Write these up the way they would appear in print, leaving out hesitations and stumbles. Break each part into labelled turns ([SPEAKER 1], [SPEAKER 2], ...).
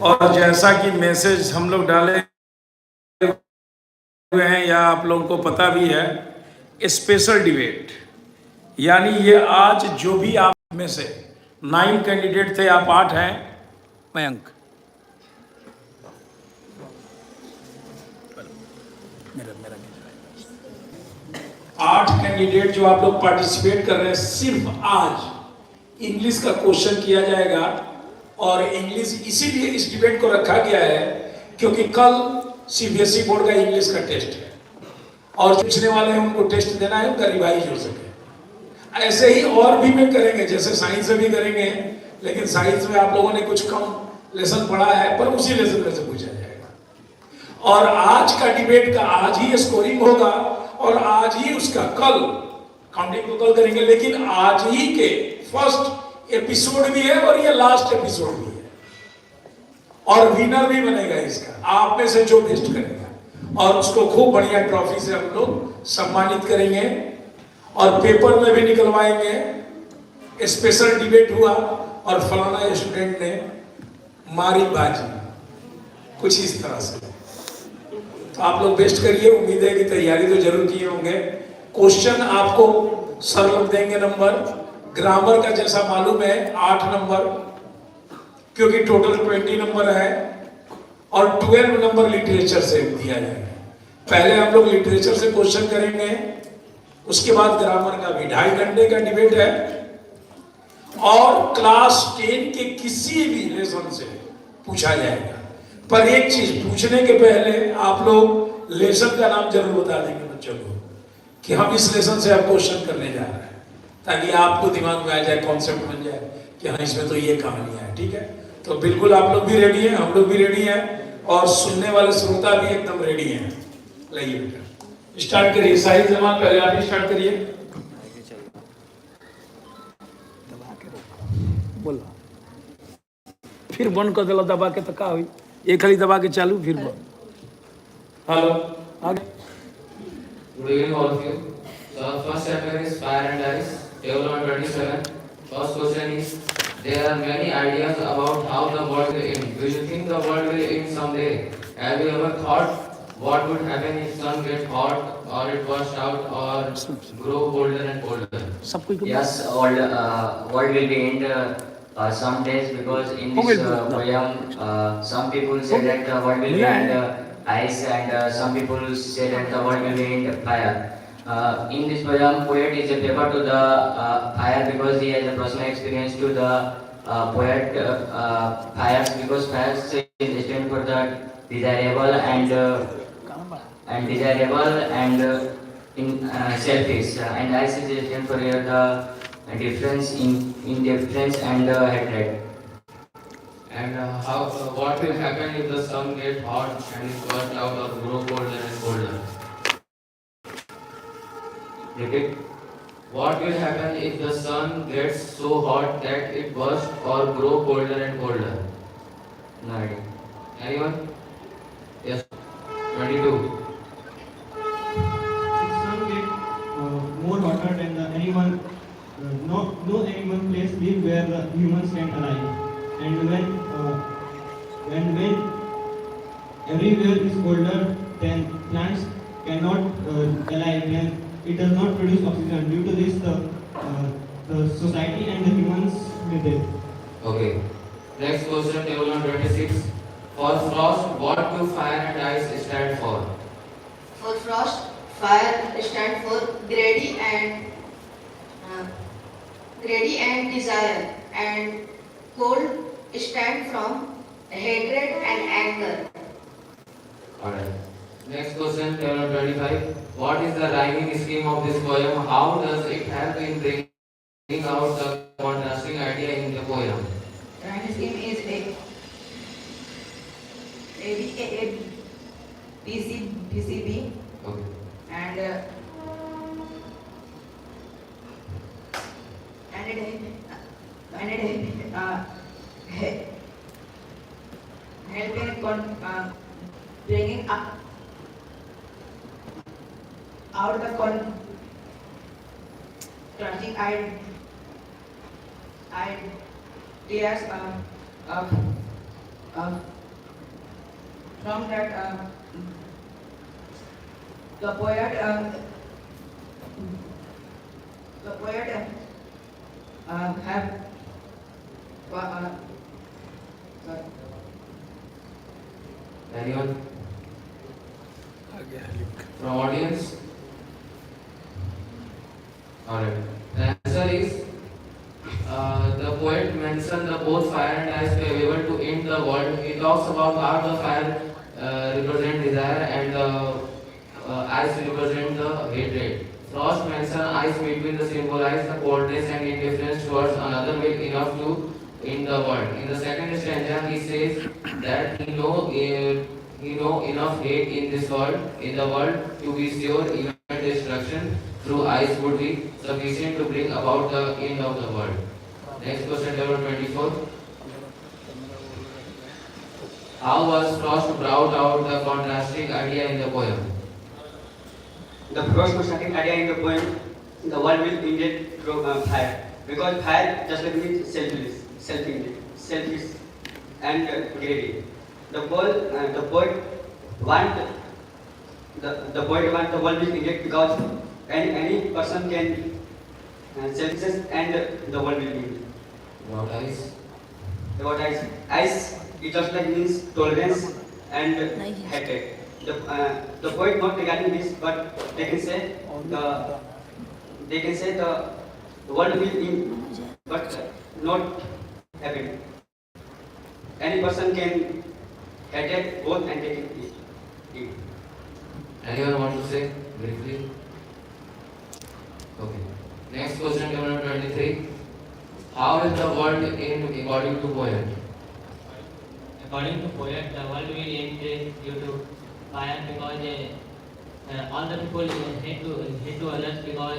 [SPEAKER 1] और जैसा कि मैसेज हम लोग डाले हुए हैं या आप लोगों को पता भी है, स्पेशल डिबेट, यानी ये आज जो भी आप में से 9 कैंडिडेट थे, आप 8 हैं। मयंक, मेरा 8 कैंडिडेट जो आप लोग पार्टिसिपेट कर रहे हैं, सिर्फ आज इंग्लिश का क्वेश्चन किया जाएगा। और इंग्लिश इसीलिए इस डिबेट को रखा गया है क्योंकि कल सीबीएसई बोर्ड का इंग्लिश का टेस्ट है और पूछने वाले हैं उनको टेस्ट देना है, उनका रिवाइज हो सके। ऐसे ही और भी में करेंगे, जैसे साइंस में भी करेंगे, लेकिन साइंस में आप लोगों ने कुछ कम लेसन पढ़ा है, पर उसी लेसन में से पूछा जाएगा। और आज का डिबेट का आज ही स्कोरिंग होगा और आज ही उसका कल काउंटिंग को कल करेंगे, लेकिन आज ही के फर्स्ट एपिसोड भी है और ये लास्ट एपिसोड भी है। और विनर भी बनेगा इसका, आप में से जो बेस्ट करेगा, और उसको खूब बढ़िया ट्रॉफी से हम लोग सम्मानित करेंगे और पेपर में भी निकलवाएंगे। स्पेशल डिबेट हुआ और फलाना स्टूडेंट ने मारी बाजी, कुछ इस तरह से। तो आप लोग बेस्ट करिए, उम्मीद है कि तैयारी तो जरूर किए होंगे। क्वेश्चन आपको सर लोग देंगे नंबर, ग्रामर का जैसा मालूम है 8 नंबर, क्योंकि टोटल 20 नंबर है, और 12 नंबर लिटरेचर से दिया जाएगा। पहले हम लोग लिटरेचर से क्वेश्चन करेंगे, उसके बाद ग्रामर का भी 2.5 घंटे का डिबेट है। और क्लास 10 के किसी भी लेसन से पूछा जाएगा। पर एक चीज पूछने के पहले आप लोग लेसन का नाम जरूर बता देंगे बच्चों को कि हम इस लेसन से आप क्वेश्चन करने जा रहे हैं, ताकि आपको दिमाग में आ जाए, कॉन्सेप्ट बन जाए कि हाँ इसमें तो ये कहानियां है। ठीक है, तो बिल्कुल आप लोग भी रेडी हैं, हम लोग भी रेडी हैं, और सुनने वाले श्रोता भी एकदम रेडी हैं। लाइए बेटा स्टार्ट करिए। साहिल जमान पहले आप ही स्टार्ट करिए। बोलो, फिर बंद कर दिला दबा के, तो का हुई, एक खाली दबा के चालू फिर बंद। हेलो, आगे।
[SPEAKER 2] Good evening all of you. So first chapter is Fire and Ice, table number 27. First question is, there are many ideas about how the world will end. Do you think the world will end someday? Have you ever thought what would happen if sun gets hot or it bursts out or grow colder and colder?
[SPEAKER 3] Yes, world will be end some days, because in this poem, some people say that the world will be end ice, and some people say that the world will be end fire. In this poem, poet is a paper to the fire, because he has a personal experience to the poet fires, because fires stand for the desirable and in selfish, and ice is stand for the difference in difference and hatred.
[SPEAKER 2] And what will happen if the sun gets hot and it bursts out or grow colder and colder?
[SPEAKER 3] Repeat.
[SPEAKER 2] What will happen if the sun gets so hot that it bursts or grow colder and colder?
[SPEAKER 3] No idea.
[SPEAKER 2] Anyone? Yes. 22.
[SPEAKER 4] If sun get more hotter than the animal, no animal place live where the humans can alive. And when everywhere is colder, then plants cannot alive, and it does not produce oxygen. Due to this, the society and the humans will death.
[SPEAKER 2] Okay. Next question, table number 26. For frost, what do fire and ice stand for?
[SPEAKER 5] For frost, fire stand for greedy and desire, and cold stand from hatred and anger.
[SPEAKER 2] Alright. Next question, table number 25. What is the rhyming scheme of this poem? How does it help in bringing out the contrasting idea in the poem?
[SPEAKER 5] Rhyme scheme is A B C B,
[SPEAKER 2] Okay.
[SPEAKER 5] and helping bringing up out the contrasting ideas of
[SPEAKER 6] uh, from that the poet have sorry.
[SPEAKER 2] Anyone from audience? Alright. The answer is the poet mentioned the both fire and ice were able to end the world. He talks about how the fire represent desire and the ice represent the hatred. Frost mentioned ice between the symbolize the coldness and indifference towards another will enough to end the world. In the second stanza, he says that he know enough hate in the world to be sure even destruction through ice would be sufficient to bring about the end of the world. Next question, number 24. How was Frost brought out the contrasting idea in the poem?
[SPEAKER 7] The first contrasting idea in the poem, the world will indeed through fire. Because fire just like means selfish and greedy. The poet want the poet want the world will indeed because any person can selfishness and the world will be.
[SPEAKER 2] About ice?
[SPEAKER 7] About ice it just like means tolerance and hatred. The poet not regarding this, but they can say the world will in, but not happen. Any person can hate both and take it.
[SPEAKER 2] Anyone want to say briefly? Okay. Next question, number 23. How is the world in according to poet?
[SPEAKER 8] According to poet, the world will end due to fire because all the people hate to others because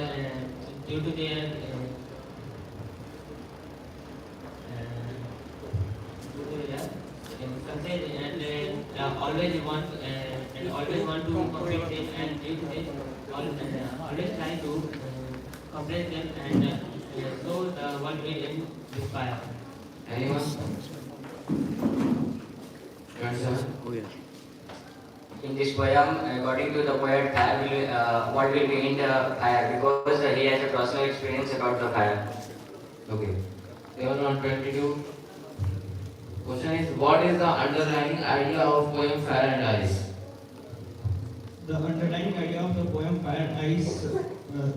[SPEAKER 8] due to their success and always want to compete them and due to this always try to compress them and so the world will end with fire.
[SPEAKER 2] Anyone? 27.
[SPEAKER 3] In this poem, according to the poet, what will be in the fire because he has a personal experience about the fire.
[SPEAKER 2] Okay. Level 122. Question is, what is the underlying idea of poem Fire and Ice?
[SPEAKER 4] The underlying idea of the poem Fire and Ice,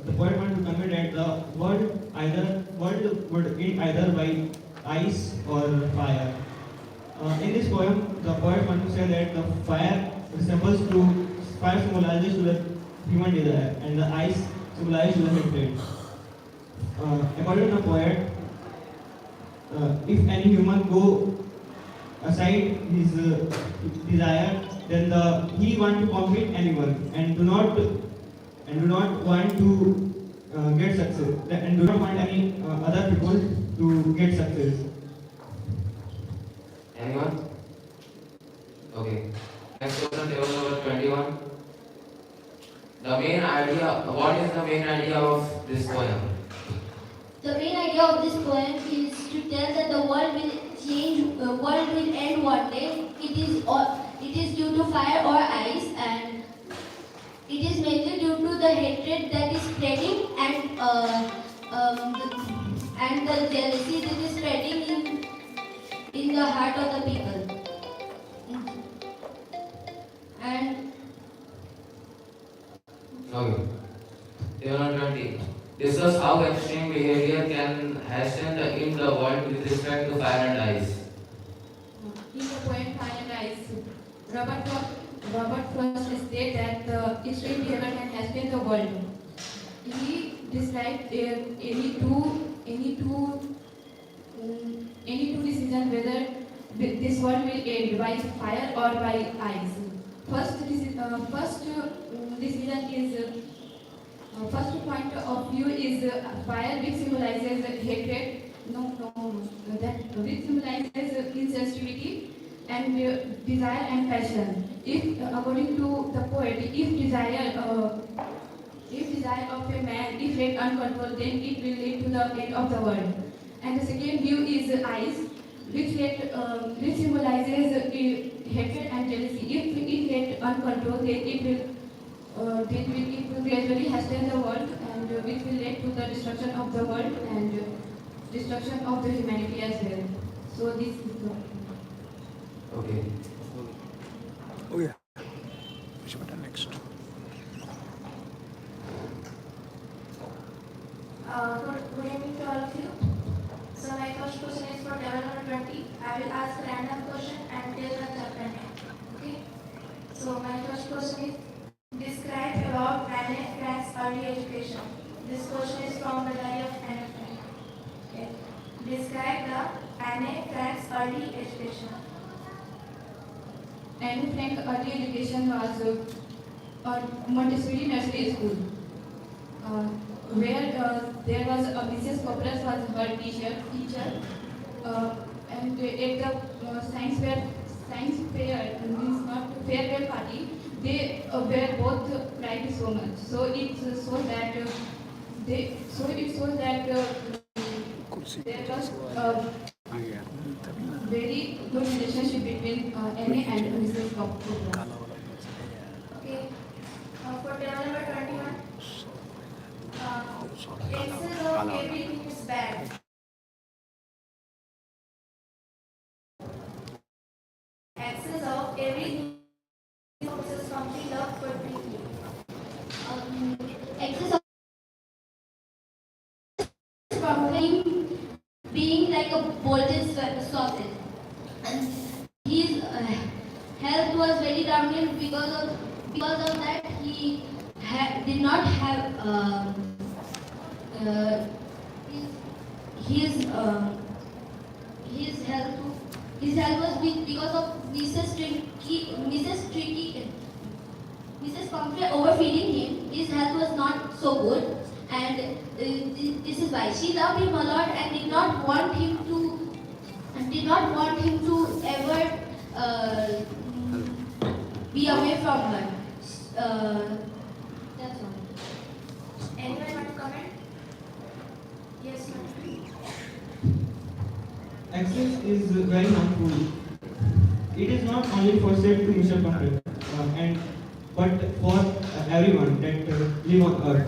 [SPEAKER 4] the poet wants to convey that the world would end either by ice or fire. In this poem, the poet wants to say that the fire symbolizes to the human desire and the ice symbolizes to the hatred. According to the poet, if any human go aside his desire, then he want to compete anyone and do not want to get success and do not want any other people to get success.
[SPEAKER 2] Anyone? Okay. Next question, table number 21. What is the main idea of this poem?
[SPEAKER 9] The main idea of this poem is to tell that the world will change, world will end one day. It is due to fire or ice, and it is mainly due to the hatred that is spreading and the jealousy that is spreading in the heart of the people. And
[SPEAKER 2] Okay. Table number 20. Discuss how extreme behavior can hasten in the world with respect to fire and ice.
[SPEAKER 10] In the poem Fire and Ice, Robert Frost stated that the extreme behavior can hasten the world. He described any two decisions whether this world will end by fire or by ice. First point of view is fire, which symbolizes hatred. Which symbolizes insensitivity and desire and passion. If, according to the poet, if desire of a man is left uncontrolled, then it will lead to the end of the world. And the second view is ice, which symbolizes hatred and jealousy. If it get uncontrolled, then it will gradually hasten the world, and which will lead to the destruction of the world and destruction of the humanity as well. So this is the.
[SPEAKER 2] Okay.
[SPEAKER 1] Oh yeah. Next.
[SPEAKER 9] Good evening to all of you. So my first question is for table number 20. I will ask random question and tell the chapter name. Okay. So my first question is describe about Anne Frank's early education. This question is from the diary of Anne Frank. Okay. Describe the Anne Frank's early education.
[SPEAKER 10] Anne Frank early education was Montessori Nursery School, where there was Mrs. Copras was her teacher, and at the science fair means not farewell party, they were both cried so much. So it shows that there was very good relationship between Anne and Mrs. Copras.
[SPEAKER 9] Okay. For table number 21. Excess of everything is bad. Excess of everything is complete love for people.
[SPEAKER 11] Excess of probably being like a bolted sausage. And his health was very downhill because of that he did not have his health was weak because of Mrs. Pumphrey overfeeding him. His health was not so good, and this is why she loved him a lot and did not want him to ever be away from her. That's all.
[SPEAKER 9] Anyone want to comment? Yes, ma'am.
[SPEAKER 4] Access is very harmful. It is not only for safe to Mr. Pumphrey, but for everyone that live on Earth.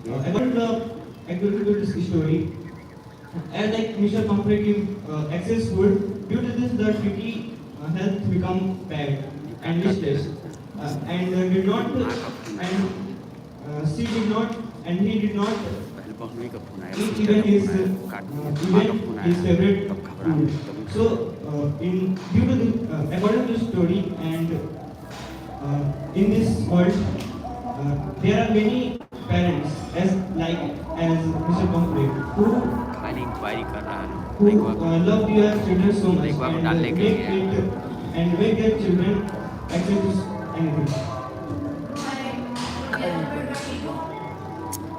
[SPEAKER 4] According to this story, as like Mr. Pumphrey give access food, due to this the tricky health become bad and distressed, and did not she did not and he did not eat even his favorite food. So due to the according to the story and in this world there are many parents as Mr. Pumphrey who love their children so much and make their children access to anything.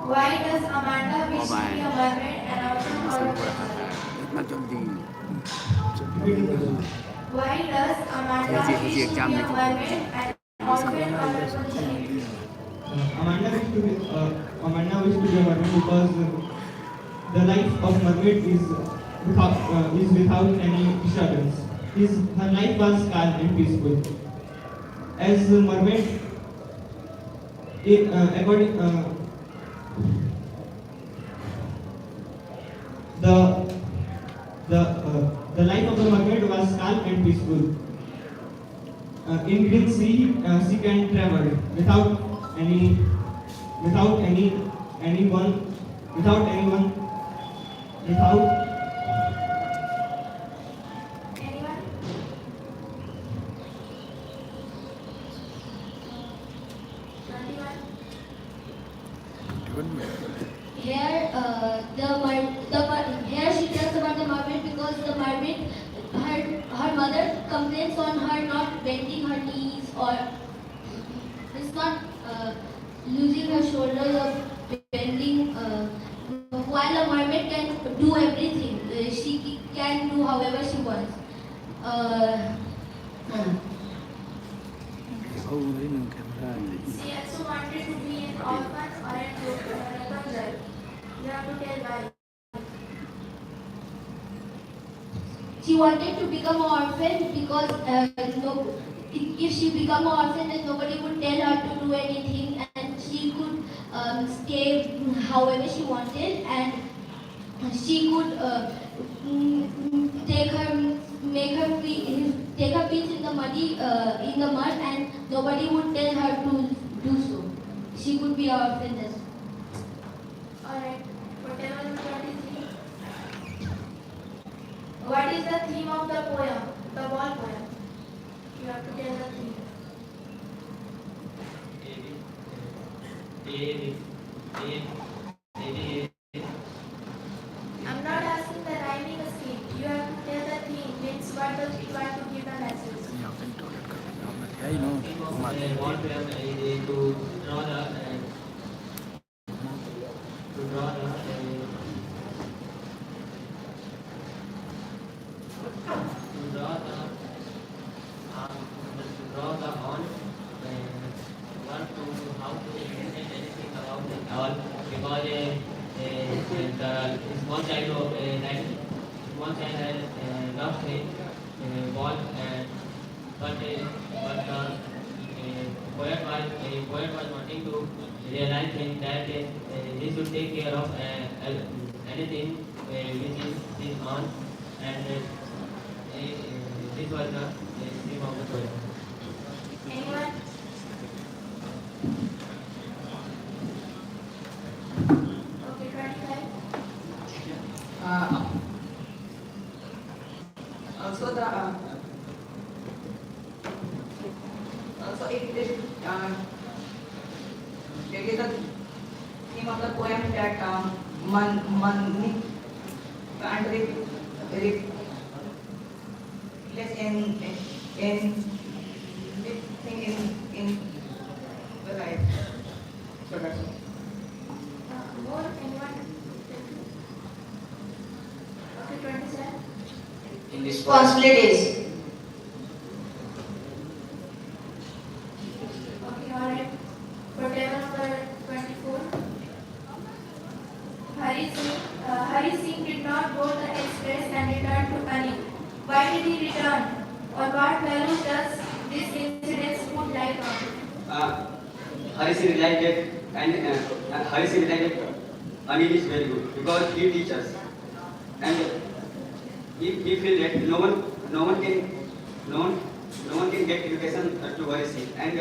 [SPEAKER 9] Why does Amanda wish to be a mermaid and outcome out of Why does Amanda wish to be a mermaid and outcome out of
[SPEAKER 4] Amanda wished to be a mermaid because the life of mermaid is without any disturbance. Her life was calm and peaceful. As a mermaid, the life of the mermaid was calm and peaceful. In green sea, she can travel without
[SPEAKER 11] Here she tells about the mermaid because the mermaid, her mother complains on her not bending her knees or is not losing her shoulders or bending. While a mermaid can do everything, she can do however she wants.
[SPEAKER 9] She also wanted to be an orphan or a Rapunzel. You have to tell why. she wanted to become an orphan because if she become an orphan, then nobody would tell her to do anything, and she could stay however she wanted, and she could take her feet in the mud, and nobody would tell her to do so. She could be an orphan as well.
[SPEAKER 11] Alright, whatever number 23. What is the theme of the poem? The ball poem. You have to tell the theme. I'm not asking the rhyming scheme. You have to tell the theme. Means what does it want to give the message?
[SPEAKER 8] Ball poem is to draw the on what to how to implement anything about it all because the small child has lost a ball but the poet was wanting to realize him that he should take care of anything which is his own, and this was the theme of the poem.
[SPEAKER 11] Anyone? Okay, 25.
[SPEAKER 6] Also it is the theme of the poem that money can't replace in the life. So that's all.
[SPEAKER 11] More? Anyone? Okay, 27.
[SPEAKER 3] In this poem,
[SPEAKER 5] Responsibilities.
[SPEAKER 11] Okay, alright. Whatever number 24. Hari Singh did not board the express and return to Anil. Why did he return? Or what value does this incident put light on?
[SPEAKER 7] Hari Singh realized that Anil is very good because he teaches, and he feels that no one can get education to Hari Singh, and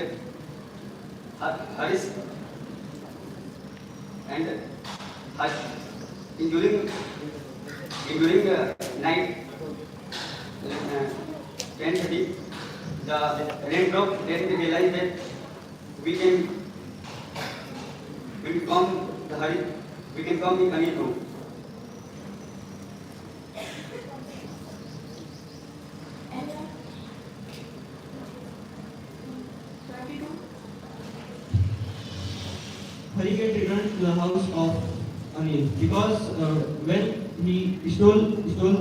[SPEAKER 7] during night 10:30, the rain dropped. Then we realized that we can come in Anil room.
[SPEAKER 11] Anyone? 22.
[SPEAKER 4] Hariket returned to the house of Anil because when he stole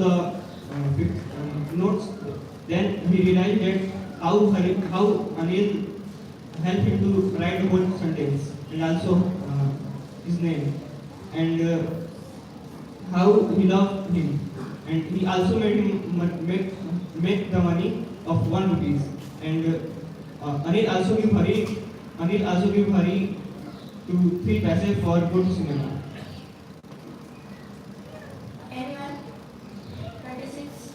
[SPEAKER 4] the notes, then he realized that how Anil helped him to write the whole sentence and also his name, and how he loved him, and he also made him make the money of 1 rupees, and Anil also give Hari to 3 paise for go to cinema.
[SPEAKER 11] Anyone? 26.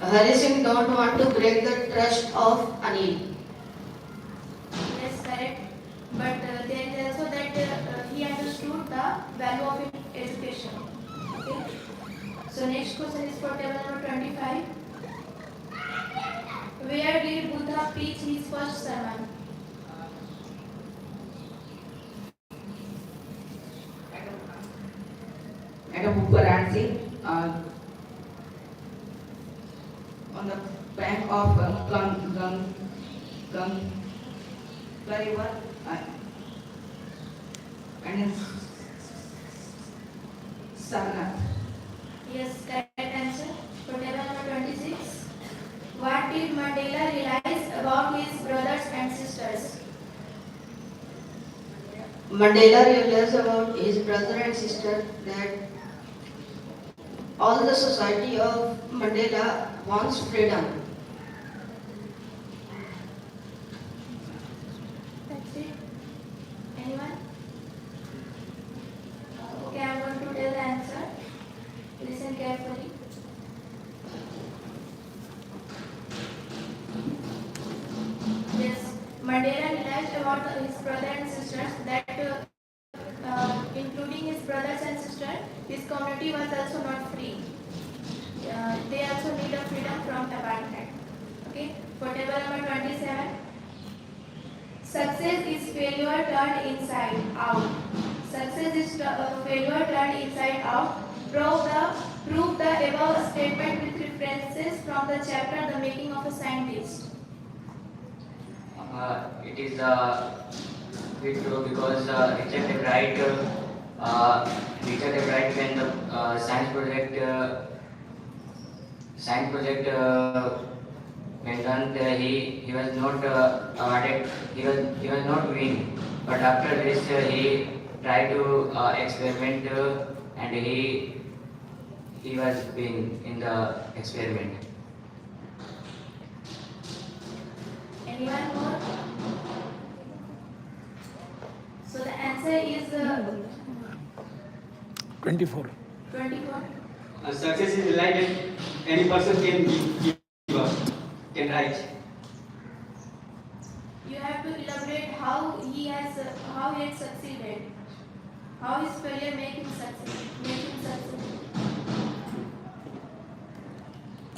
[SPEAKER 5] Hari Singh don't want to break the trust of Anil.
[SPEAKER 11] Yes, correct. But there is also that he understood the value of education. Okay. So next question is for table number 25. Where did Buddha preach his first sermon?
[SPEAKER 6] At a Varanasi, on the bank of Ganga river, and in Sarnath.
[SPEAKER 11] Yes, correct answer. For table number 26. What did Mandela realize about his brothers and sisters?
[SPEAKER 5] Mandela realized about his brother and sister that all the society of Mandela wants freedom.
[SPEAKER 11] That's it. Anyone? Okay, I'm going to tell the answer. Listen carefully. Yes, Mandela realized about his brother and sisters that including his brothers and sisters, his community was also not free. They also need a freedom from apartheid. Okay, for table number 27. Success is failure turned inside out. Success is failure turned inside out. Prove the above statement with references from the chapter The Making of a Scientist.
[SPEAKER 3] It is bit true because Richard De Wright when the science project went on, he was not awarded, he was not win. But after this he tried to experiment and he was win in the experiment.
[SPEAKER 11] Anyone more? So the answer is
[SPEAKER 1] 24.
[SPEAKER 11] 24.
[SPEAKER 7] Success is like that any person can give up, can write.
[SPEAKER 11] You have to elaborate how he has succeeded. How his failure make him succeed.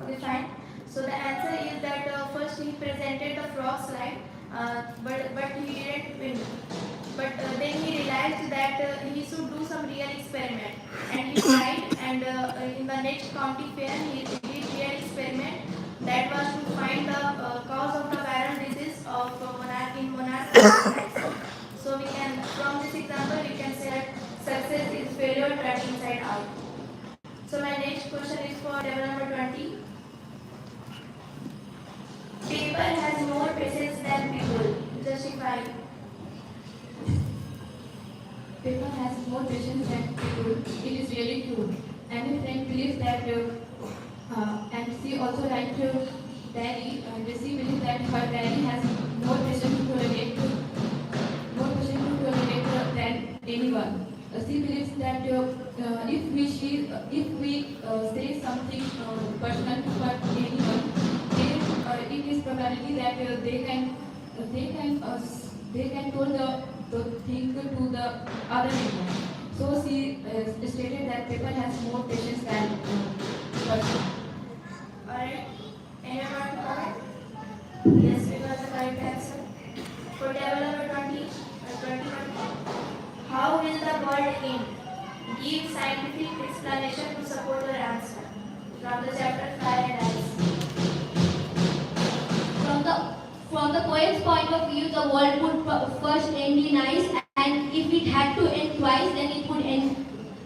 [SPEAKER 11] Okay, fine. So the answer is that first he presented the frog slide, but he didn't win. But then he realized that he should do some real experiment, and he tried. And in the next county fair, he did real experiment that was to find the cause of the viral disease of monarch. So we can, from this example, we can say that success is failure turned inside out. So my next question is for table number 20. Paper has more patience than people. Justify.
[SPEAKER 10] Paper has more patience than people. It is really true. And my friend believes that, and she also writes to Daddy, and she believes that her daddy has more patience to tolerate than anyone. She believes that if we say something personal to anyone, it is probability that they can tell the thing to the other people. So she stated that people has more patience than person.
[SPEAKER 11] Alright. Anyone correct? Yes, it was the correct answer. For table number 21. How will the world end? Give scientific explanation to support your answer. From the chapter Fire and Ice.
[SPEAKER 9] From the poet's point of view, the world would first end in ice, and if it had to end twice, then it would end.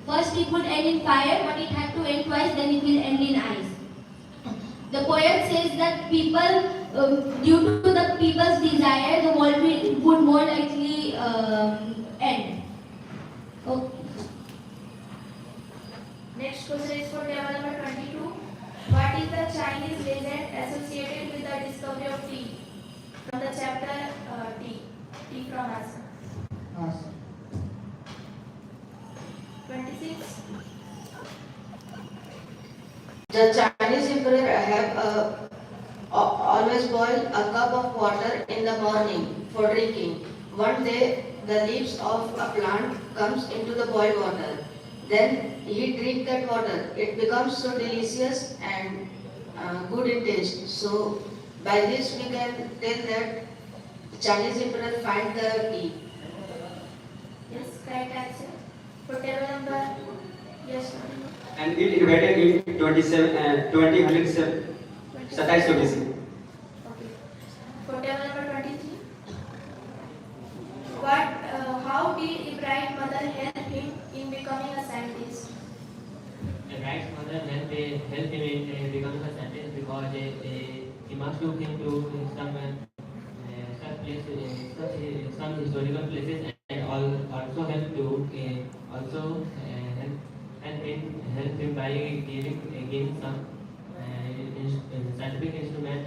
[SPEAKER 9] First, it would end in fire, but it had to end twice, then it will end in ice. The poet says that people, due to the people's desire, the world would more likely end. Okay.
[SPEAKER 11] Next question is for table number 22. What is the Chinese legend associated with the discovery of tea? From the chapter Tea. Tea from Assam. 26.
[SPEAKER 5] The Chinese emperor have always boiled a cup of water in the morning for drinking. One day, the leaves of a plant comes into the boiled water. Then he drink that water. It becomes so delicious and good in taste. So by this we can tell that Chinese emperor find the tea.
[SPEAKER 11] Yes, correct answer. For table number, yes.
[SPEAKER 7] And it invented in 2027.
[SPEAKER 11] Okay. For table number 23. How did Ibrahim's mother help him in becoming a scientist?
[SPEAKER 8] Ibrahim's mother helped him in becoming a scientist because he must took him to some historical places and also help help him by giving some scientific instrument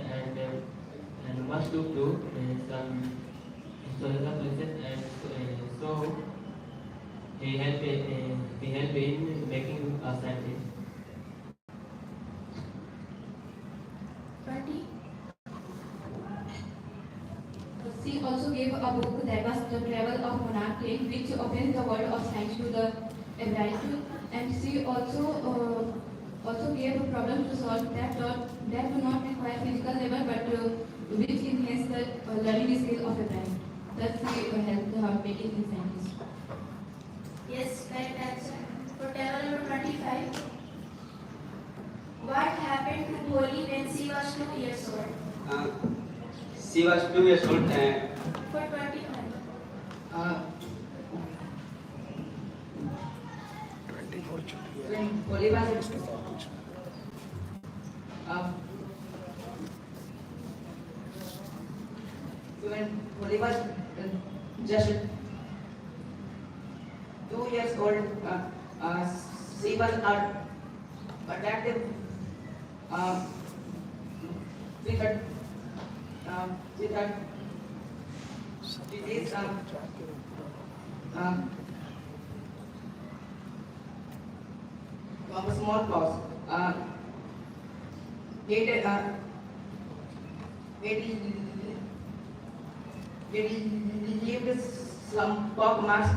[SPEAKER 8] and must look to some historical places, and so he help in making a scientist.
[SPEAKER 10] 20. She also gave a book that was The Travel of Monarch King, which opens the world of science to the everyday. And she also gave a problem to solve that do not require physical labor, but which enhance the learning skill of a brain. Thus, she helped her making a scientist.
[SPEAKER 9] Yes, correct answer. For table number 25. What happened to Bholi when she was 2 years old?
[SPEAKER 7] She was 2 years old.
[SPEAKER 9] For 25.
[SPEAKER 6] When Bholi was when Bholi was just 2 years old, she was attacked with a disease of smallpox. It leaves some pock marks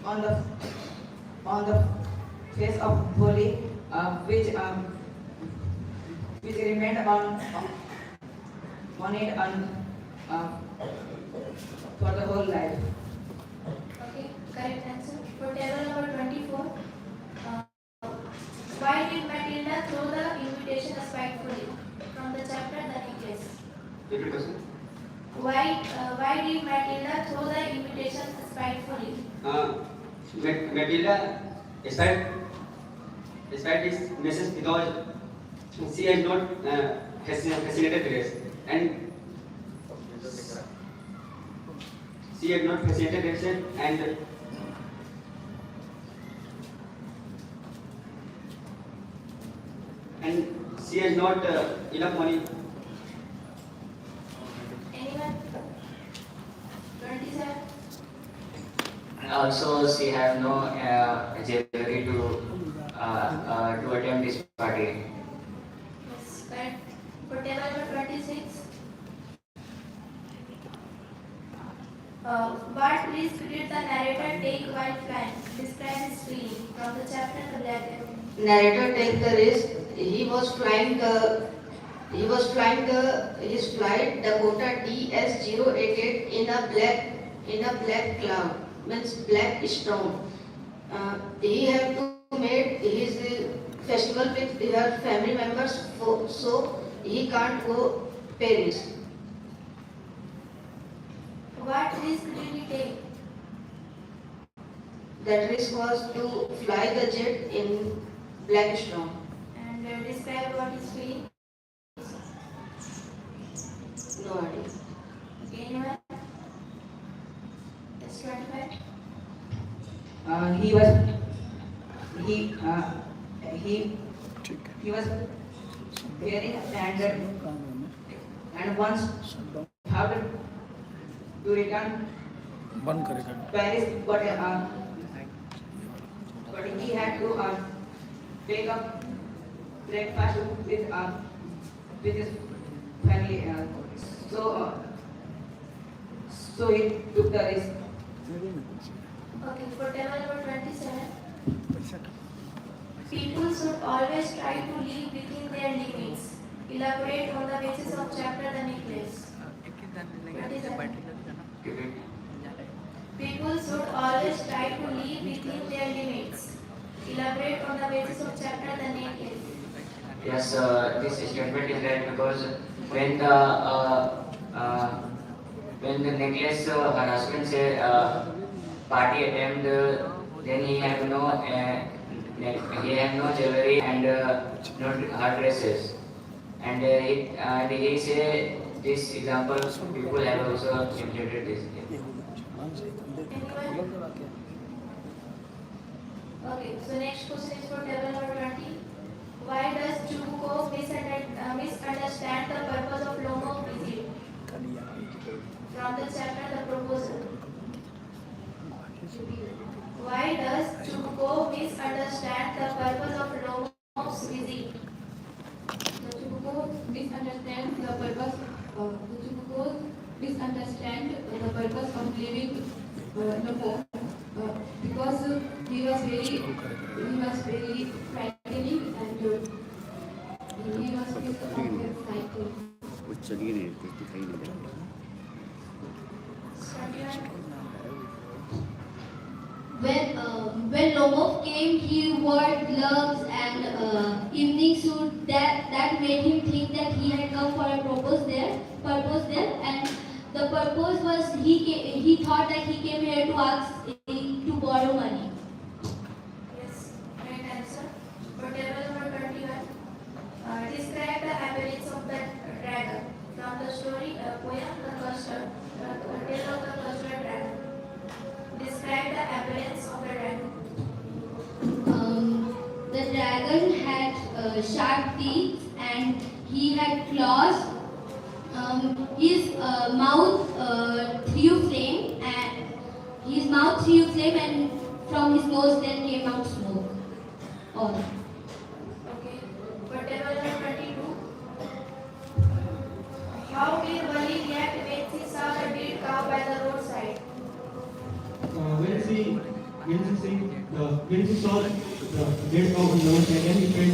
[SPEAKER 6] on the face of Bholi, which remained on it for the whole life.
[SPEAKER 9] Okay, correct answer. For table number 24. Why did Matilda throw the invitation spitefully? From the chapter The Necklace.
[SPEAKER 7] Repeat question.
[SPEAKER 9] Why did Matilda throw the invitation spitefully?
[SPEAKER 7] Matilda despite this message because she has not fascinated Grace, and she had not fascinated Grace, and she has not enough money.
[SPEAKER 9] Anyone? 27.
[SPEAKER 3] And also, she have no jewelry to attend this party.
[SPEAKER 9] Yes, correct. For table number 26. What risk did the narrator take while flying? Describe his feeling from the chapter The Black Arrow.
[SPEAKER 5] Narrator take the risk. He was flying his flight Dakota DS-088 in a black cloud, means black storm. He had to make his festival with her family members, so he can't go Paris.
[SPEAKER 9] What risk did he take?
[SPEAKER 5] That risk was to fly the jet in black storm.
[SPEAKER 9] And describe what he's feeling.
[SPEAKER 5] No idea.
[SPEAKER 9] Okay, anyone? That's 25.
[SPEAKER 6] He was wearing and once how to return Paris, but he had to take up breakfast with his family. So he took the risk.
[SPEAKER 9] Okay, for table number 27. People should always try to live within their limits. Elaborate on the basis of chapter The Necklace. 27. People should always try to live within their limits. Elaborate on the basis of chapter The Necklace.
[SPEAKER 3] Yes, this statement is right because when the necklace her husband said party attempt, then he had no jewelry and no hard dresses, and he said this example people have also implemented this.
[SPEAKER 9] Anyone? Okay, so next question is for table number 20. Why does Chubuko misunderstand the purpose of Lomo visit? From the chapter The Proposal. Why does Chubuko misunderstand the purpose of Lomo's visit?
[SPEAKER 10] The Chubuko misunderstand the purpose. The Chubuko misunderstand the purpose of leaving Lomo because he was very frightening and he was excited.
[SPEAKER 11] When Lomov came, he wore gloves and evening suit. That made him think that he had come for a purpose there, and the purpose was he thought that he came here to ask to borrow money.
[SPEAKER 9] Yes, right answer. For table number 21, describe the appearance of the dragon. From the story, poem, The Custard, Tale of the Custard Dragon. Describe the appearance of the dragon.
[SPEAKER 11] The dragon had sharp teeth and he had claws. His mouth threw flame and from his nose then came out smoke. All.
[SPEAKER 9] Okay. For table number 22, how did Bali react when he saw the dead cow by the roadside?
[SPEAKER 4] When he saw the dead cow on the roadside, then he felt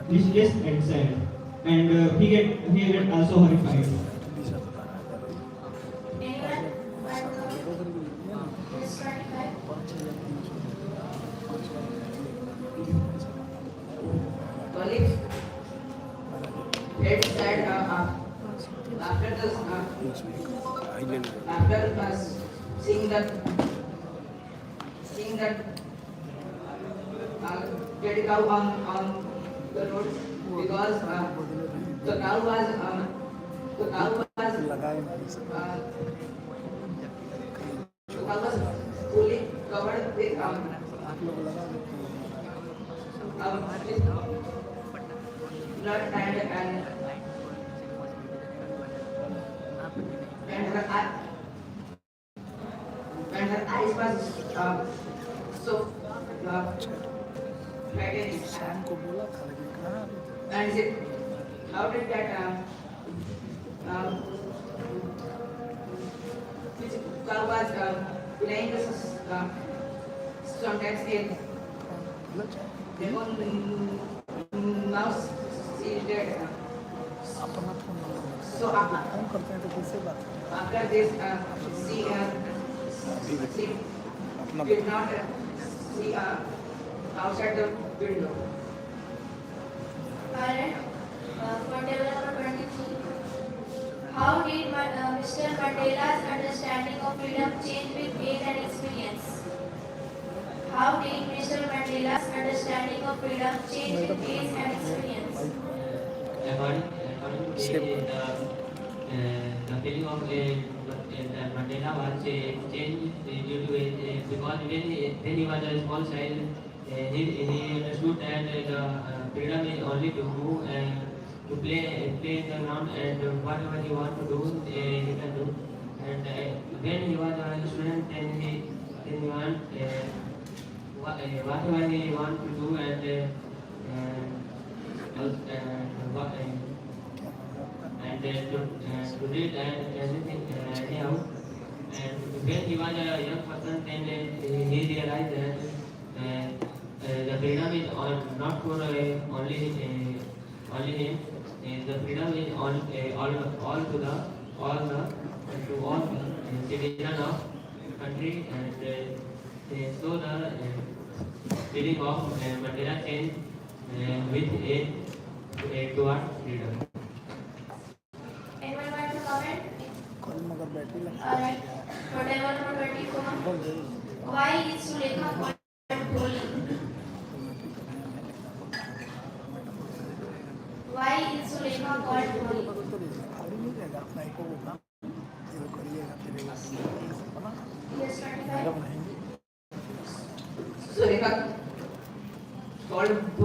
[SPEAKER 4] listless and sad, and he get also horrified.
[SPEAKER 9] Anyone? Yes, 25.
[SPEAKER 6] Colleagues, it's said after seeing that dead cow on the road, because the cow was fully covered with blood and her eyes was so frightening. And he said, how did that which cow was playing the sometimes they now she is dead. So after this she did not see outside the window.
[SPEAKER 9] Alright. For table number 23, how did Mr. Mandela's understanding of freedom change with age and experience? How did Mr. Mandela's understanding of freedom change with age and experience?
[SPEAKER 8] According to the feeling of Mandela was changed due to it, because when he was a small child, he understood that the freedom is only to move and to play in the ground, and whatever he want to do, he can do. And when he was a student, then he want whatever he want to do, and to read and everything anyhow. And when he was a young person, then he realized that the freedom is not for only him. The freedom is all to all citizens of country, and so the feeling of Mandela changed with age toward freedom.
[SPEAKER 9] Anyone want to comment? Alright. For table number 24, why is Sulekha called holy? Why is Sulekha called holy? Yes, 25.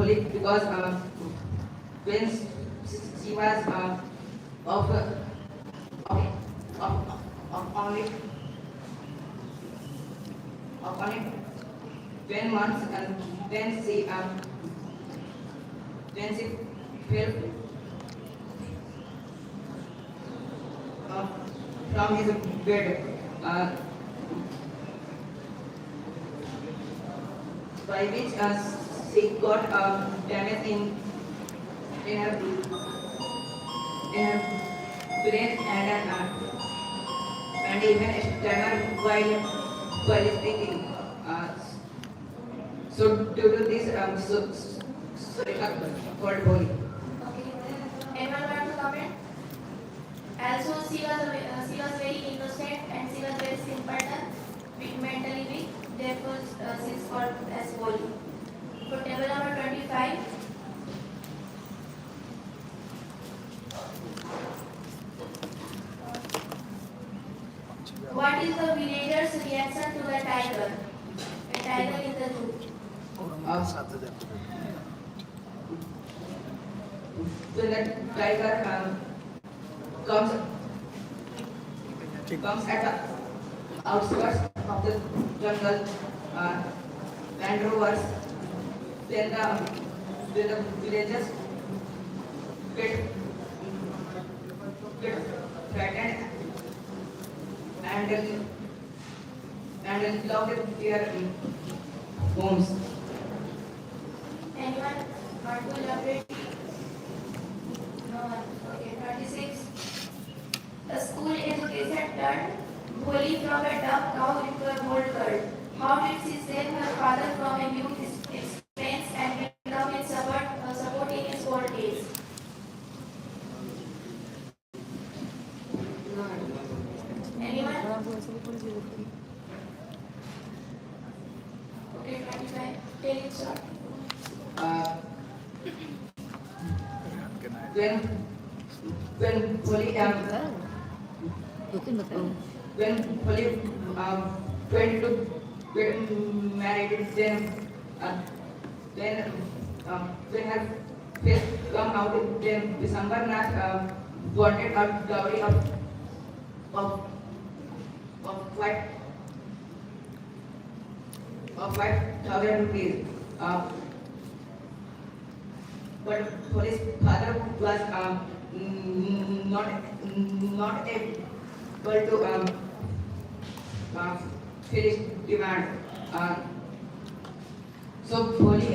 [SPEAKER 6] Poli because when she was of only 10 months, and then she fell from his bed, by which she got damage in her brain and even stammer while speaking. So due to this, called Poli.
[SPEAKER 9] Anyone want to comment? Also, she was very innocent and she was very simpleton, mentally weak. Therefore, she is called as Poli. For table number 25. What is the villager's reaction to the tiger? A tiger in the zoo.
[SPEAKER 6] When the tiger comes at the outskirts of the jungle, land rovers, then the villagers get frightened and locked their homes.
[SPEAKER 9] Anyone want to elaborate? No one. Okay, 26. The school education turned Poli from a dumb cow into a bold girl. How did she save her father from a youth expense and become his support in his old days? Anyone? Okay, 25. Take it short.
[SPEAKER 6] When Poli went to get married, then when her face come out, then Decembernath wanted a dowry of 5,000 rupees. But Poli's father was not able to finish demand. So Poli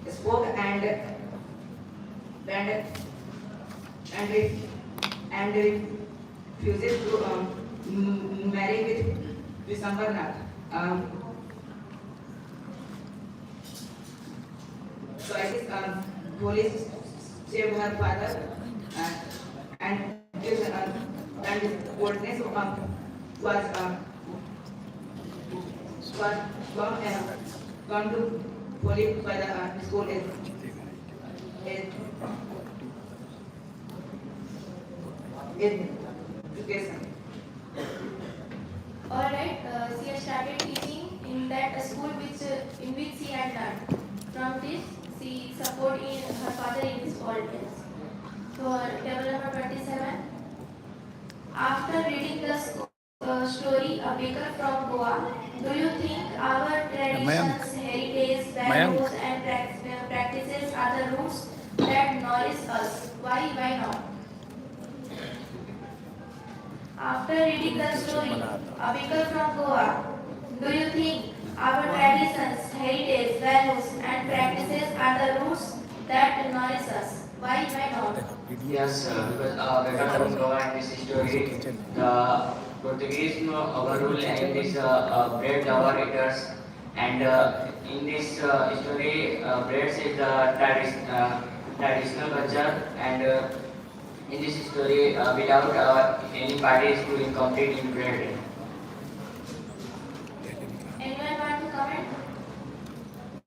[SPEAKER 6] spoke and refused to marry with Decembernath. So I guess police saved her father and this boldness was gone to police by the school education.
[SPEAKER 9] Alright, she has started teaching in that school in which she had learned. From this, she supported her father in his old days. For table number 27, after reading the story A Baker from Goa, do you think our traditions, heritage, values and practices are the roots that nourish us? Why not? After reading the story A Baker from Goa, do you think our traditions, heritage, values and practices are the roots that nourish us? Why not?
[SPEAKER 3] Yes, because Baker from Goa in this story, the Portuguese overrule in this bread our eaters, and in this story, bread is the traditional culture, and in this story, without any party is to incomplete in bread.
[SPEAKER 9] Anyone want to comment?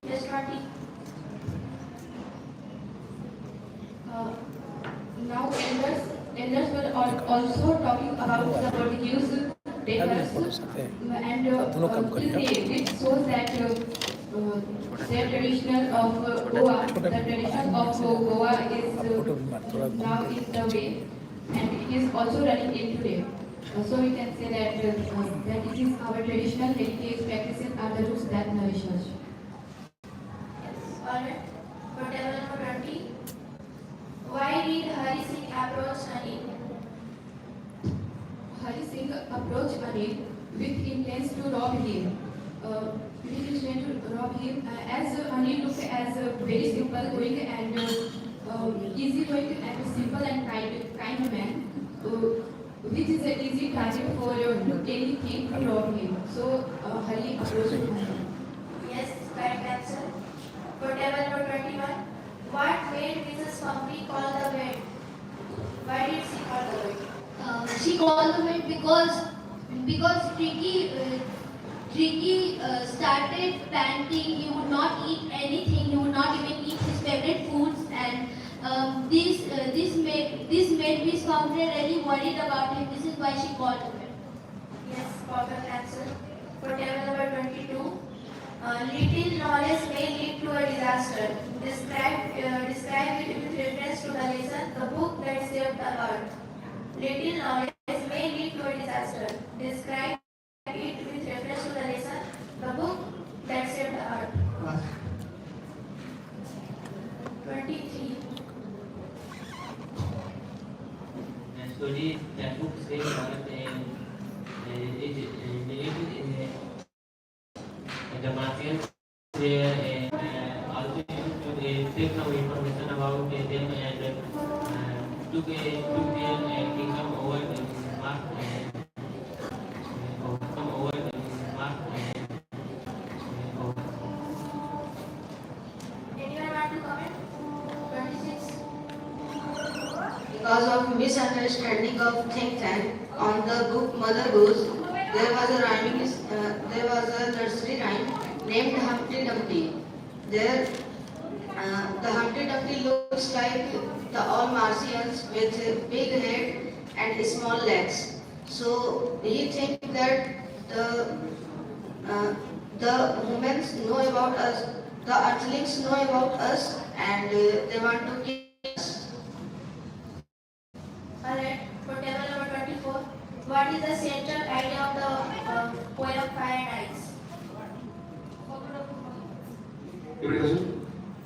[SPEAKER 9] Just 20.
[SPEAKER 10] Now elders were also talking about the Portuguese takers and which shows that their traditional of Goa, the tradition of Goa is now in the way, and it is also running in today. So we can say that that it is our traditional heritage practices are the roots that nourish us.
[SPEAKER 9] Alright. For table number 20. Why did Hari Singh approach Anil?
[SPEAKER 10] Hari Singh approached Anil with intents to rob him. He is going to rob him as Anil looked as a very simple going and easy going and simple and kind man, which is an easy target for any thief to rob him. So Hari approached Anil.
[SPEAKER 9] Yes, correct answer. For table number 21. What made Mrs. Pumpy call the maid? Why did she call the maid?
[SPEAKER 11] She called the maid because Tricky started panting. He would not eat anything. He would not even eat his favorite foods, and this made Miss Pumpy really worried about him. This is why she called the maid.
[SPEAKER 9] Yes, perfect answer. For table number 22. Little knowledge may lead to a disaster. Describe it with reference to the lesson, the book that saved the earth. Little knowledge may lead to a disaster. Describe it with reference to the lesson, the book that saved the earth. 23.
[SPEAKER 8] Actually, that book says that the Martians were also used to take some information about them and took their kingdom over Mars
[SPEAKER 9] Anyone want to comment? 26.
[SPEAKER 5] Because of misunderstanding of think tank on the book Mother Goose, there was a nursery rhyme named Humpty Dumpty. There, the Humpty Dumpty looks like the all Martians with big head and small legs. So he thinks that the humans know about us, the Earthlings know about us, and they want to kill us.
[SPEAKER 9] Alright, for table number 24. What is the central idea of the poem Fire and Ice?
[SPEAKER 7] Repeat the question.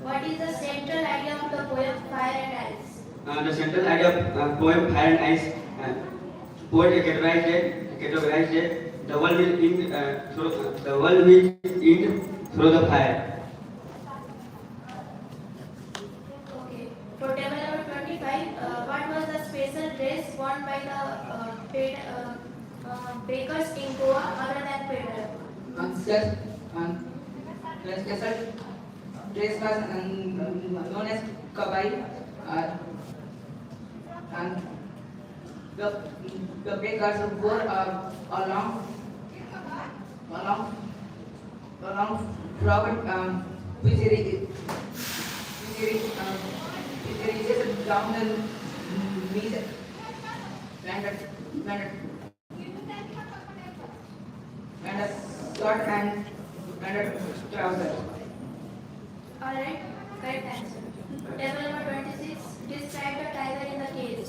[SPEAKER 9] What is the central idea of the poem Fire and Ice?
[SPEAKER 7] The central idea of poem Fire and Ice, poet categorized it, the world will end through the fire.
[SPEAKER 9] Okay. For table number 25, what was the special dress worn by the bakers in Goa other than pedal?
[SPEAKER 6] The special dress was known as kabai, and the bakers wore a long frock which reaches down the knees and a skirt and a trouser.
[SPEAKER 9] Alright, correct answer. Table number 26, describe the tiger in the cage.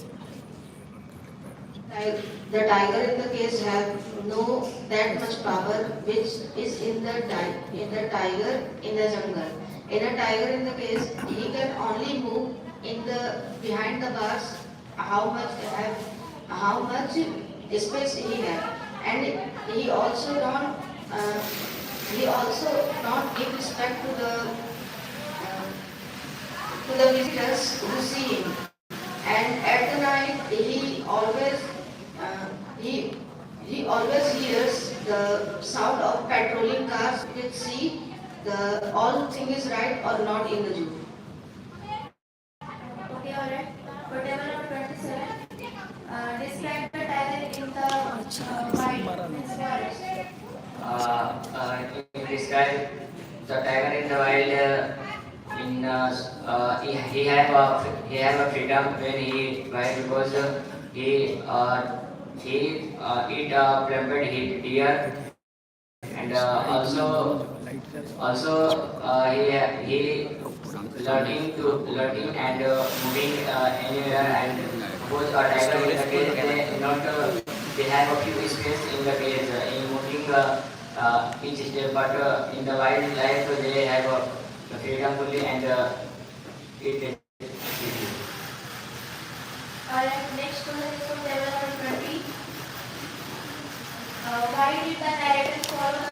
[SPEAKER 5] The tiger in the cage have no that much power which is in the tiger in the jungle. In a tiger in the cage, he can only move in the behind the bars how much space he have, and he also don't give respect to the visitors who see him. And at the night, he always hears the sound of patrolling cars which see the all thing is right or not in the zoo.
[SPEAKER 9] Okay, alright. For table number 27, describe the tiger in the wild means forest.
[SPEAKER 3] Describe the tiger in the wild. He have a freedom when he why because he eat plummet deer, and also he learning and moving anywhere, and suppose a tiger in the cage they not they have a few space in the cage in moving each step, but in the wildlife they have the freedom fully and it is easy.
[SPEAKER 11] Alright, next question is from level number 20. Why did the narrator follow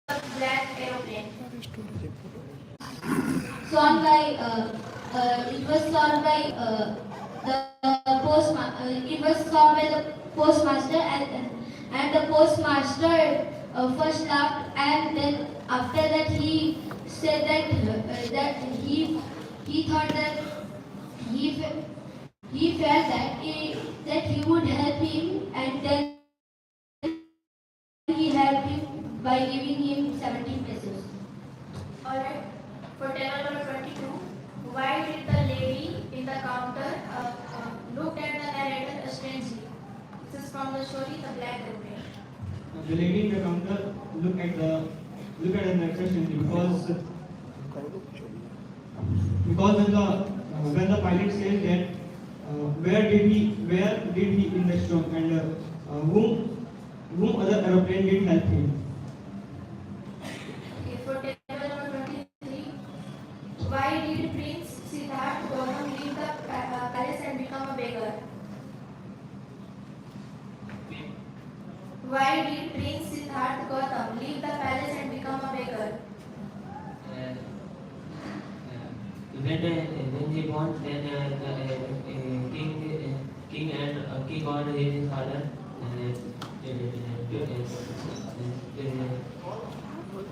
[SPEAKER 11] the black aeroplane? Solved by it was solved by it was solved by the postmaster, and the postmaster first laughed, and then after that he said that he thought that he felt that he would help him, and then he helped him by giving him 17 pesos. Alright, for table number 22, why did the lady in the counter look at the narrator strangely? This is from the story The Black Aeroplane.
[SPEAKER 4] The lady in the counter look at the narrator because when the pilot says that where did he in the storm, and whom other aeroplane did help him.
[SPEAKER 11] Okay, for table number 23, why did Prince Siddharth Gautam leave the palace and become a beggar? Why did Prince Siddharth Gautam leave the palace and become a beggar?
[SPEAKER 8] When he born, then king ordered his father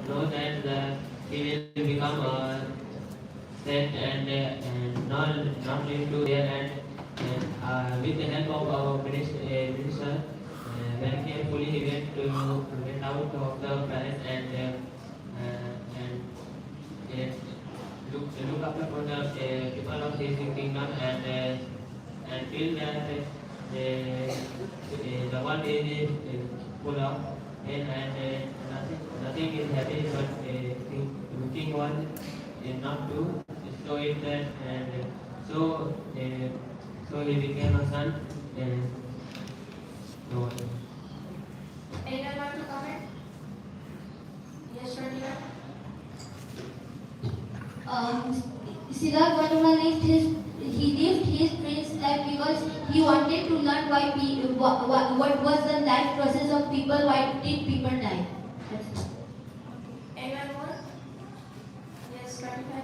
[SPEAKER 8] know that he will become a saint and not live to there, and with the help of our minister, very carefully he went out of the palace and look after for the people of his kingdom, and till that the world is full of and nothing is happening, but king one is not to show it that, and so he became a son. So
[SPEAKER 11] Anyone want to comment? Yes, Shradina. Siddharth Gautama lived his prince life because he wanted to learn what was the life process of people, why did people die. That's it. Anyone more? Yes, Shradina.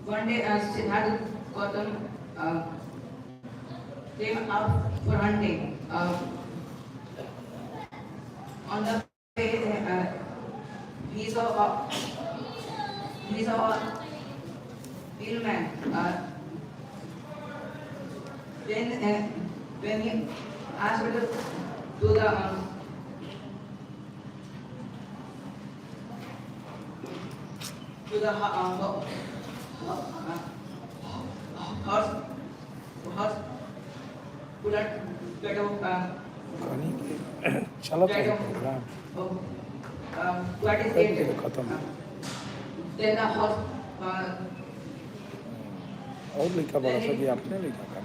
[SPEAKER 6] One day, Siddharth Gautam came out for hunting. On the way, he saw a wheelman. When he asked to the horse puller what is it? Then the horse
[SPEAKER 1] और लिखा बड़ा सा कि आपने लिखा कर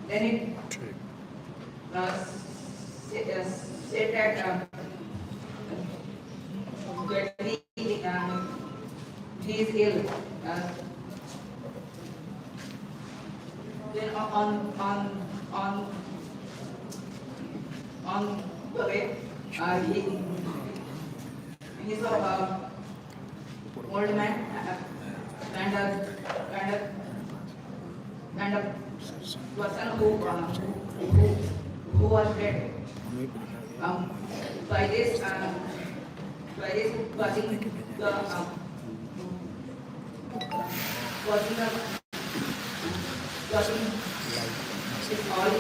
[SPEAKER 6] then it said that he is ill. Then on the way, he saw a old man and a person who was dead. By this causing his all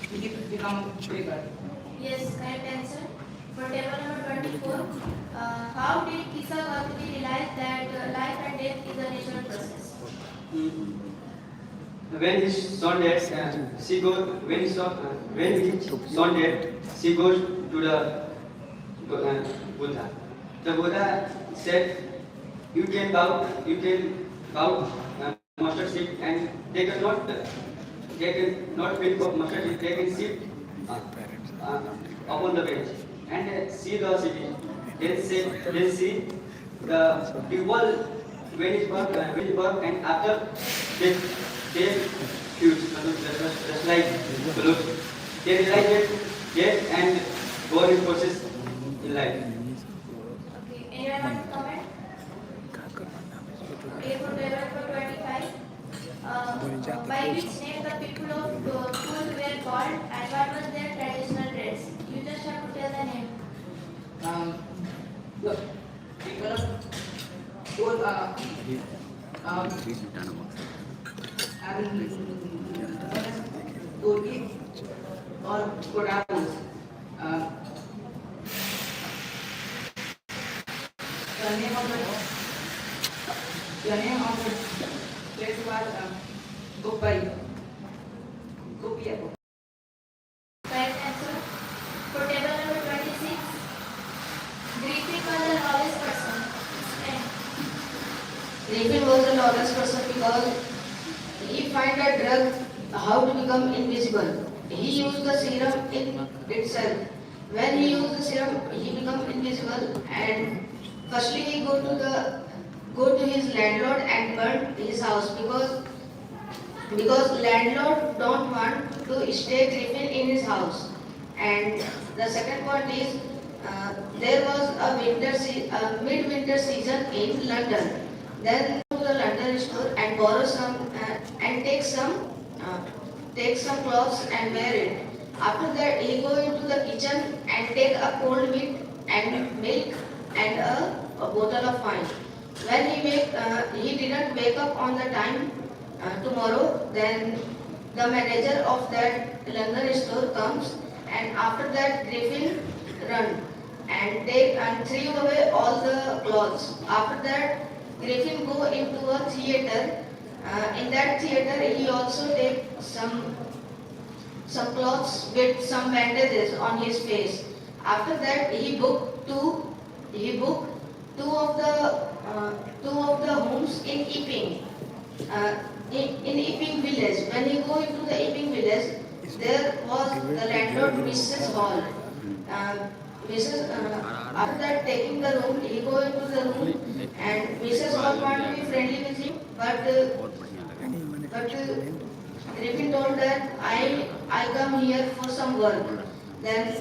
[SPEAKER 6] he become bigger.
[SPEAKER 11] Yes, correct answer.
[SPEAKER 9] For table number 24, how did Kisa Gautamji realize that life and death is a natural process?
[SPEAKER 7] When his son dead, she goes. When his son dead, she goes to the Buddha. The Buddha said, "You can bow mustard seed, and they cannot pick up mustard seed. They can sit upon the bench and see the city. Then see the people when it's work, and after they huge, just like balloon. They realize that death and God is process in life."
[SPEAKER 9] Okay, anyone want to comment? Okay, for table number 25, by which name the people of Kul were called and what was their traditional dress? You just have to tell the name.
[SPEAKER 6] Look, people of Kul Turki or Kodavus. The name of the place was Gopai. Gopia.
[SPEAKER 9] Correct answer. For table number 26, Griffin was the lawless person. Explain.
[SPEAKER 5] Griffin was the lawless person because he find a drug how to become invisible. He used the serum in itself. When he used the serum, he become invisible. And firstly, he go to his landlord and burn his house because landlord don't want to stay Griffin in his house. And the second point is there was a mid-winter season in London. Then to the London store and borrow some and take some clothes and wear it. After that, he go into the kitchen and take a cold meat and milk and a bottle of wine. When he didn't wake up on the time tomorrow, then the manager of that London store comes, and after that Griffin run and threw away all the clothes. After that, Griffin go into a theater. In that theater, he also take some clothes with some bandages on his face. After that, he booked two of the homes in Epping. In Epping village. When he go into the Epping village, there was the landlord Mrs. Hall. After that, taking the room, he go into the room, and Mrs. Hall want to be friendly with him, but Griffin told that I come here for some work. Then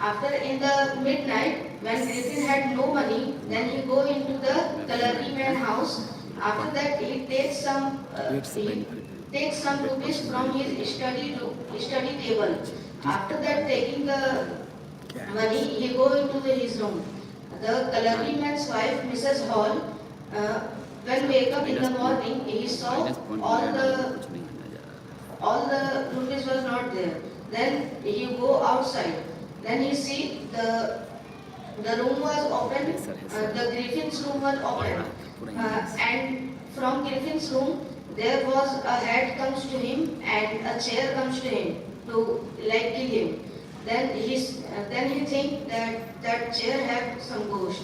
[SPEAKER 5] after in the midnight, when Griffin had no money, then he go into the coloring house. After that, he takes some rupees from his study table. After that, taking the money, he go into his room. The coloring man's wife, Mrs. Hall, when wake up in the morning, he saw all the rupees was not there. Then he go outside. Then he see the room was open. The Griffin's room was open, and from Griffin's room there was a head comes to him and a chair comes to him to like kill him. Then he think that chair had some ghost.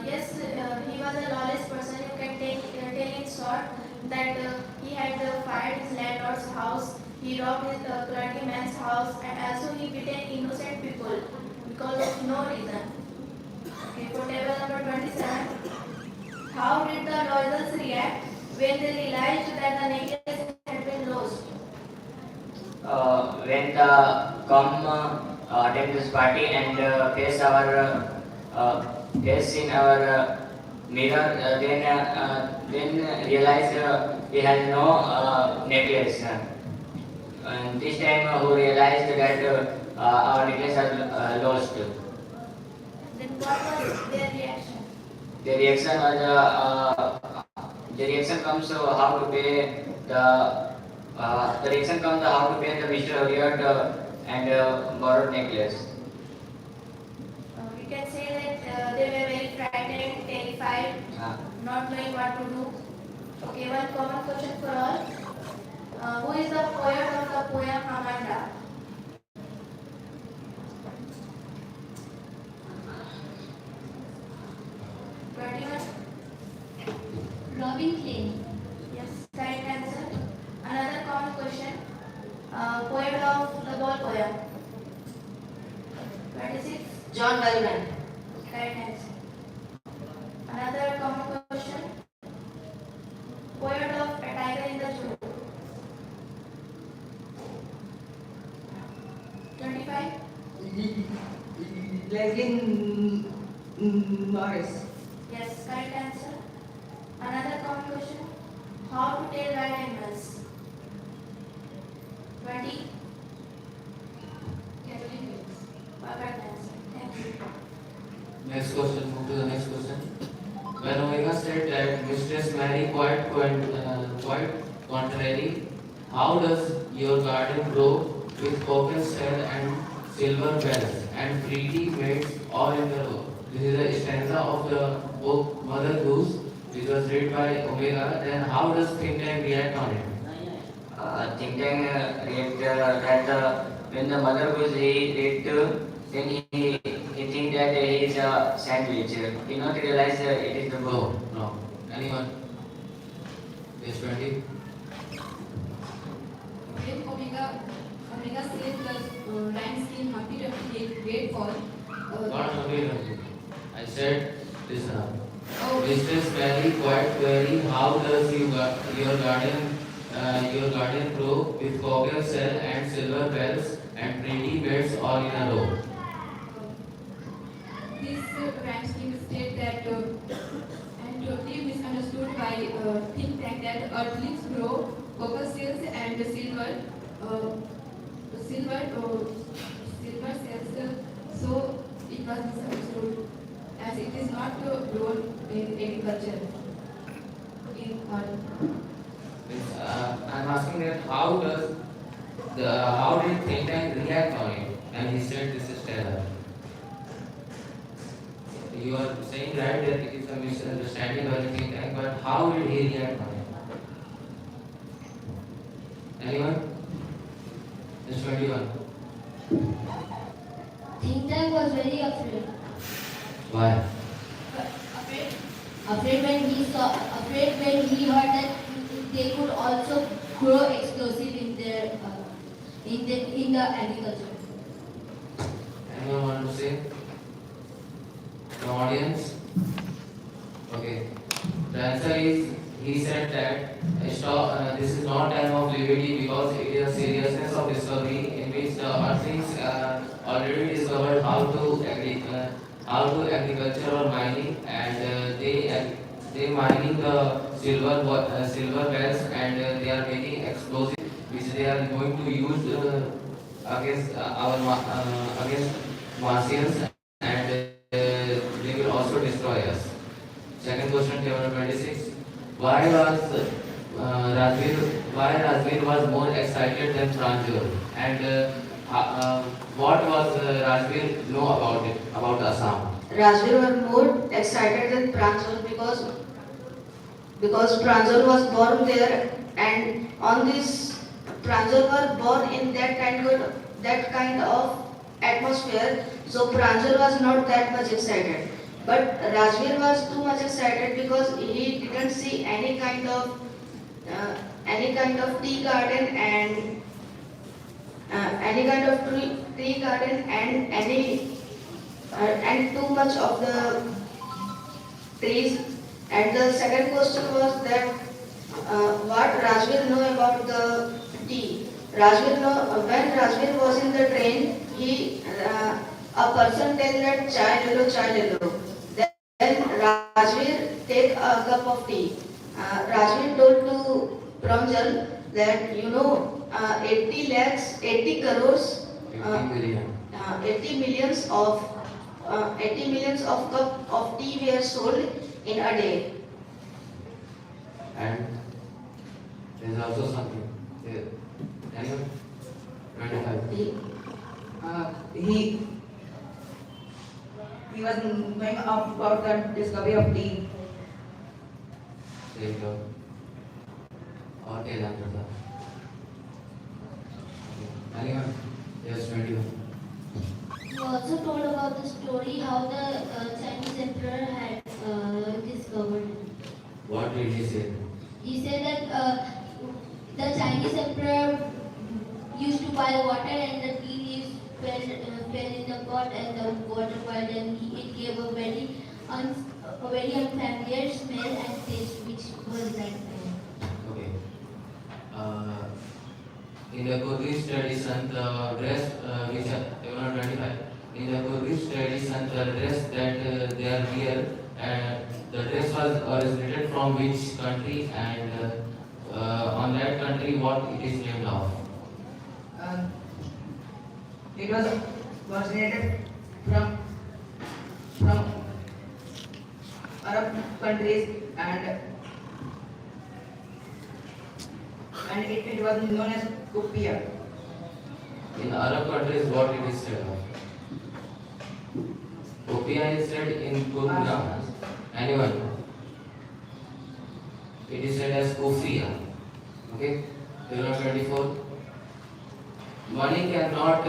[SPEAKER 9] Yes, he was a lawless person. You can tell in short that he had fired his landlord's house, he robbed his clergyman's house, and also he beaten innocent people because of no reason. Okay, for table number 27, how did the royals react when they realized that the necklace had been lost?
[SPEAKER 3] When the come attend this party and face in our mirror, then realize he has no necklace. And this time who realized that our necklace are lost.
[SPEAKER 9] Then what was their reaction?
[SPEAKER 3] The reaction comes how to pay the reaction comes how to pay the Mr. Elliot and borrowed necklace.
[SPEAKER 11] We can say that they were very frightened, terrified, not knowing what to do. Okay, one common question for all. Who is the poet of the poem Amanda?
[SPEAKER 9] Robin Klein.
[SPEAKER 11] Yes, correct answer. Another common question. Poet of the ball poem. 26.
[SPEAKER 5] John Byron.
[SPEAKER 11] Correct answer. Another common question. Poet of A Tiger in the Zoo. 25.
[SPEAKER 6] Leslie Norris.
[SPEAKER 11] Yes, correct answer. Another common question. How to tell wild animals. 20. Kathleen Wills. Perfect answer. Thank you.
[SPEAKER 2] Next question, move to the next question. When Omega said that Mistress Mary quite contrary, how does your garden grow with cockle shell and silver bells and pretty maids all in the row? This is a stanza of the book Mother Goose, which was read by Omega. Then how does Think Tank react on it?
[SPEAKER 3] Think Tank react that when the mother goes he read then he think that he is a sandwich. He not realize it is the book.
[SPEAKER 2] No. Anyone? Yes, 20.
[SPEAKER 10] When Omega said the rhyme scheme Humpty Dumpty gave great fall.
[SPEAKER 2] Not Humpty Dumpty. I said, listen up.
[SPEAKER 10] Oh.
[SPEAKER 2] Mistress Mary quite query, how does your garden grow with cockle shell and silver bells and pretty beds all in a row?
[SPEAKER 10] This rhyme scheme state that and totally misunderstood by Think Tank that earthlings grow cockle shells and silver cells. So it was misunderstood as it is not grown in agriculture.
[SPEAKER 2] I'm asking that how did Think Tank react on it? And he said this is terror. You are saying right that it is a misunderstanding by the Think Tank, but how did he react on it? Anyone? Just 21.
[SPEAKER 9] Think Tank was very afraid.
[SPEAKER 2] Why?
[SPEAKER 9] Afraid when he heard that they could also grow explosive in their in the agriculture.
[SPEAKER 2] Anyone want to say? The audience? Okay. The answer is, he said that this is not time of liberty because it is a seriousness of discovery in which the earthlings already discovered how to agriculture or mining, and they mining the silver bells, and they are making explosive which they are going to use against against Martians, and they will also destroy us. Second question, table 26. Why Rajveer was more excited than Pranjal, and what was Rajveer know about Assam?
[SPEAKER 5] Rajveer was more excited than Pranjal because Pranjal was born there, and on this Pranjal was born in that kind of atmosphere. So Pranjal was not that much excited, but Rajveer was too much excited because he didn't see any kind of tea garden and and too much of the trees. And the second question was that what Rajveer know about the tea. When Rajveer was in the train, a person tell that chai le lo. Then Rajveer take a cup of tea. Rajveer told to Pranjal that 80 crores, 80 millions of cup of tea were sold in a day.
[SPEAKER 2] And there is also something. Anyone? 25.
[SPEAKER 6] he was knowing about the discovery of tea.
[SPEAKER 2] There you go. और क्या जानता था? Anyone? Yes, 21.
[SPEAKER 9] You also told about the story how the Chinese emperor had discovered it.
[SPEAKER 2] What did he say?
[SPEAKER 9] He said that the Chinese emperor used to boil water and the tea leaves fell in the pot and the water boiled and it gave a very unfamiliar smell and taste which was like
[SPEAKER 2] Okay. In the Buddhist tradition, the dress which are 25. In the Buddhist tradition, the dress that they are wear, the dress was originated from which country and on that country what it is named of?
[SPEAKER 6] It was originated from Arab countries and it was known as Kufiya.
[SPEAKER 2] In Arab countries what it is said of? Opia is said in Kurna. Anyone? It is said as Kufia. Okay? 24. Money cannot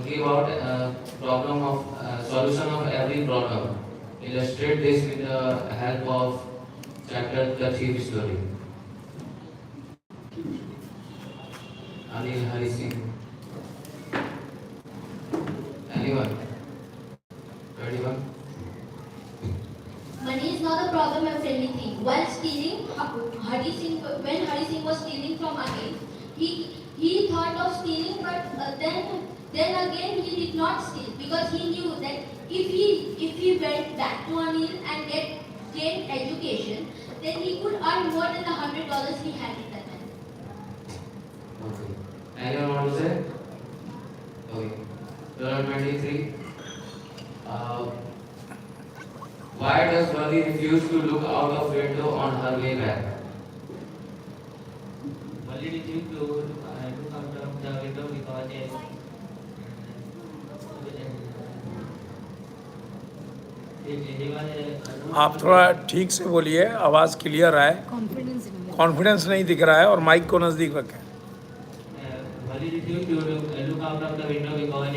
[SPEAKER 2] give out a problem of solution of every problem. Illustrate this with the help of chapter The Thief Story. Anil Hari Singh. Anyone? 21.
[SPEAKER 9] money is not a problem of anything. While stealing, when Hari Singh was stealing from Anil, he thought of stealing, but then again he did not steal because he knew that if he went back to Anil and gained education, then he could earn more than the $100 he had at that time.
[SPEAKER 2] Okay. Anyone want to say? Okay. 23. Why does Vali refuse to look out of window on her way back?
[SPEAKER 8] Vali refused to look out of the window because
[SPEAKER 1] आप थोड़ा ठीक से बोलिए, आवाज़ clear आए। Confidence नहीं दिख रहा है और माइक को नज़दीक रखें।
[SPEAKER 8] Vali refused to look out of the window because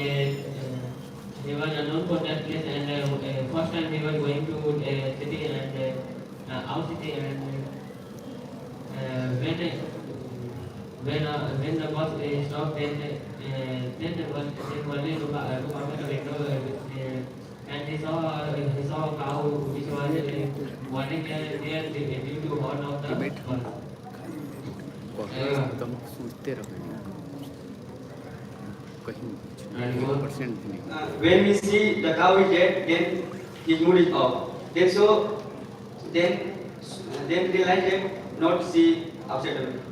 [SPEAKER 8] he was unknown for that place and first time he was going to city and out city and when the bus stopped then Vali look out of the window and he saw a cow which was wanting there due to horn of the bus.
[SPEAKER 7] When we see the cow is dead, then his mood is off. Then realize that not see outside the window.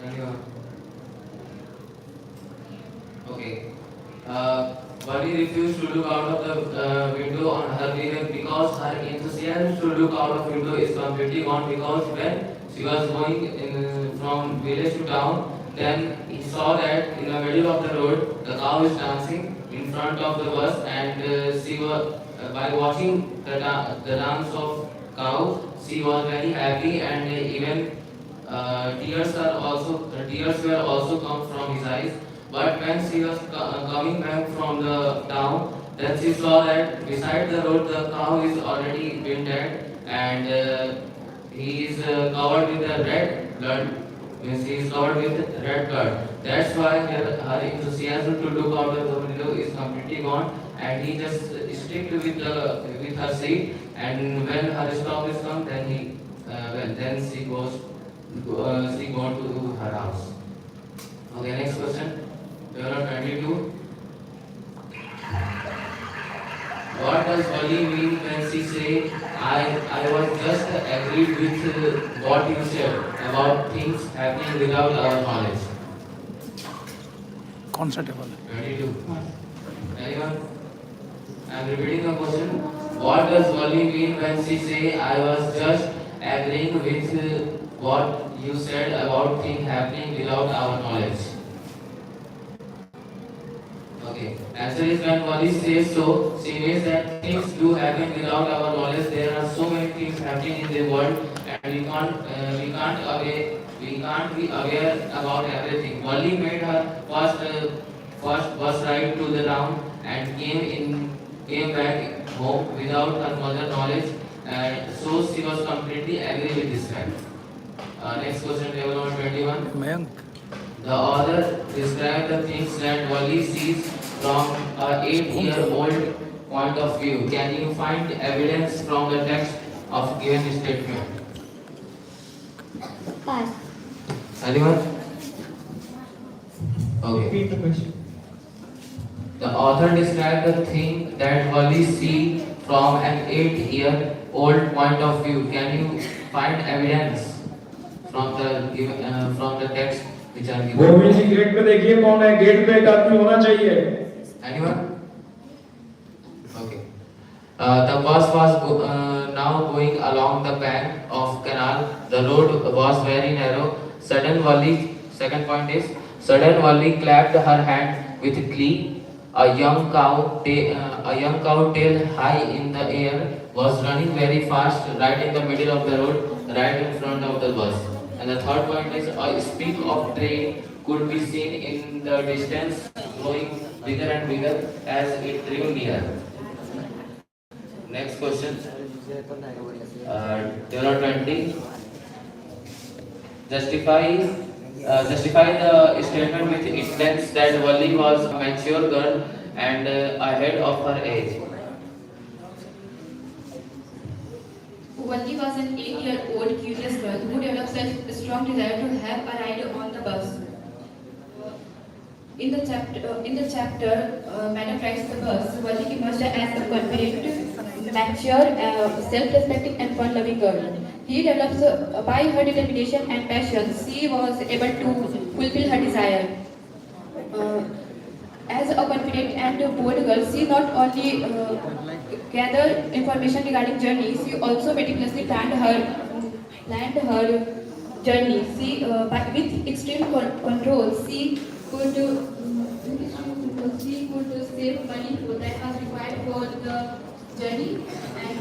[SPEAKER 2] Anyone? Okay. Vali refused to look out of the window on her way because her enthusiasm to look out of window is completely gone because when she was going from village to town, then he saw that in the middle of the road the cow is dancing in front of the bus and she was by watching the dance of cow she was very happy and even tears were also come from his eyes. But when she was coming back from the town, then she saw that beside the road the cow is already been dead and he is covered with the red blood. Means he is covered with red blood. That's why her enthusiasm to look out of the window is completely gone, and he just stick with her seat. And when her stop is come, then then she go to her house. Okay, next question. There are 22. What does Vali mean when she say, I was just agreed with what you said about things happening without our knowledge?
[SPEAKER 1] Concept.
[SPEAKER 2] 22. Anyone? I am repeating the question. What does Vali mean when she say, I was just agreeing with what you said about things happening without our knowledge? Answer is when Wali says so, she means that things do happen without our knowledge. There are so many things happening in the world, and we can't be aware about everything. Wali made her first bus ride to the town and came back home without her mother knowledge, and so she was completely agree with this fact. Next question, table number 21. The author described the things that Wali sees from a 8-year-old point of view. Can you find evidence from the text of given statement?
[SPEAKER 11] Pass.
[SPEAKER 2] Anyone? Okay.
[SPEAKER 4] Repeat the question.
[SPEAKER 2] The author described the thing that Wali sees from an 8-year-old point of view. Can you find evidence from the text which are given?
[SPEAKER 1] Govind ji gate पे देखिए कौन है, gate पे एक आदमी होना चाहिए.
[SPEAKER 2] Anyone? Okay. The bus was now going along the bank of canal. The road was very narrow. Second Wali clapped her hand with glee. A young cow, tail high in the air, was running very fast right in the middle of the road, right in front of the bus. And the third point is a speck of train could be seen in the distance, growing bigger and bigger as it drew near. Next question. Table 20. Justify the statement with intents that Wali was a mature girl and ahead of her age.
[SPEAKER 10] Wali was an 8-year-old curious girl who developed such a strong desire to have a ride on the bus. In the chapter, Madam rides the bus. Wali emerged as a confident, mature, self-respecting, and fun-loving girl. He develops by her determination and passion. She was able to fulfill her desire. As a confident and bold girl, she not only gathered information regarding journey, she also meticulously planned her journey. She, with extreme control, she could save money that was required for the journey, and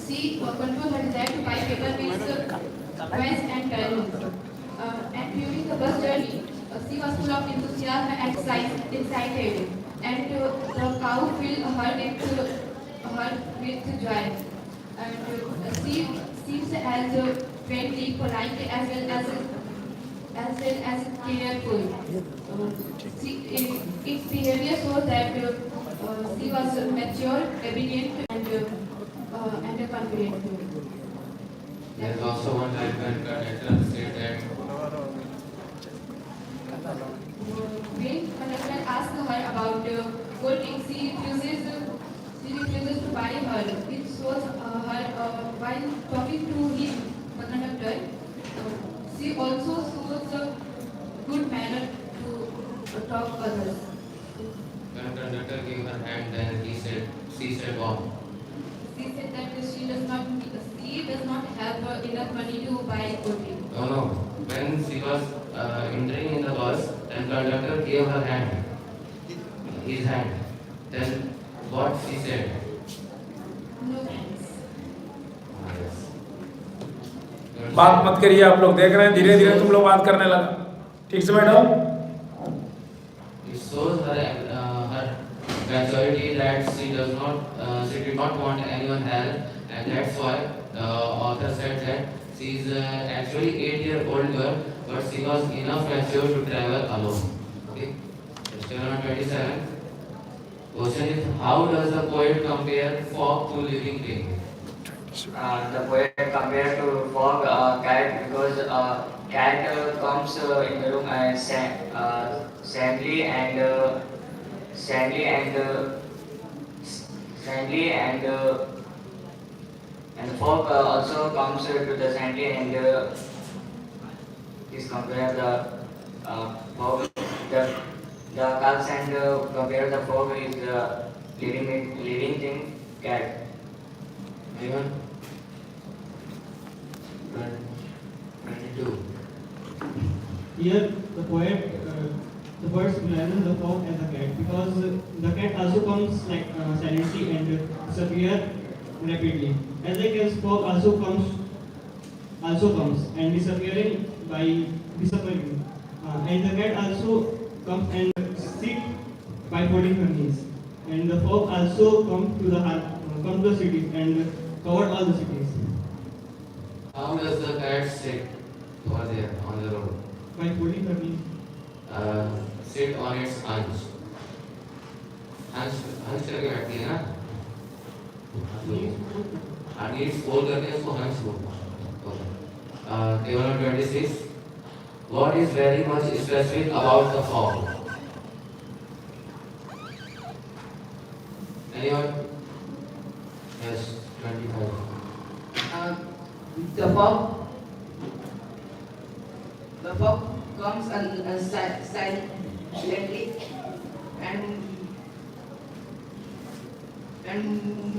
[SPEAKER 10] she controlled her desire to buy paper with toys and balloons. And during the bus journey, she was full of enthusiasm and excited, and the cow filled her with joy. And she seems as friendly, polite, as well as careful. Its behavior shows that she was mature, obedient, and confident.
[SPEAKER 2] There is also one type when conductor said that
[SPEAKER 10] When conductor asks her about cold drink, she refuses to buy her. It shows her while talking to him, the conductor. She also shows a good manner to talk others.
[SPEAKER 2] when conductor gave her hand, then she said what?
[SPEAKER 10] She said that she does not have enough money to buy cold drink.
[SPEAKER 2] No. When she was entering in the bus, then conductor gave her his hand. Then what she said?
[SPEAKER 10] No thanks.
[SPEAKER 2] Yes.
[SPEAKER 1] बात मत करिए, आप लोग देख रहे हैं धीरे धीरे तुम लोग बात करने लगा. ठीक से madam.
[SPEAKER 2] It shows her maturity that she did not want anyone help, and that's why the author said that she is actually 8-year-old girl, but she was enough mature to travel alone. Okay. Question number 27. Question is, how does the poet compare fog to living thing?
[SPEAKER 3] The poet compared to fog cat because cat comes in the room sandy and fog also comes to the sandy and is compare the fog the cats and compare the fog is living thing cat.
[SPEAKER 2] Anyone? 22.
[SPEAKER 4] Here, the poet the bird symbolizes the fog and the cat, because the cat also comes like silently and disappear rapidly. As like as fog also comes and disappearing by disappearing, and the cat also comes and sit by folding her knees. And the fog also come to the cities and cover all the cities
[SPEAKER 2] How does the cat sit over there on the road?
[SPEAKER 4] by folding her knees.
[SPEAKER 2] Sit on its hunch. हंस करके बैठती है ना needs fold करके उसको हंस बोलते हैं table number 26 what is very much specific about the fog anyone yes 25
[SPEAKER 6] The fog comes silently and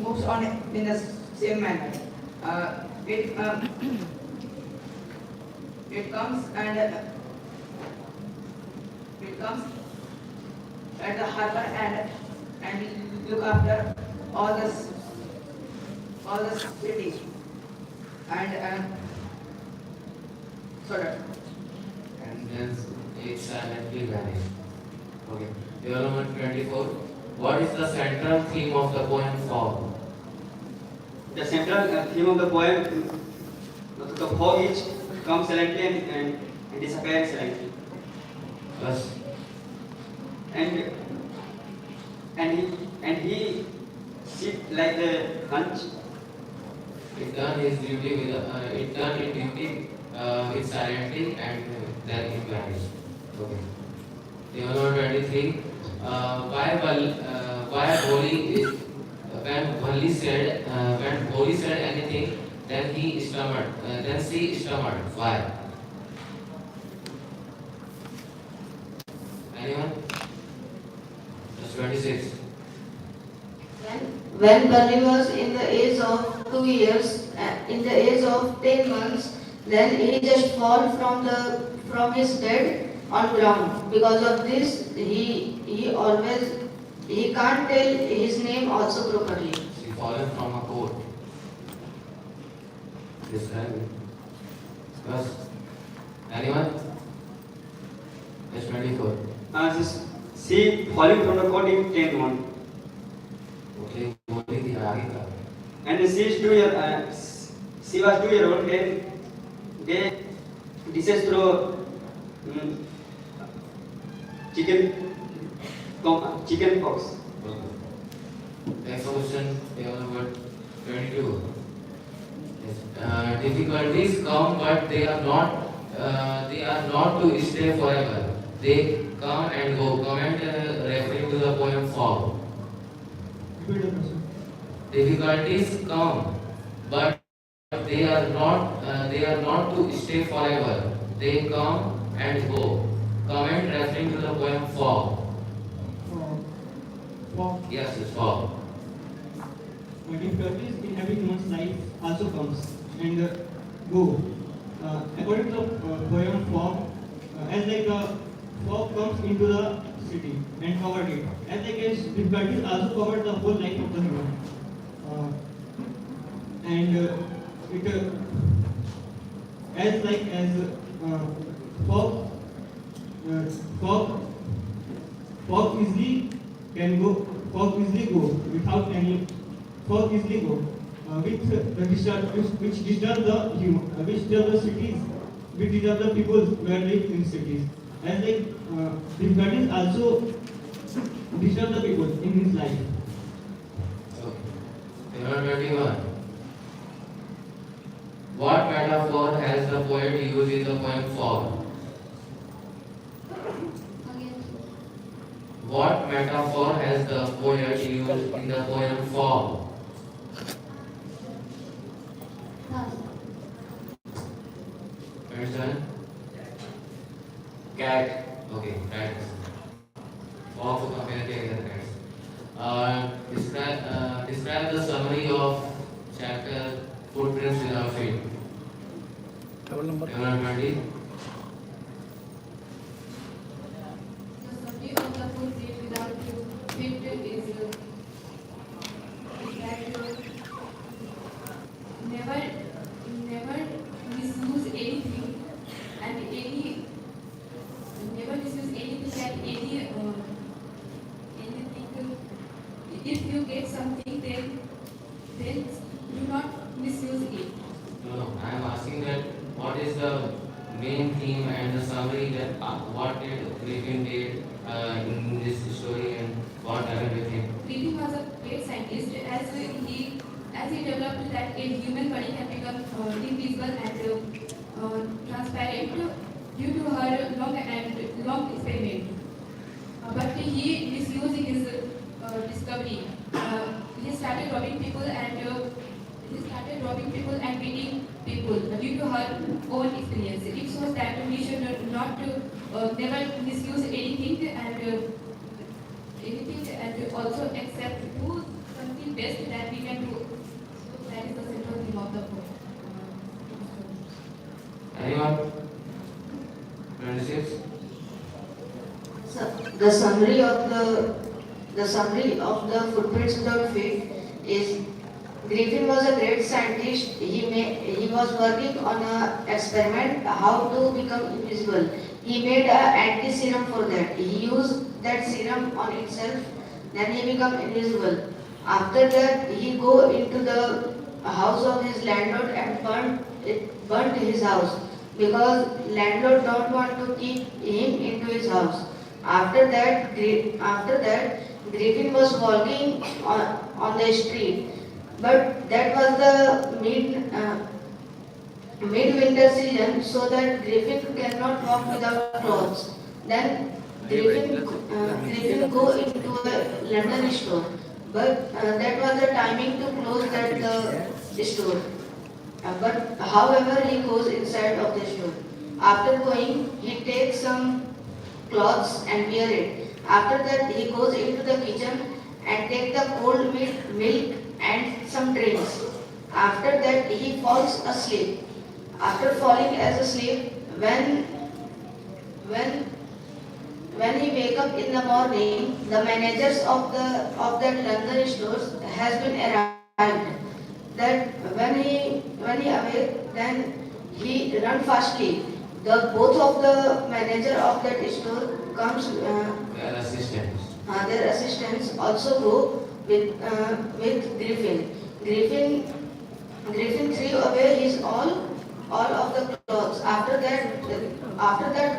[SPEAKER 6] moves on in the same manner. It comes at the harbor and look after all the cities and so that.
[SPEAKER 2] and then it silently vanished. Okay. Development 24. What is the central theme of the poem Fog?
[SPEAKER 7] The central theme of the poem, the fog is comes silently and disappears silently.
[SPEAKER 2] Yes.
[SPEAKER 7] And he sit like the hunch.
[SPEAKER 2] It done his duty with silently and then it vanished. Okay. Development 23. Why Boli is when Boli said anything, then she stammered. Why? Anyone? That's 26.
[SPEAKER 5] When Bali was in the age of 2 years, in the age of 10 months, then he just fall from his bed on ground. Because of this, he can't tell his name also properly.
[SPEAKER 2] She fallen from a court. Describe it. Yes. Anyone? Yes, 24.
[SPEAKER 7] She falling from the court in 10 months.
[SPEAKER 2] Okay, बोली थी आगे का.
[SPEAKER 7] And she was 2 years old when they dishes through chicken pox.
[SPEAKER 2] Next question, number 22. Yes. Difficulties come, but they are not to stay forever. They come and go. Comment referring to the poem Fog.
[SPEAKER 4] Repeat the question.
[SPEAKER 2] Difficulties come, but they are not to stay forever. They come and go. Comment referring to the poem Fog.
[SPEAKER 4] Fog.
[SPEAKER 2] Yes, it's Fog.
[SPEAKER 4] Difficulties in every human's life also comes and go. According to the poem Fog, as like fog comes into the city and covered it. As like as difficulties also covered the whole life of the human. And it as like as fog easily can go. Fog easily go without any. Fog easily go with the which disturb the human, which disturb the cities, which disturb the people who live in cities. As like difficulties also disturb the people in his life.
[SPEAKER 2] Number 21. What metaphor has the poet used in the poem Fog? What metaphor has the poet used in the poem Fog? Understand? Cat. Okay, cat. Fog को compare किया गया cats. Describe the summary of chapter Footprints in Our Feet. Table number 20.
[SPEAKER 10] you get something, then do not misuse it.
[SPEAKER 2] No, I am asking that what is the main theme and the summary that what did Griffin did in this story and what happened with him?
[SPEAKER 10] Griffin was a great scientist as he developed that a human body can become invisible and transparent due to her long experiment. But he misused his discovery. He started robbing people and beating people due to her own experience. It shows that we should not never misuse anything and also accept do something best that we can do. So that is the central theme of the book.
[SPEAKER 2] Anyone? 26?
[SPEAKER 5] So, the summary of the footprints without feet is Griffin was a great scientist. He was working on an experiment how to become invisible. He made an anti-serum for that. He used that serum on himself, then he become invisible. After that, he go into the house of his landlord and burnt his house because landlord don't want to keep him into his house. After that, Griffin was walking on the street, but that was the midwinter season, so that Griffin cannot walk without clothes. Then Griffin go into a London store, but that was the timing to close that store. But however, he goes inside of the store. After going, he takes some clothes and wear it. After that, he goes into the kitchen and take the cold milk and some drinks. After that, he falls asleep. After falling asleep, when he wake up in the morning, the managers of that London stores has been arrived. That when he awake, then he run fastly. Both of the manager of that store comes.
[SPEAKER 2] Their assistants.
[SPEAKER 5] Their assistants also go with Griffin. Griffin threw away his all of the clothes. After that,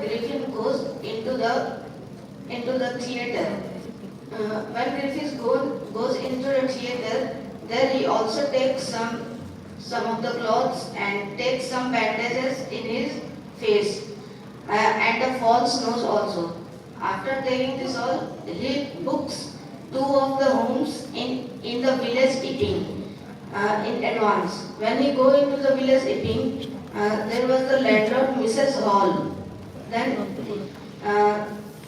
[SPEAKER 5] Griffin goes into the theater. When Griffin goes into the theater, there he also takes some of the clothes and takes some bandages in his face and a false nose also. After taking this all, he books 2 of the homes in the village Epping in advance. When he go into the village Epping, there was the landlord Mrs. Hall. Then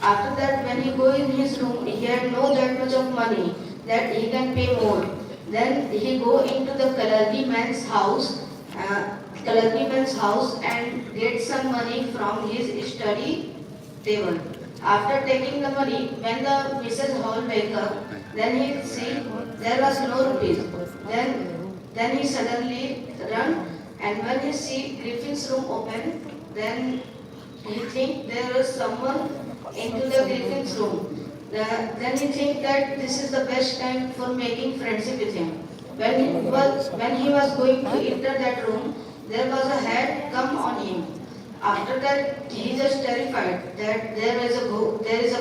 [SPEAKER 5] after that, when he go in his room, he had no that much of money that he can pay more. Then he go into the Kalargi man's house and get some money from his study table. After taking the money, when the Mrs. Hall wake up, then he see there was no rupees. Then he suddenly run, and when he see Griffin's room open, then he think there is someone into the Griffin's room. Then he think that this is the best time for making friendship with him. When he was going to enter that room, there was a head come on him. After that, he just terrified that there is a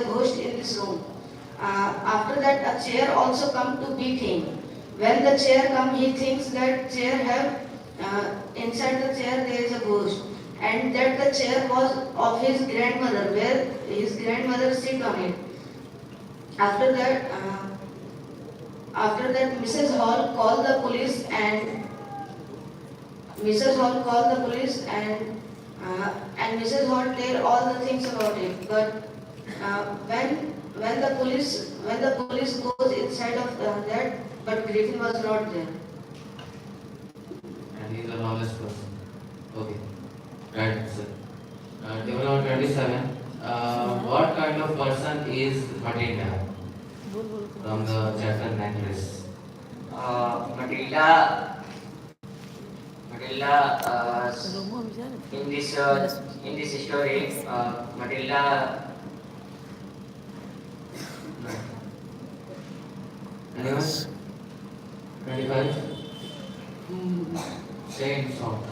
[SPEAKER 5] ghost in this room. After that, a chair also come to beat him. When the chair come, he thinks that chair have inside the chair there is a ghost, and that the chair was of his grandmother, where his grandmother sit on it. After that, Mrs. Hall called the police and Mrs. Hall tell all the things about it. But when the police goes inside of that, but Griffin was not there.
[SPEAKER 2] And he's a lawless person. Okay. Right, sir. Table number 27. What kind of person is Matilda? From the chapter Necklace.
[SPEAKER 3] Matilda, in this story, Matilda
[SPEAKER 2] Anyone? 25? Same song.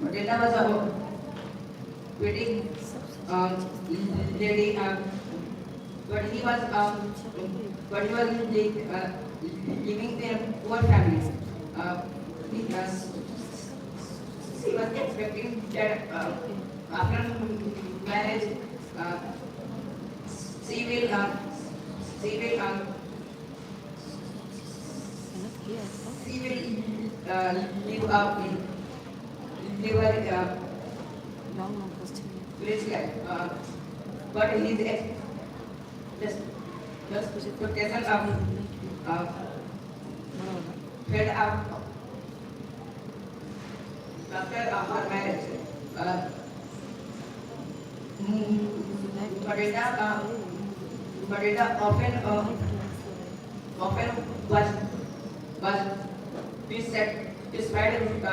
[SPEAKER 6] Matilda was a pretty lady, but he was living in a poor family. She was expecting that after marriage, she will live up in live a rich life. But his expectation fed up after her marriage. Matilda often was dissatisfied with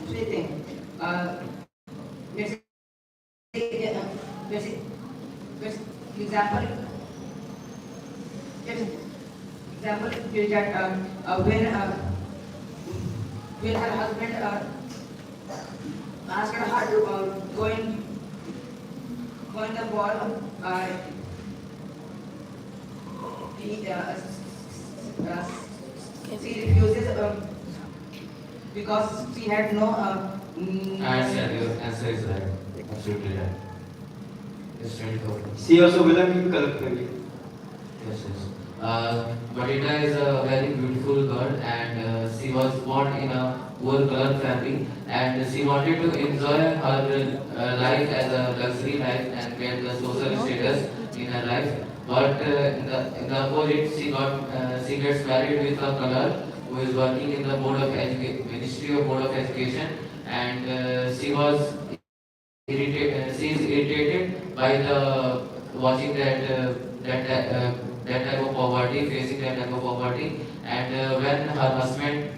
[SPEAKER 6] everything. Example is that when her husband asked her to go in the ball, she refuses because she had no.
[SPEAKER 2] Answer, your answer is right. Absolutely right. It's 24.
[SPEAKER 7] She also belongs to color family.
[SPEAKER 2] Yes, yes. Matilda is a very beautiful girl, and she was born in a poor color family, and she wanted to enjoy her life as a luxury life and get the social status in her life. But in the opposite, she gets married with a color who is working in the Ministry of Board of Education, and she was she is irritated by the watching that type of poverty, facing that type of poverty, and when her husband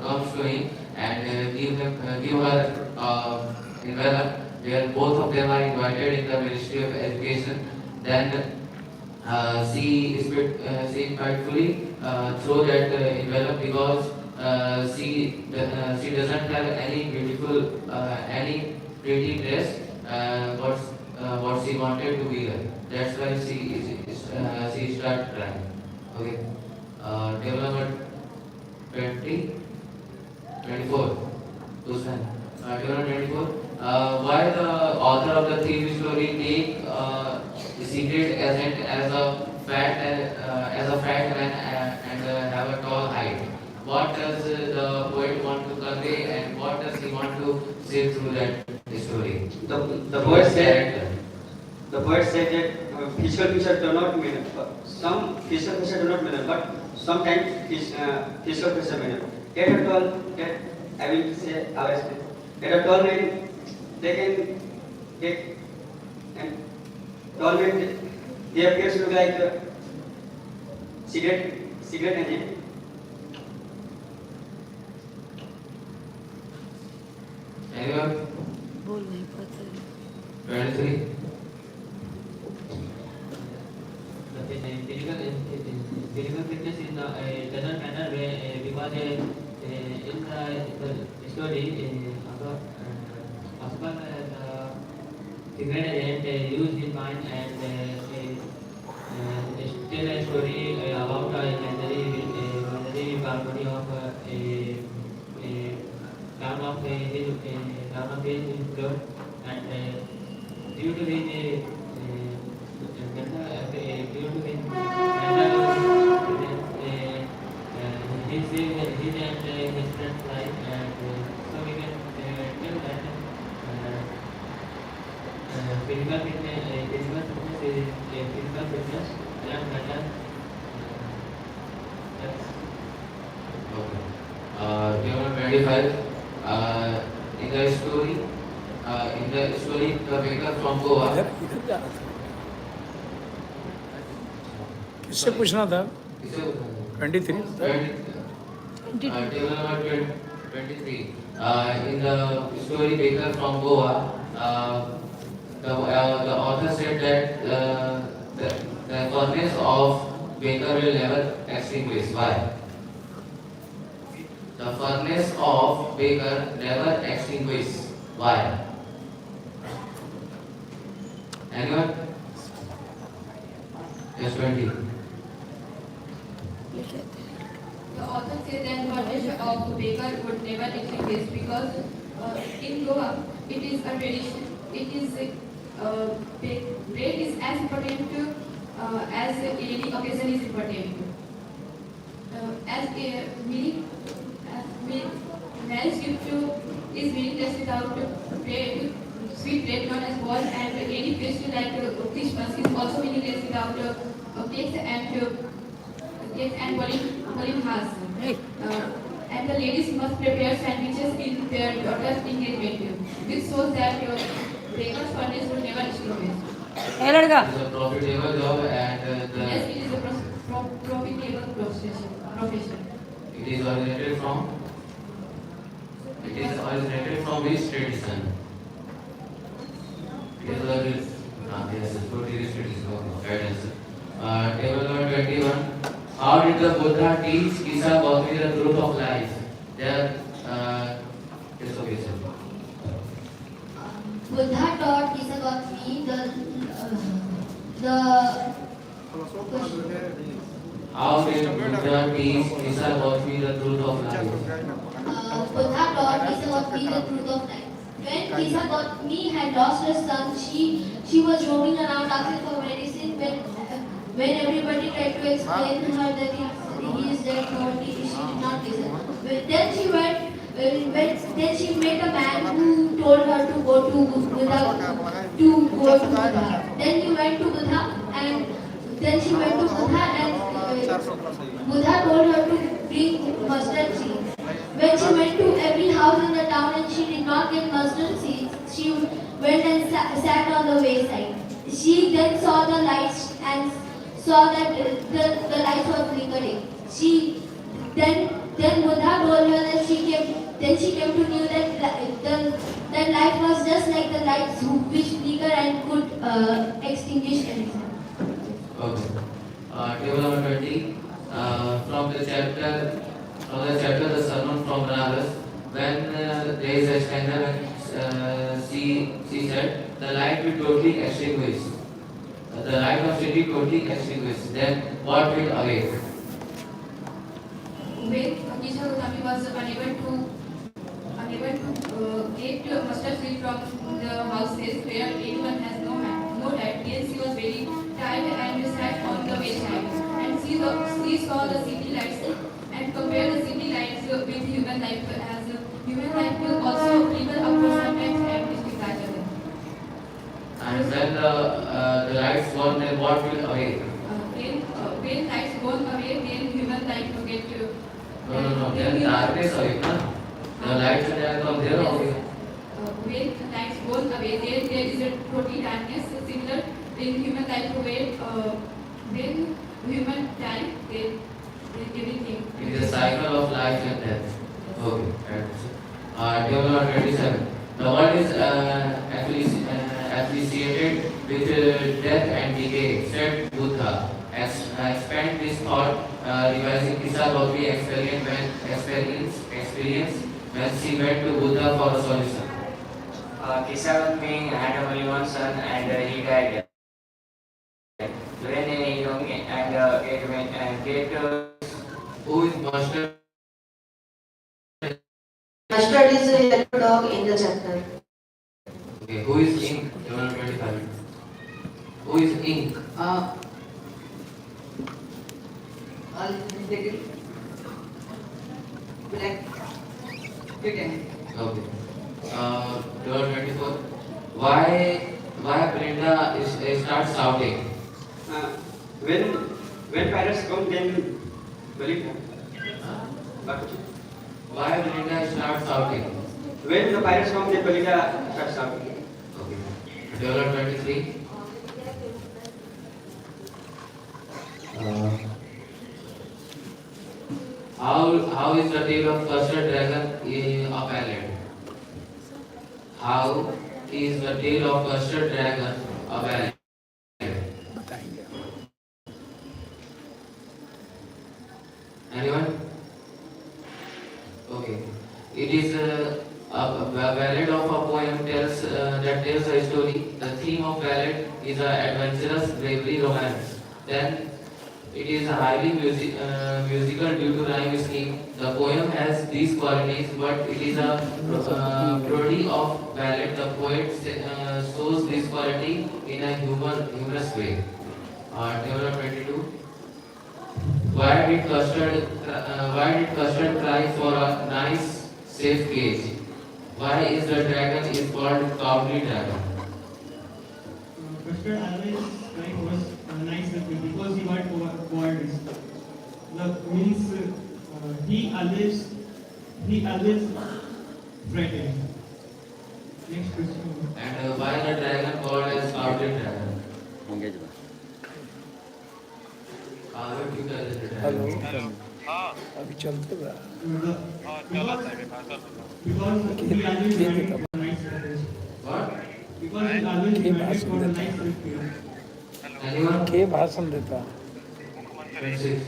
[SPEAKER 2] comes to him and give her envelope where both of them are invited in the Ministry of Education, then she spitefully throw that envelope because she doesn't have any beautiful any pretty dress what she wanted to wear. That's why she started crying. Okay. Table number 24. Usman. Table number 24. Why the author of the theme story take the secret agent as a fat man and have a tall height? What does the poet want to convey, and what does he want to say through that story?
[SPEAKER 7] The poet said that physical features do not matter. Some physical features do not matter, but sometimes physical features matter. I will say our experience. At a tall man, they can get, and tall men, they appear to look like a cigarette engine.
[SPEAKER 2] Anyone? 23.
[SPEAKER 8] Physical fitness is doesn't matter because in the story, husband cigarette agent used his mind and tell a story about a imaginary property of down of his blood, and due to his his and his friend's life, and so we can tell that physical fitness is physical fitness and matter.
[SPEAKER 2] Okay. 25. In the story, the baker from Goa.
[SPEAKER 1] किससे पूछना था?
[SPEAKER 2] किसे
[SPEAKER 1] 23.
[SPEAKER 2] Table number 23. In the story Baker from Goa, the author said that the furnace of Baker will never extinguish. Why? The furnace of Baker never extinguish. Why? Anyone? Yes, 20.
[SPEAKER 10] The author said that the furnace of Baker would never extinguish because in Goa it is a tradition. It is bread is as important as any occasion is important. As a marriage gift is meaningless without bread, sweet bread known as ball, and any festival like Christmas is also meaningless without cakes and bowling hearts. And the ladies must prepare sandwiches in their daughter's engagement. This shows that Baker's furnace would never extinguish.
[SPEAKER 2] It is a profitable job and
[SPEAKER 10] Yes, it is a profitable profession.
[SPEAKER 2] it is originated from which tradition? It is yes, it's Buddhist tradition. Right answer. Table number 21. How did the Buddha teach Kisa Gautami the truth of life? There, it's okay, sir.
[SPEAKER 9] Buddha taught Kisa Gautami
[SPEAKER 2] How did Buddha teach Kisa Gautami the truth of life?
[SPEAKER 9] Buddha taught Kisa Gautami the truth of life. When Kisa Gautami had lost her son, she was roaming around asking for medicine. When everybody tried to explain her that he is dead, she did not listen. Then she met a man who told her to go to Buddha. Then he went to Buddha, and then she went to Buddha, and Buddha told her to bring mustard seeds. When she went to every house in the town and she did not get mustard seeds, she went and sat on the wayside. She then saw the lights and saw that the lights were flickering. Then Buddha told her that she came to know that light was just like the lights which flicker and could extinguish anything.
[SPEAKER 2] Okay. Table number 20. From the chapter The Sermon from Banaras, when there is a stanza when she said, the light will totally extinguish. The light of city totally extinguish. Then what will awake?
[SPEAKER 10] When Kisa Gautami was unable to get mustard seed from the houses where anyone has no light, then she was very tired and sat on the wayside. And she saw the city lights and compared the city lights with human life, as human life will also flicker up for sometimes and distinguish.
[SPEAKER 2] And when the lights gone, then what will awake?
[SPEAKER 10] When lights gone away, then human life will get to.
[SPEAKER 2] No. Then darkness awake, na? The lights when they come there awake.
[SPEAKER 10] When lights gone away, then there is a total darkness. Similar in human life, when human die, then everything.
[SPEAKER 2] It is a cycle of life and death. Okay. Table number 27. The world is associated with death and decay, said Buddha. Expand this thought, revising Kisa Gautami experience when she went to Buddha for a solution.
[SPEAKER 3] Kisa Gautami had only one son and he died. When he young and get
[SPEAKER 2] Who is Mustard?
[SPEAKER 5] Mustard is a yellow dog in the chapter.
[SPEAKER 2] Okay, who is Ink? Table number 25. Who is Ink?
[SPEAKER 6] All little black kitten.
[SPEAKER 2] Okay. Table 24. Why Belinda starts shouting?
[SPEAKER 7] When pirates come, then Belinda.
[SPEAKER 2] Why Belinda starts shouting?
[SPEAKER 7] When the pirates come, then Belinda starts shouting.
[SPEAKER 2] Okay. Table 23. How is the tail of custard dragon a ballad? How is the tail of custard dragon a ballad? Anyone? Okay. It is a ballad of a poem that tells a story. The theme of ballad is adventurous bravery romance. Then it is highly musical due to rhyme scheme. The poem has these qualities, but it is a parody of ballad. The poet shows this quality in a humorous way. Table 22. Why did custard cry for a nice, safe cage? Why is the dragon is called cowardly dragon?
[SPEAKER 4] Custard always like was nice because he got cowardice. The means he always frightened. Next question.
[SPEAKER 2] And why the dragon called as cowardly dragon? Coward because it is a
[SPEAKER 1] hello
[SPEAKER 2] dragon.
[SPEAKER 1] अभी चलते बा
[SPEAKER 4] Because he always demanded for nice cage.
[SPEAKER 2] What?
[SPEAKER 4] Because he always demanded for nice cage.
[SPEAKER 2] Anyone?
[SPEAKER 1] के भाषण देता
[SPEAKER 2] 26.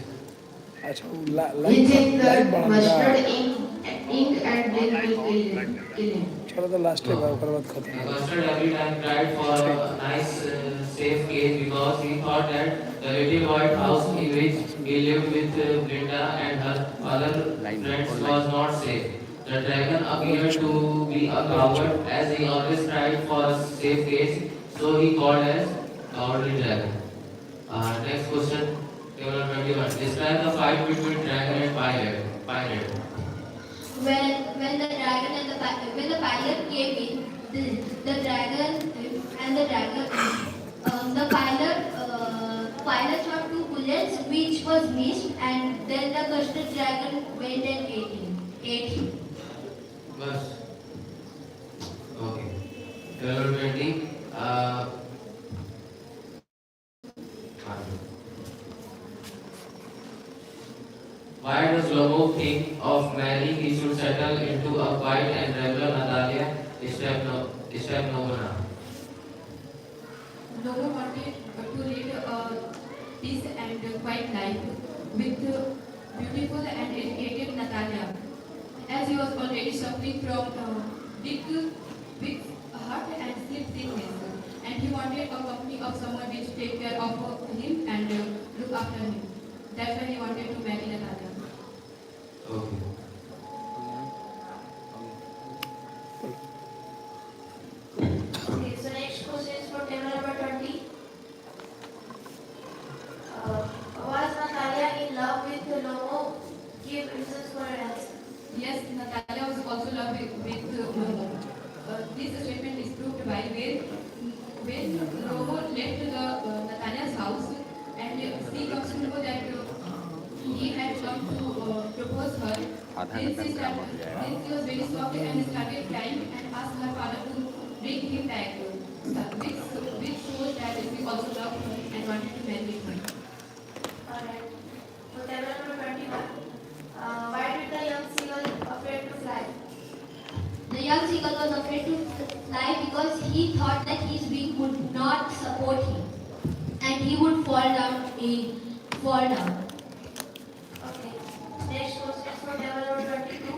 [SPEAKER 1] अच्छा वो
[SPEAKER 5] He think
[SPEAKER 1] light
[SPEAKER 5] that
[SPEAKER 1] बढ़ा
[SPEAKER 5] mustard ink and dill will kill him.
[SPEAKER 1] चलो तो लास्ट है ओकर बाद
[SPEAKER 2] The
[SPEAKER 1] खत्म
[SPEAKER 2] custard every time cried for a nice, safe cage because he thought that the little white house in which he lived with Brenda and her other friends was not safe. The dragon appeared to be a coward as he always cried for a safe cage, so he called as cowardly dragon. Next question, table number 21. Describe the fight between dragon and pirate.
[SPEAKER 9] When the dragon and when the pilot came in, the dragon and the dragon, the pilot shot 2 bullets, which was missed, and then the custard dragon went and ate him.
[SPEAKER 2] Bus. Okay. Table 20. Why does Lobo think of marrying he should settle into a quiet and regular Natalia Stepnovna?
[SPEAKER 10] Lobo wanted to lead a peace and quiet life with beautiful and educated Natalia, as he was already suffering from big heart and sleep sickness, and he wanted a company of someone which take care of him and look after him. That's why he wanted to marry Natalia.
[SPEAKER 2] Okay.
[SPEAKER 11] Okay, so next question is for table number 20. Was Natalia in love with Lomo? Give reasons for her answer.
[SPEAKER 10] Yes, Natalia was also in love with Lobo. This statement is proved by when Lobo left Natalia's house and she comes to know that he had come to propose her. Then she was very shocked and started crying and asked her father to bring him back, which shows that he also loved her and wanted to marry her.
[SPEAKER 11] Alright. So table number 21. Why did the young seagull afraid to fly?
[SPEAKER 9] The young seagull was afraid to fly because he thought that his wing would not support him, and he would fall down.
[SPEAKER 11] Okay. Next question for table number 22.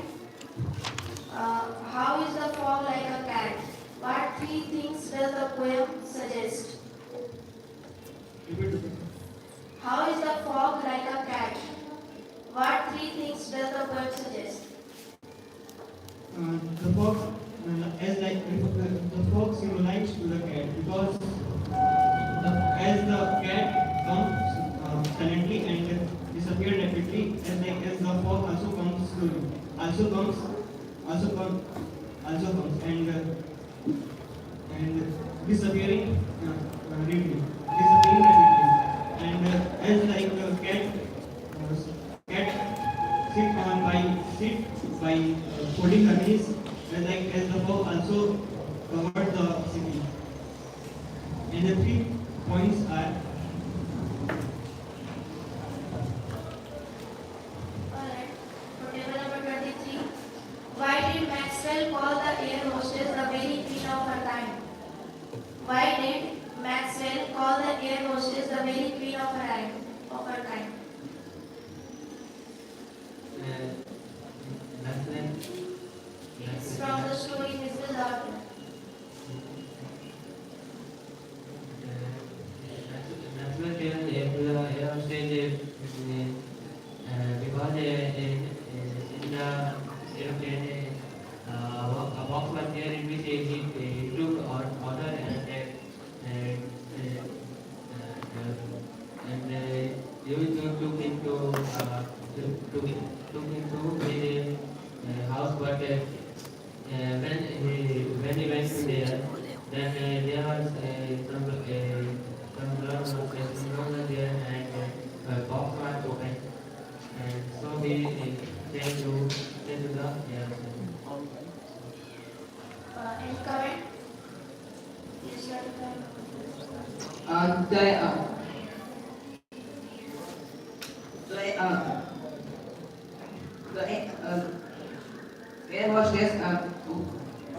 [SPEAKER 11] How is the frog like a cat? What 3 things does the poem suggest? How is the frog like a cat? What 3 things does the poem suggest?
[SPEAKER 4] The fox, as like the fox symbolize to the cat because as the cat comes silently and disappears rapidly, as the fox also comes slowly, also comes and disappearing rapidly, and as like the cat sit by folding her knees, as the fox also covered the city. And the 3 points are
[SPEAKER 11] Alright.
[SPEAKER 6] the air hostess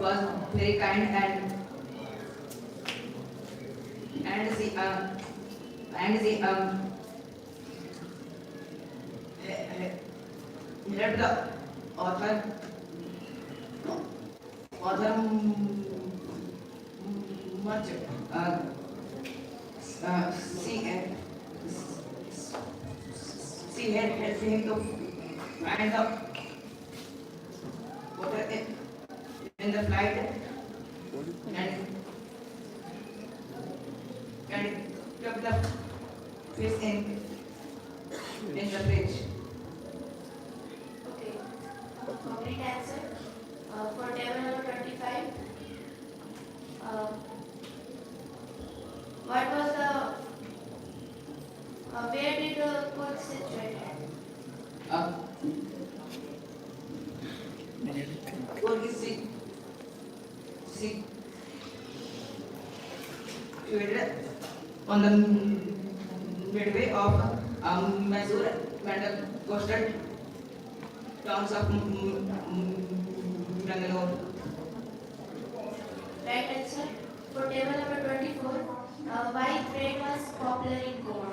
[SPEAKER 6] was very kind and she helped the author much. She helped him to find the water in the flight and kept the fish in the fridge.
[SPEAKER 11] Okay. Complete answer. For table number 25. What was the where did the court situated?
[SPEAKER 6] What is she situated on the midway of Mysore and the coastal towns of Bangalore.
[SPEAKER 11] Right answer. For table number 24, why bread was popular in Goa?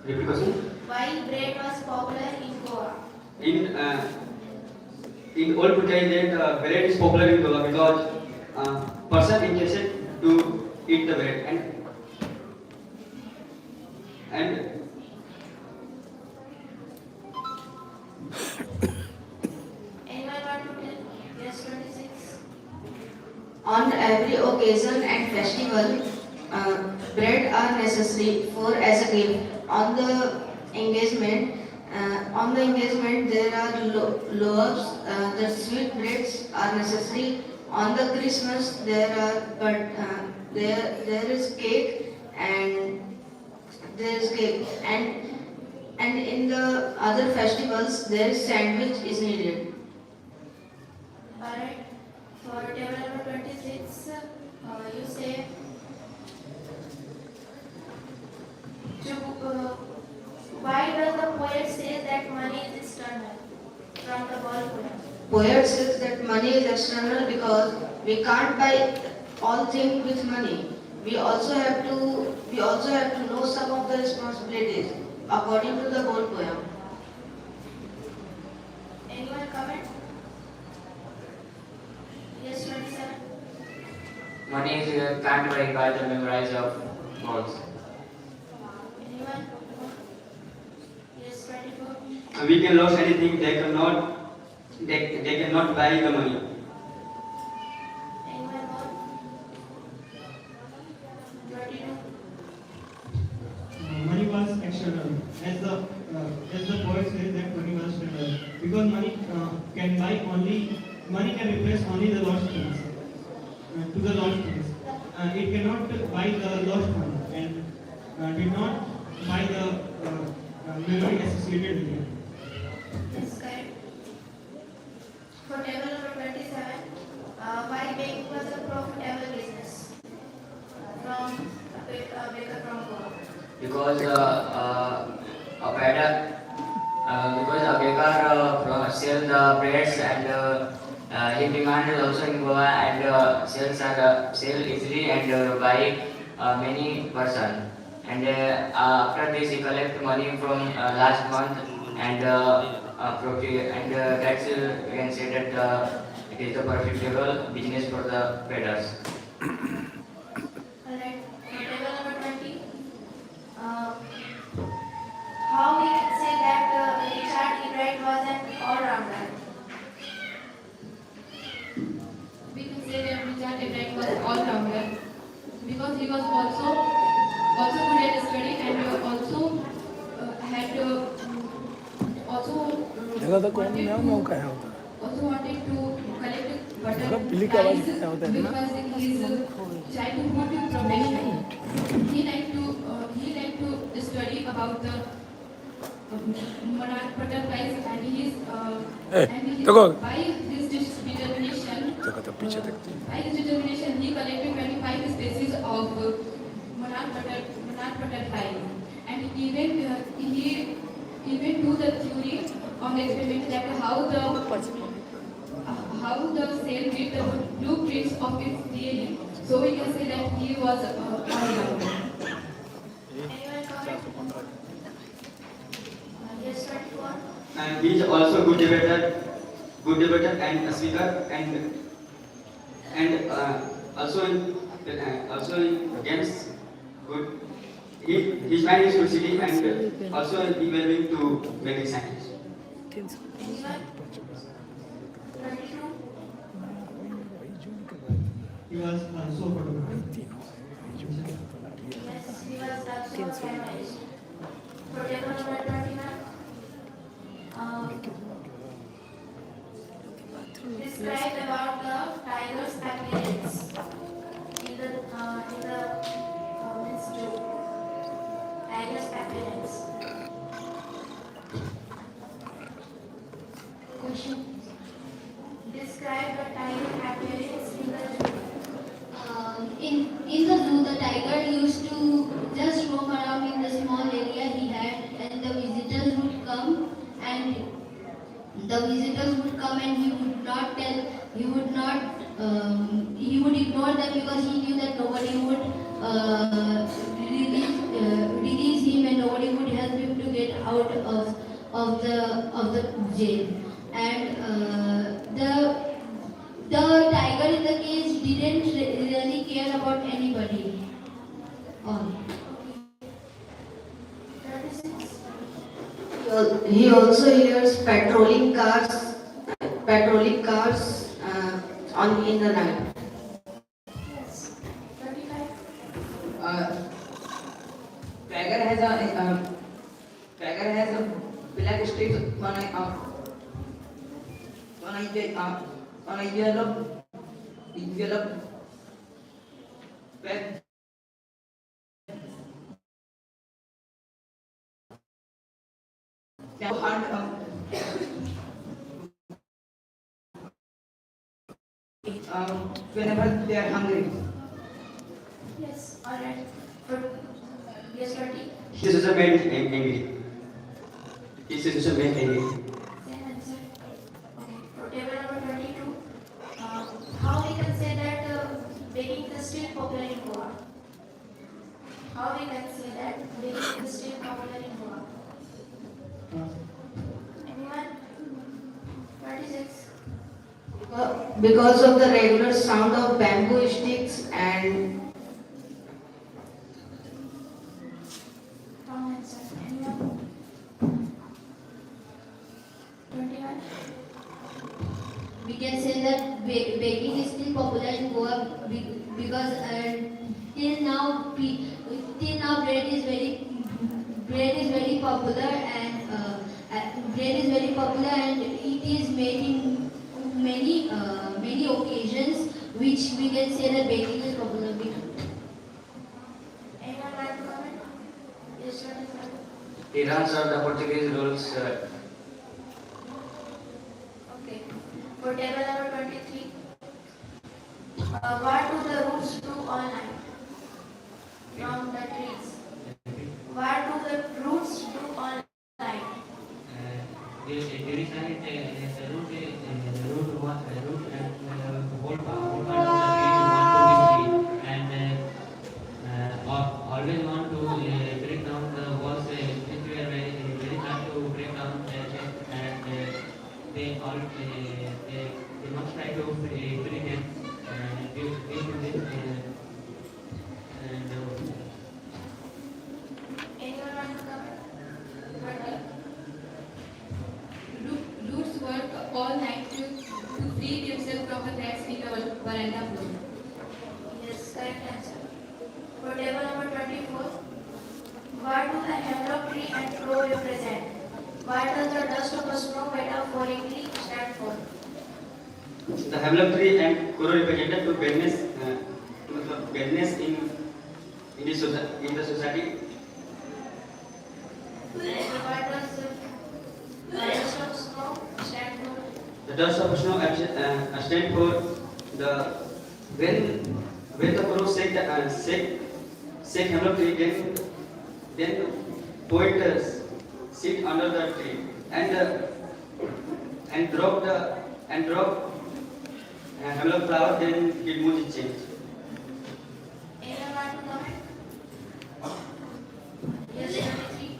[SPEAKER 7] Repeat question.
[SPEAKER 11] Why bread was popular in Goa?
[SPEAKER 7] In old Bhutan, bread is popular in Goa because person interested to eat the bread and
[SPEAKER 11] Anyone want to tell? Yes, 26.
[SPEAKER 5] On every occasion and festival, bread are necessary for as a gift. On the engagement, there are loaves. The sweet breads are necessary. On the Christmas, there is cake and in the other festivals, there is sandwich is needed.
[SPEAKER 11] Alright. For table number 26, you say why does the poet say that money is external from the world?
[SPEAKER 5] Poet says that money is external because we can't buy all things with money. We also have to know some of the responsibilities according to the whole poem.
[SPEAKER 11] Anyone comment? Yes, 27.
[SPEAKER 3] Money is can't buy by the memorize of words.
[SPEAKER 11] Anyone? Yes, 24.
[SPEAKER 7] we can lose anything. They cannot buy the money.
[SPEAKER 11] Anyone more? 22.
[SPEAKER 4] Money was external, as the poet says that money was external, because money can replace only the lost things, to the lost things. It cannot buy the lost one and did not buy the memory associated with it.
[SPEAKER 11] Yes, correct. For table number 27, why baking was a profitable business from baker from Goa?
[SPEAKER 3] Because a baker sell the breads and his demand is also in Goa and sell easily and by many person. And after this, he collect money from last month and profit, and that's we can say that it is a profitable business for the traders.
[SPEAKER 11] Alright. For table number 20, how we can say that Richard Ebright was an all-rounder?
[SPEAKER 10] We can say that Richard Ebright was an all-rounder because he was also good at study and also had also wanted to collect butterflies because his childhood profession. He liked to study about the monarch butterflies and by his determination he collected 25 species of monarch butterflies. And he even do the theory on the experiment that how the cell did the blueprints of its DNA. So we can say that he was a pioneer.
[SPEAKER 9] Anyone comment? Yes, 21.
[SPEAKER 7] And he is also good debater and a speaker and also in games good. His mind is curiosity and also he willing to make science.
[SPEAKER 9] Anyone? 22.
[SPEAKER 4] He was also a photographer.
[SPEAKER 9] Yes, he was also famous. For table number 21. Describe about the tiger's appearance in the means to tiger's appearance.
[SPEAKER 11] Question.
[SPEAKER 9] Describe the tiger appearance in the zoo.
[SPEAKER 11] In the zoo, the tiger used to just roam around in the small area he had, and the visitors would come and he would not tell, he would ignore them because he knew that nobody would release him and nobody would help him to get out of the jail. And the tiger in the cage didn't really care about anybody. All.
[SPEAKER 9] 36.
[SPEAKER 5] He also hears patrolling cars on in the night.
[SPEAKER 9] Yes. 35.
[SPEAKER 6] Tiger has a black streak on a yellow back. Now whenever they are hungry.
[SPEAKER 9] Yes. All right. Yes, 30.
[SPEAKER 7] His sister made him angry. His sister made angry.
[SPEAKER 9] Same answer. Okay. For table number 22. How we can say that baking is still popular in Goa? How we can say that baking is still popular in Goa? Anyone? 36.
[SPEAKER 5] Because of the regular sound of bamboo sticks and
[SPEAKER 9] Wrong answer. Anyone? 21.
[SPEAKER 11] We can say that baking is still popular in Goa because till now bread is very popular and it is made in many occasions, which we can say that baking is popular.
[SPEAKER 9] Anyone like to comment? Yes, 25.
[SPEAKER 3] He runs out the Portuguese rules.
[SPEAKER 9] Okay. For table number 23. What do the roots do all night? From the trees. What do the roots do all night?
[SPEAKER 8] During night, the root part of the tree want to be free and always want to break down the walls which were very hard to break down and they must try to free them due to this and
[SPEAKER 9] Anyone want to comment? 20.
[SPEAKER 10] Roots work all night to free themselves from the cracks in the veranda floor.
[SPEAKER 9] Yes, correct answer. For table number 24. What do the hemlock tree and crow represent? What does the dust of the snow metaphorically stand for?
[SPEAKER 7] The hemlock tree and crow represented to badness in the society.
[SPEAKER 9] What does the dust of snow stand for?
[SPEAKER 7] The dust of snow stand for the when the crow shake hemlock tree, then Then poet sit under the tree and drop hemlock flower. Then his mood is changed.
[SPEAKER 11] Anyone want to comment? Yes, 23.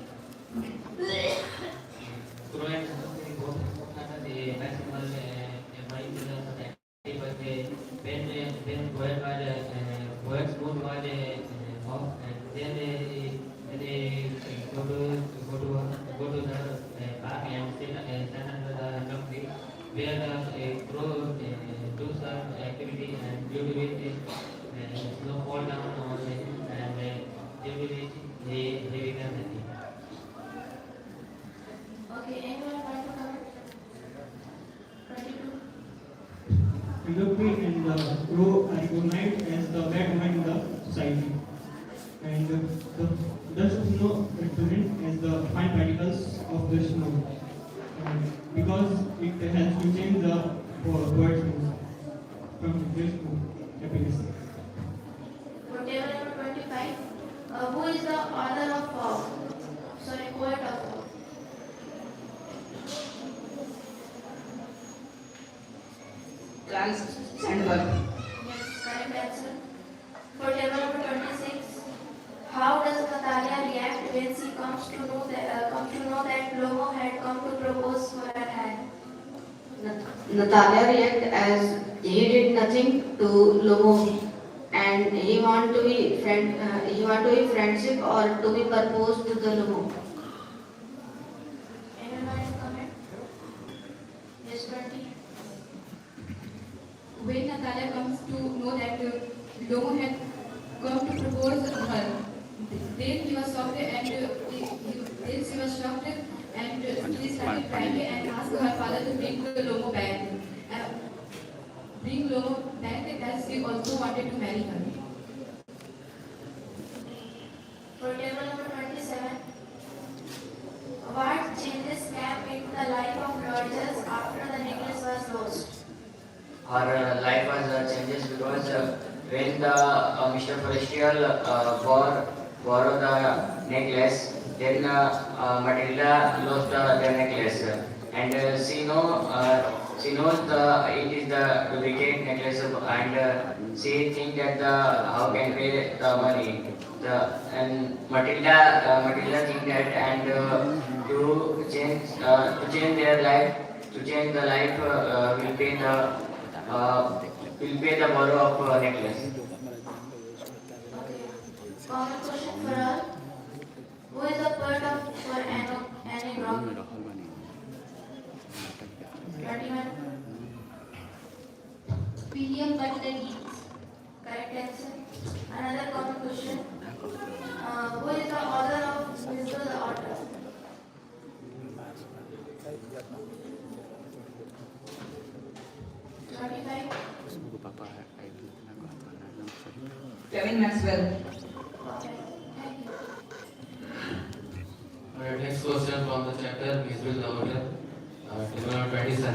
[SPEAKER 8] Students the maximal mindfulness of activity, but when poet's mood was off, and then they go to the park and stand under the hemlock tree, where the crow do some activity, and due to which snow fall down on him, and due to which he becomes happy.
[SPEAKER 11] Okay, anyone want to comment? 22.
[SPEAKER 4] Philosophy and the crow are recognized as the bad woman in the society. And the dust of snow represent as the fine particles of the snow. And because it helps to change the bird's mood from stress to happiness.
[SPEAKER 11] For table number 25, who is the author of poet of fog?
[SPEAKER 6] Charles Sandburg.
[SPEAKER 11] Yes, correct answer. For table number 26, how does Natalia react when she comes to know that Lomo had come to propose for her hand?
[SPEAKER 5] Natalia reacted as he did nothing to Lomo, and he want to be friendship or to be proposed to the Lomo.
[SPEAKER 11] Anyone want to comment? Yes, 20.
[SPEAKER 10] When Natalia comes to know that Lomo had come to propose her, then she was shocked and she started crying and asked her father to bring Lomo back. Bring Lomo back as she also wanted to marry her.
[SPEAKER 11] For table number 27, what changes came into the life of Rogers after the necklace was lost?
[SPEAKER 3] Her life was changes because when the Mr. Forestier borrowed the necklace, then Matilda lost the necklace, and she knows it is the duplicate necklace, and she thinks that how can pay the money. And Matilda thinks that, and to change their life, to change the life, will pay the borrow of necklace.
[SPEAKER 11] Okay. Common question for all. Who is the poet for Annie Brock? 21.
[SPEAKER 9] William Butler Yeats.
[SPEAKER 11] Correct answer. Another common question. Who is the author of Visible the Otter?
[SPEAKER 6] Kevin Maxwell.
[SPEAKER 11] Okay. Thank you.
[SPEAKER 2] Alright, next question from the chapter Visual Order, table number 27.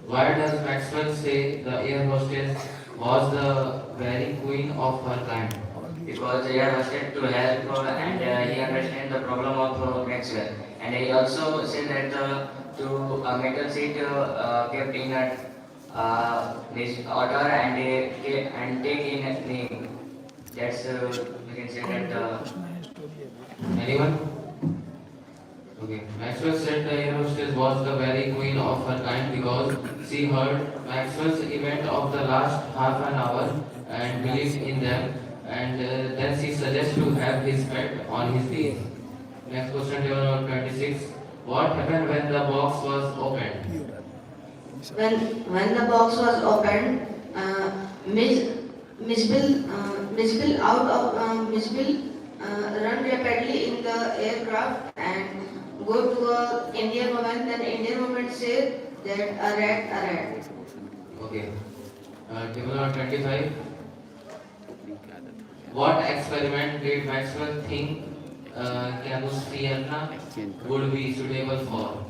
[SPEAKER 2] Why does Maxwell say the air hostess was the very queen of her kind?
[SPEAKER 3] Because he had hosted to help and he understands the problem of Maxwell. And he also said that to a metal seat kept in this order and take in name. That's we can say that.
[SPEAKER 2] Anyone? Okay. Maxwell said the air hostess was the very queen of her kind because she heard Maxwell's event of the last half an hour and believed in them, and then she suggests to have his pet on his knees. Next question, table number 26. What happened when the box was opened?
[SPEAKER 5] When the box was opened, Miss Bill run rapidly in the aircraft and go to a Indian woman. Then Indian woman said that a rat.
[SPEAKER 2] Okay. Table number 25. What experiment did Maxwell think Camus Fiona would be suitable for?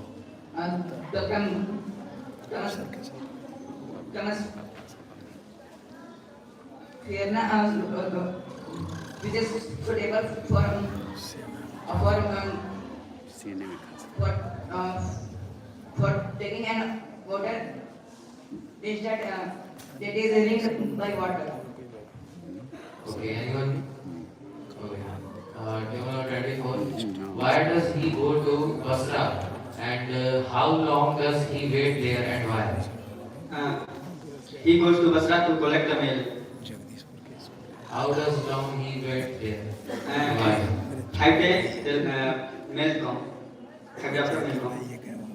[SPEAKER 6] which is suitable for for taking an water dish that is linked by water.
[SPEAKER 2] Okay, anyone? Okay. Table number 24. Why does he go to Basra? And how long does he wait there and why?
[SPEAKER 7] He goes to Basra to collect the mail.
[SPEAKER 2] How does long he wait there? Why?
[SPEAKER 7] 5 days till mail come. 5 days after mail come.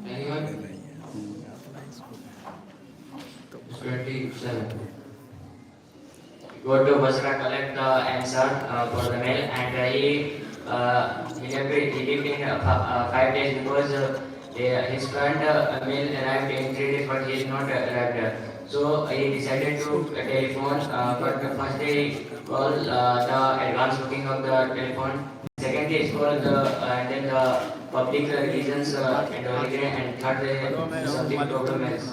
[SPEAKER 2] Anyone? 27.
[SPEAKER 3] Go to Basra, collect the answer for the mail, and he lived in 5 days because his friend mail arrived in 3 days, but he is not arrived. So he decided to telephone. But the first day he called the advance booking of the telephone. Second day he called and then the public reasons and holiday, and third day something problem is.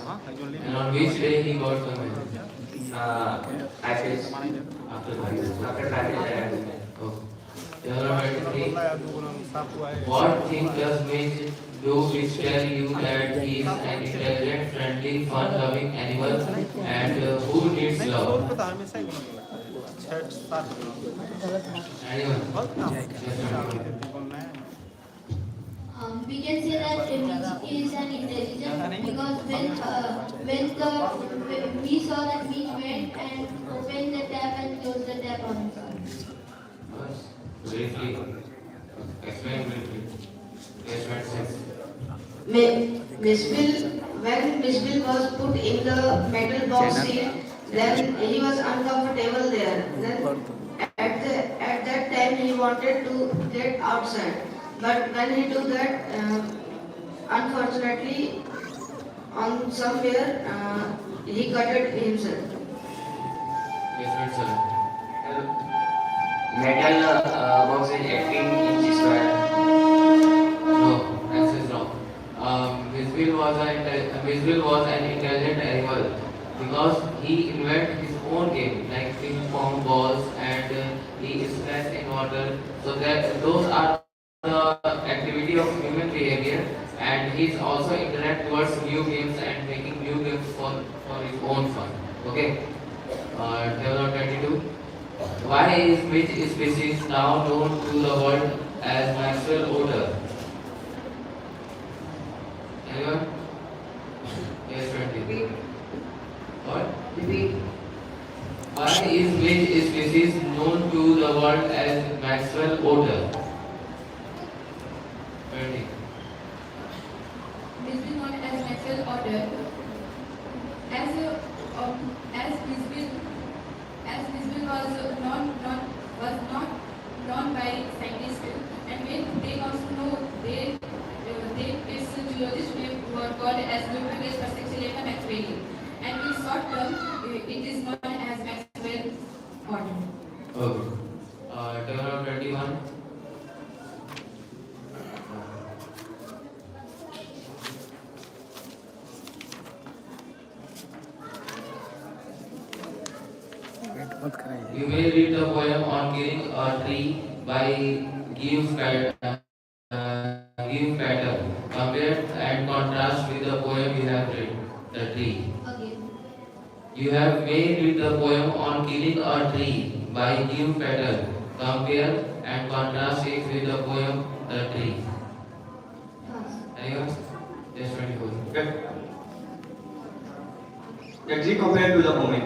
[SPEAKER 2] And on which day he got the mail?
[SPEAKER 3] 5 days.
[SPEAKER 2] After 5 days.
[SPEAKER 3] After 5 days arrived.
[SPEAKER 2] Okay. Table number 23. What thing does Midge do which tell you that he is an intelligent, friendly, fun-loving animal and who needs love? Anyone?
[SPEAKER 9] We can say that Meech is an intelligent because when we saw that Meech went and opened the tap and closed the tap on himself.
[SPEAKER 2] Briefly. Explain briefly. Yes,
[SPEAKER 5] When Miss Bill was put in the metal box seat, then he was uncomfortable there. Then at that time he wanted to get outside. But when he do that, unfortunately, on somewhere he cutted himself.
[SPEAKER 2] Yes, sir.
[SPEAKER 3] Metal box is 18 inches square.
[SPEAKER 2] No, this is wrong. Misville was an intelligent animal because he invented his own game like ping pong balls and he is splash in water. So that those are the activity of human behavior, and he is also interact towards new games and making new games for his own fun. Okay. Table 22. Why is which species now known to the world as Maxwell otter? Anyone? Yes, 20. What?
[SPEAKER 6] Repeat.
[SPEAKER 2] Why is which species known to the world as Maxwell otter? 20.
[SPEAKER 10] This is known as Maxwell otter. As Bisbee was not known by scientists, and when they also know its geologists were called as Ludwig Persexileca maxwelli, and in short term it is known as Maxwell otter.
[SPEAKER 2] Okay. Table 21. You may read the poem on killing a tree by Give Patter. Compare and contrast with the poem you have read, the tree.
[SPEAKER 9] Okay.
[SPEAKER 2] You may read the poem on killing a tree by Give Patter. Compare and contrast it with the poem, the tree. Anyone? Yes, 24.
[SPEAKER 7] The tree compared to the woman.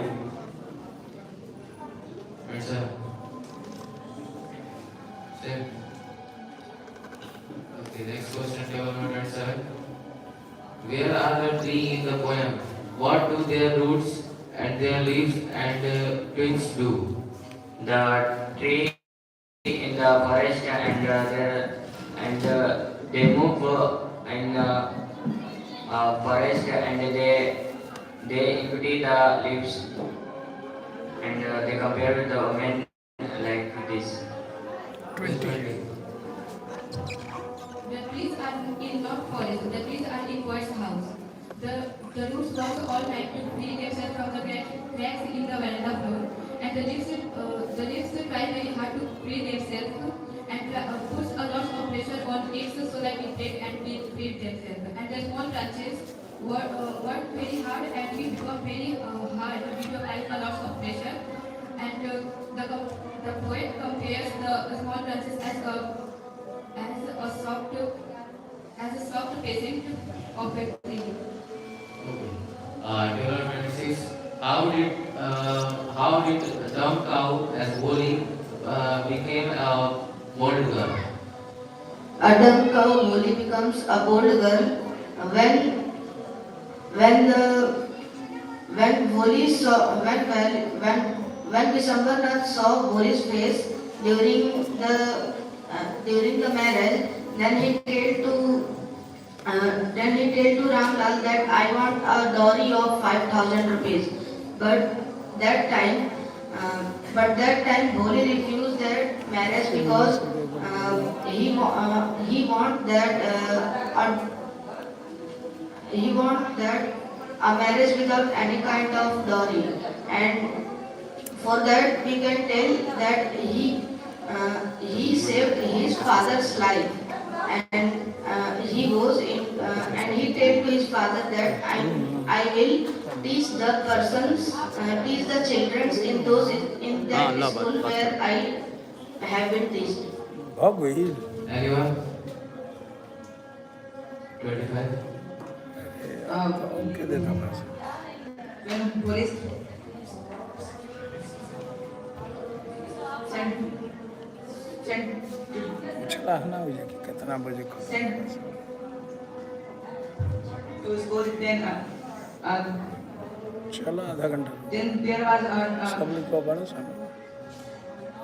[SPEAKER 2] Sir. Same. Okay, next question, table number 27. Where are the trees in the poem? What do their roots and their leaves and twigs do?
[SPEAKER 3] The tree in the forest they move in forest and they empty the leaves and they compare with the women like this.
[SPEAKER 2] 20.
[SPEAKER 10] The trees are in not forest, the trees are in God's house. The roots work all night to free themselves from the cracks in the veranda floor, and the lips try very hard to free themselves and puts a lot of pressure on lips so that it break and will free themselves. And the small branches work very hard and we become very hard due to applying a lot of pressure. And the poet compares the small branches as a soft peasant of a tree.
[SPEAKER 2] Table 26. How did dumb cow as Boli became a bold girl?
[SPEAKER 5] A dumb cow Boli becomes a bold girl when Boli saw when Vishwanath saw Boli's face during the marriage, then he told to Ramlal that I want a dowry of 5,000 rupees. But that time Boli refused that marriage because he want that a marriage without any kind of dowry. And for that we can tell that he saved his father's life, and he goes in and he told to his father that I will teach the children in that school where I have been teached.
[SPEAKER 2] Anyone? 25.
[SPEAKER 6] When police sent to school, then there was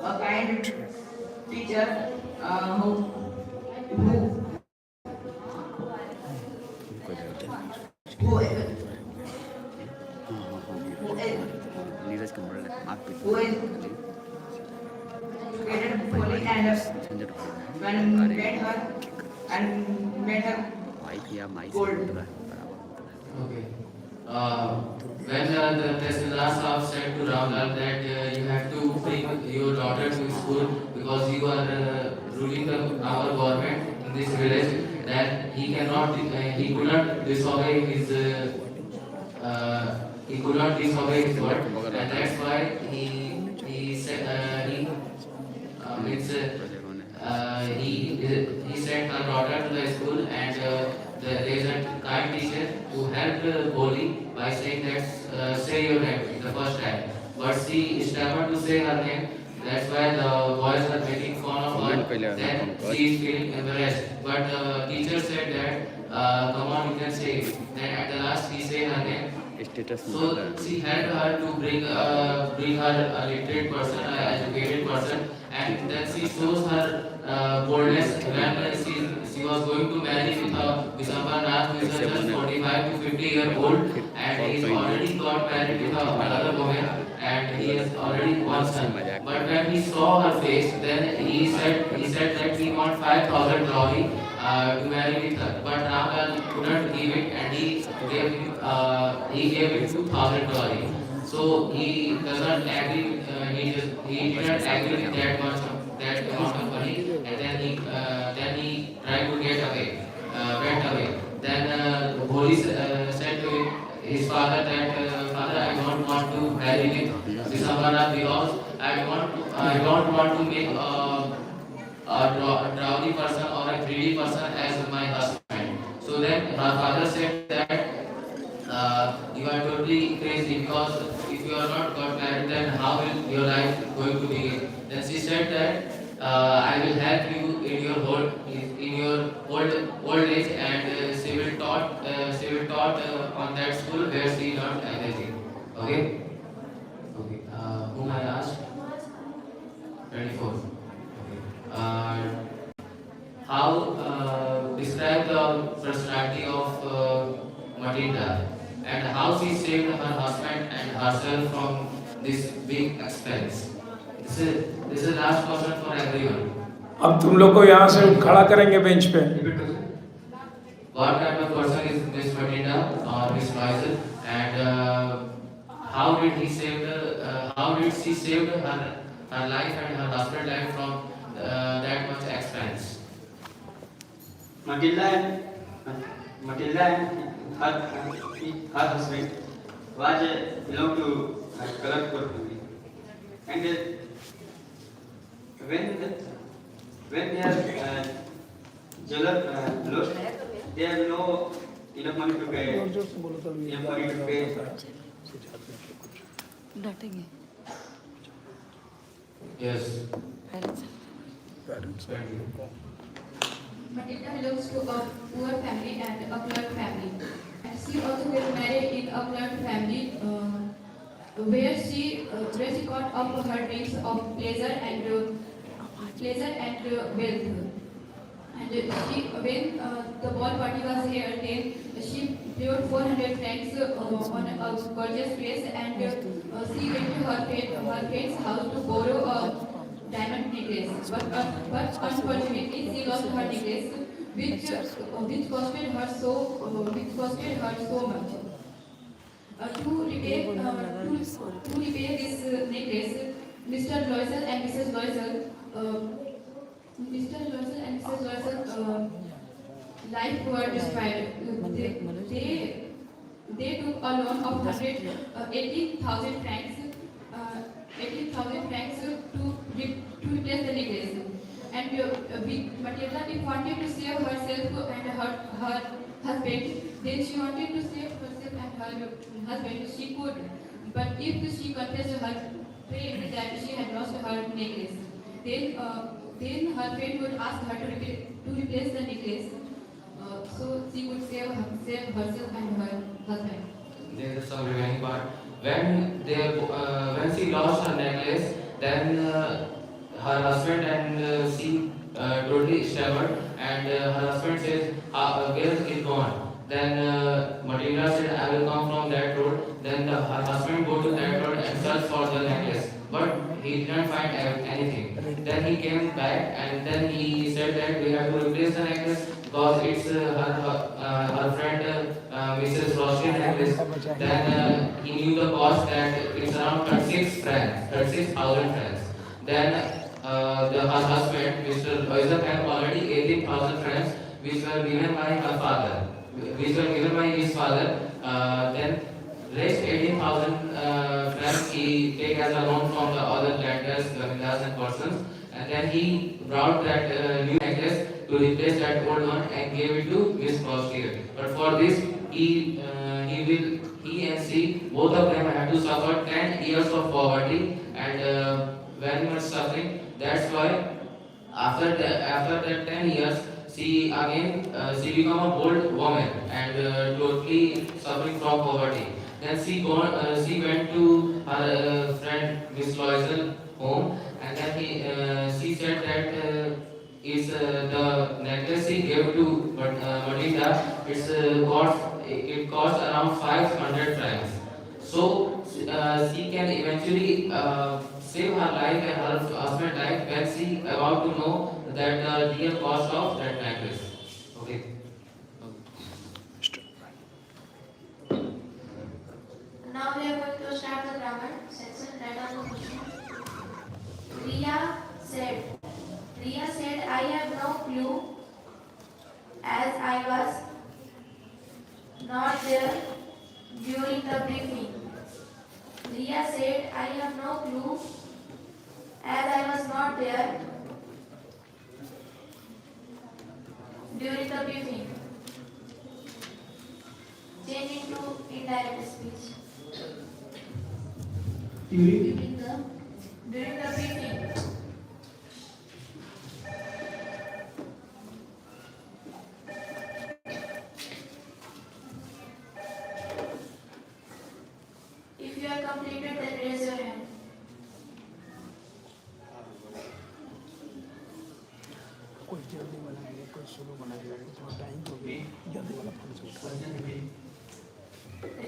[SPEAKER 6] a kind teacher who educated Boli and made her gold.
[SPEAKER 2] Okay. When the Tehsildar Sahab said to Ramlal that you have to bring your daughter to school because you are ruling our government in this village, that he could not disobey his word, and that's why he sent her daughter to the school, and there is a kind teacher who helped Boli by saying that say your name the first time, but she stammered to say her name. That's why the boys are making fun of her. Then she is feeling embarrassed. But teacher said that come on, you can say it. Then at the last he said her name. So she helped her to bring her a literate person, an educated person, and then she shows her boldness when she was going to marry with Vishwanath Nath, who is just 45 to 50 years old, and he is already got married with another woman, and he has already one son. But when he saw her face, then he said that he wants 5,000 dowry to marry with her. But Ramlal couldn't give it, and he gave it 2,000 dowry. So he does not agree. He didn't agree with that amount of money, and then he tried to get away, went away. Then Boli said to his father that father, I don't want to marry with Vishwanath because I don't want to make a dowry person or a greedy person as my husband. So then my father said that you are totally crazy, because if you are not got married, then how will your life going to begin? Then she said that I will help you in your old age, and she will taught on that school where she learned everything. Okay. Okay. Whom I asked? 24. Okay. How describe the personality of Matilda, and how she saved her husband and herself from this big expense. This is the last question for everyone.
[SPEAKER 1] अब तुम लोग को यहाँ से खड़ा करेंगे bench पे.
[SPEAKER 2] What kind of person is Miss Matilda or Miss Faisal, and how did she save her life and her husband's life from that much expense?
[SPEAKER 7] Matilda and her husband was belong to Colorpur family, and when they are jeweler lost, they have no enough money to pay. Enough money to pay.
[SPEAKER 2] Yes.
[SPEAKER 10] Matilda belongs to a poor family and a clerk family. And she also got married in a clerk family where she got up her dreams of pleasure and wealth. And when the ball party was here, then she paid 400 francs on a gorgeous dress, and she went to her friend's house to borrow a diamond necklace. But unfortunately, she lost her necklace, which costed her so much. To repay this necklace, Mr. Loisel and Mrs. Loisel. Mr. Loisel and Mrs. Loisel life were destroyed. They took a loan of 18,000 francs, to replace the necklace. And Matilda wanted to save herself and her husband. Then she wanted to save herself and her husband. She could, but if she confessed her friend that she had lost her necklace, then her friend would ask her to replace the necklace, so she would save herself and her husband.
[SPEAKER 2] There is some remaining part. When she lost her necklace, then her husband and she totally staggered, and her husband says, "Where is it gone?" Then Matilda said, "I will come from that road." Then her husband go to that road and search for the necklace, but he didn't find anything. Then he came back, and then he said that we have to replace the necklace because it's her friend Mrs. Rothschild necklace. Then he knew the cost that it's around 36,000 francs. Then her husband, Mr. Loisel, had already 18,000 francs, which were given by his father. Then rest 18,000 francs he take as a loan from the other lenders, Gavindas and persons, and then he brought that new necklace to replace that old one and gave it to Miss Crossfield. But for this, he and she, both of them had to suffer 10 years of poverty and very much suffering. That's why after that 10 years, she became a bold woman and totally suffering from poverty. Then she went to her friend Miss Loisel home, and then she said that is the necklace she gave to Matilda. It cost around 500 francs. So she can eventually save her life and her husband's life when she about to know that the real cost of that necklace. Okay.
[SPEAKER 11] Now we are going to start the grammar section. Write down the question. Riya said, I have no clue as I was not there during the briefing. Riya said, I have no clue as I was not there during the briefing. Change into indirect speech. During the briefing. If you are completed, then raise your hand.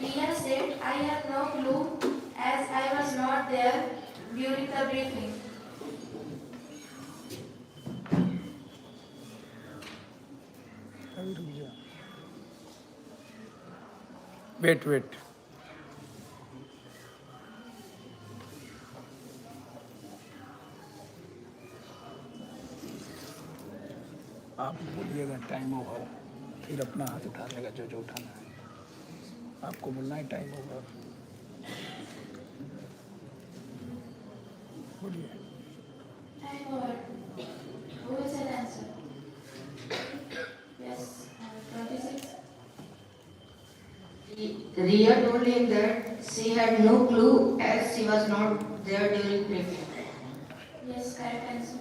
[SPEAKER 11] Riya said, I have no clue as I was not there during the briefing.
[SPEAKER 1] Wait. आप बोलिएगा time over, फिर अपना हाथ उठा लेगा जो जो उठाना है। आपको बोलना है टाइम ओवर, बोलिए।
[SPEAKER 9] Time over. Who will say the answer? Yes, 26.
[SPEAKER 5] Ria told him that she had no clue as she was not there during briefing.
[SPEAKER 9] Yes, correct answer.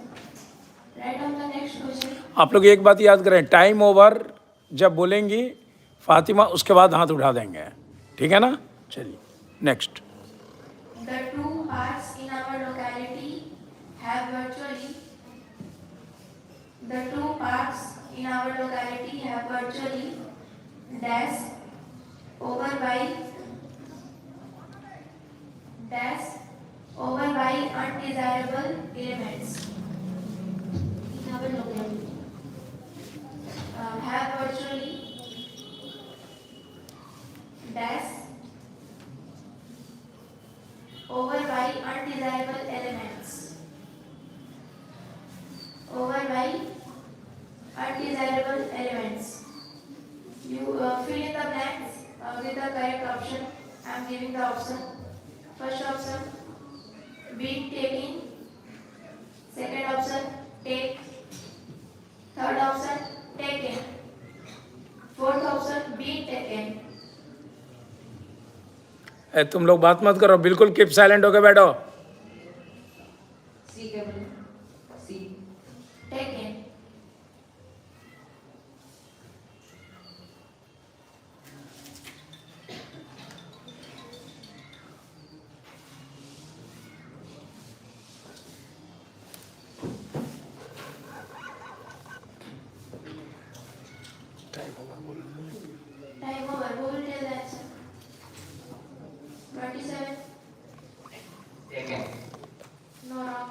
[SPEAKER 9] Write down the next question.
[SPEAKER 1] आप लोग एक बात याद करें, time over जब बोलेंगी फातिमा उसके बाद हाथ उठा देंगे, ठीक है ना? चलिए next.
[SPEAKER 9] The two parks in our locality have virtually dash over by undesirable elements. In our locality have virtually dash over by undesirable elements. Over by undesirable elements. You fill in the blanks with the correct option. I am giving the option. First option, being taken. Second option, take. Third option, taken. Fourth option, being taken.
[SPEAKER 1] तुम लोग बात मत करो, बिल्कुल keep silent होके बैठो।
[SPEAKER 6] C केवल C.
[SPEAKER 9] Taken. Time over. Who will tell the answer? 27.
[SPEAKER 3] Taken.
[SPEAKER 9] No wrong.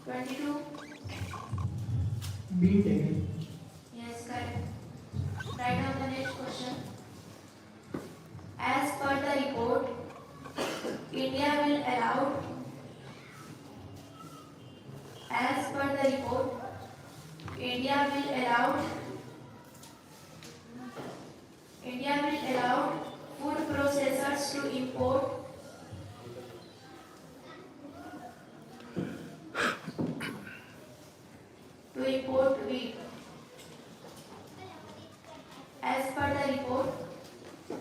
[SPEAKER 9] 22.
[SPEAKER 4] Being taken.
[SPEAKER 9] Yes, correct. Write down the next question. As per the report, India will allow. As per the report, India will allow food processors to import wheat. As per the report,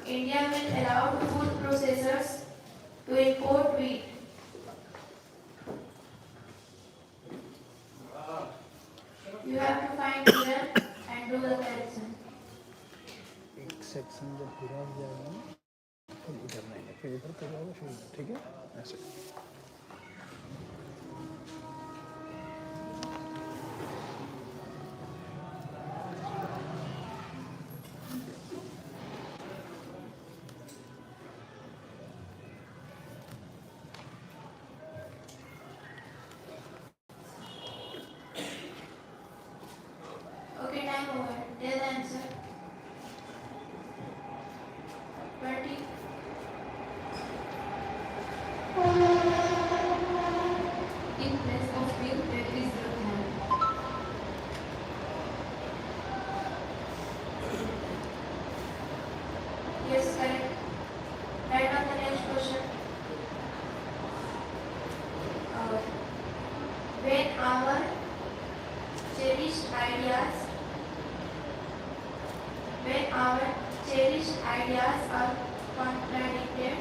[SPEAKER 9] India will allow food processors to import wheat. You have to find here and do the correction.
[SPEAKER 1] एक section जब पूरा हो जाएगा ना, फिर इधर नहीं है, फिर इधर कर जाओगे, फिर ठीक है ऐसे।
[SPEAKER 9] Okay, time over. Tell the answer. 20.
[SPEAKER 10] In place of will, there is the hand.
[SPEAKER 9] Yes, correct. Write down the next question. When our cherished ideas are contradicted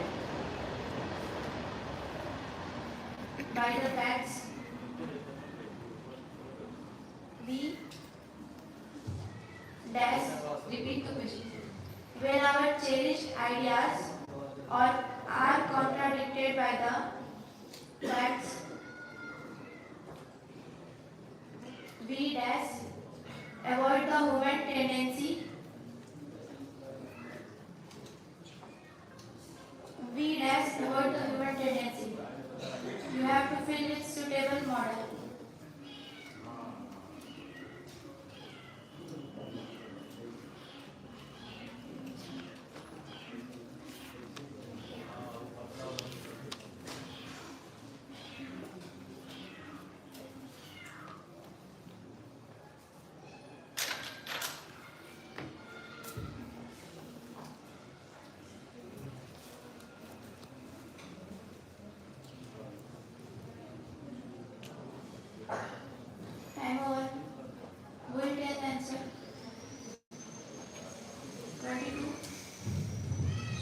[SPEAKER 9] by the facts, we dash.
[SPEAKER 10] Repeat the question.
[SPEAKER 9] When our cherished ideas are contradicted by the facts, we dash avoid the human tendency. We dash avoid the human tendency. You have to fill with suitable model.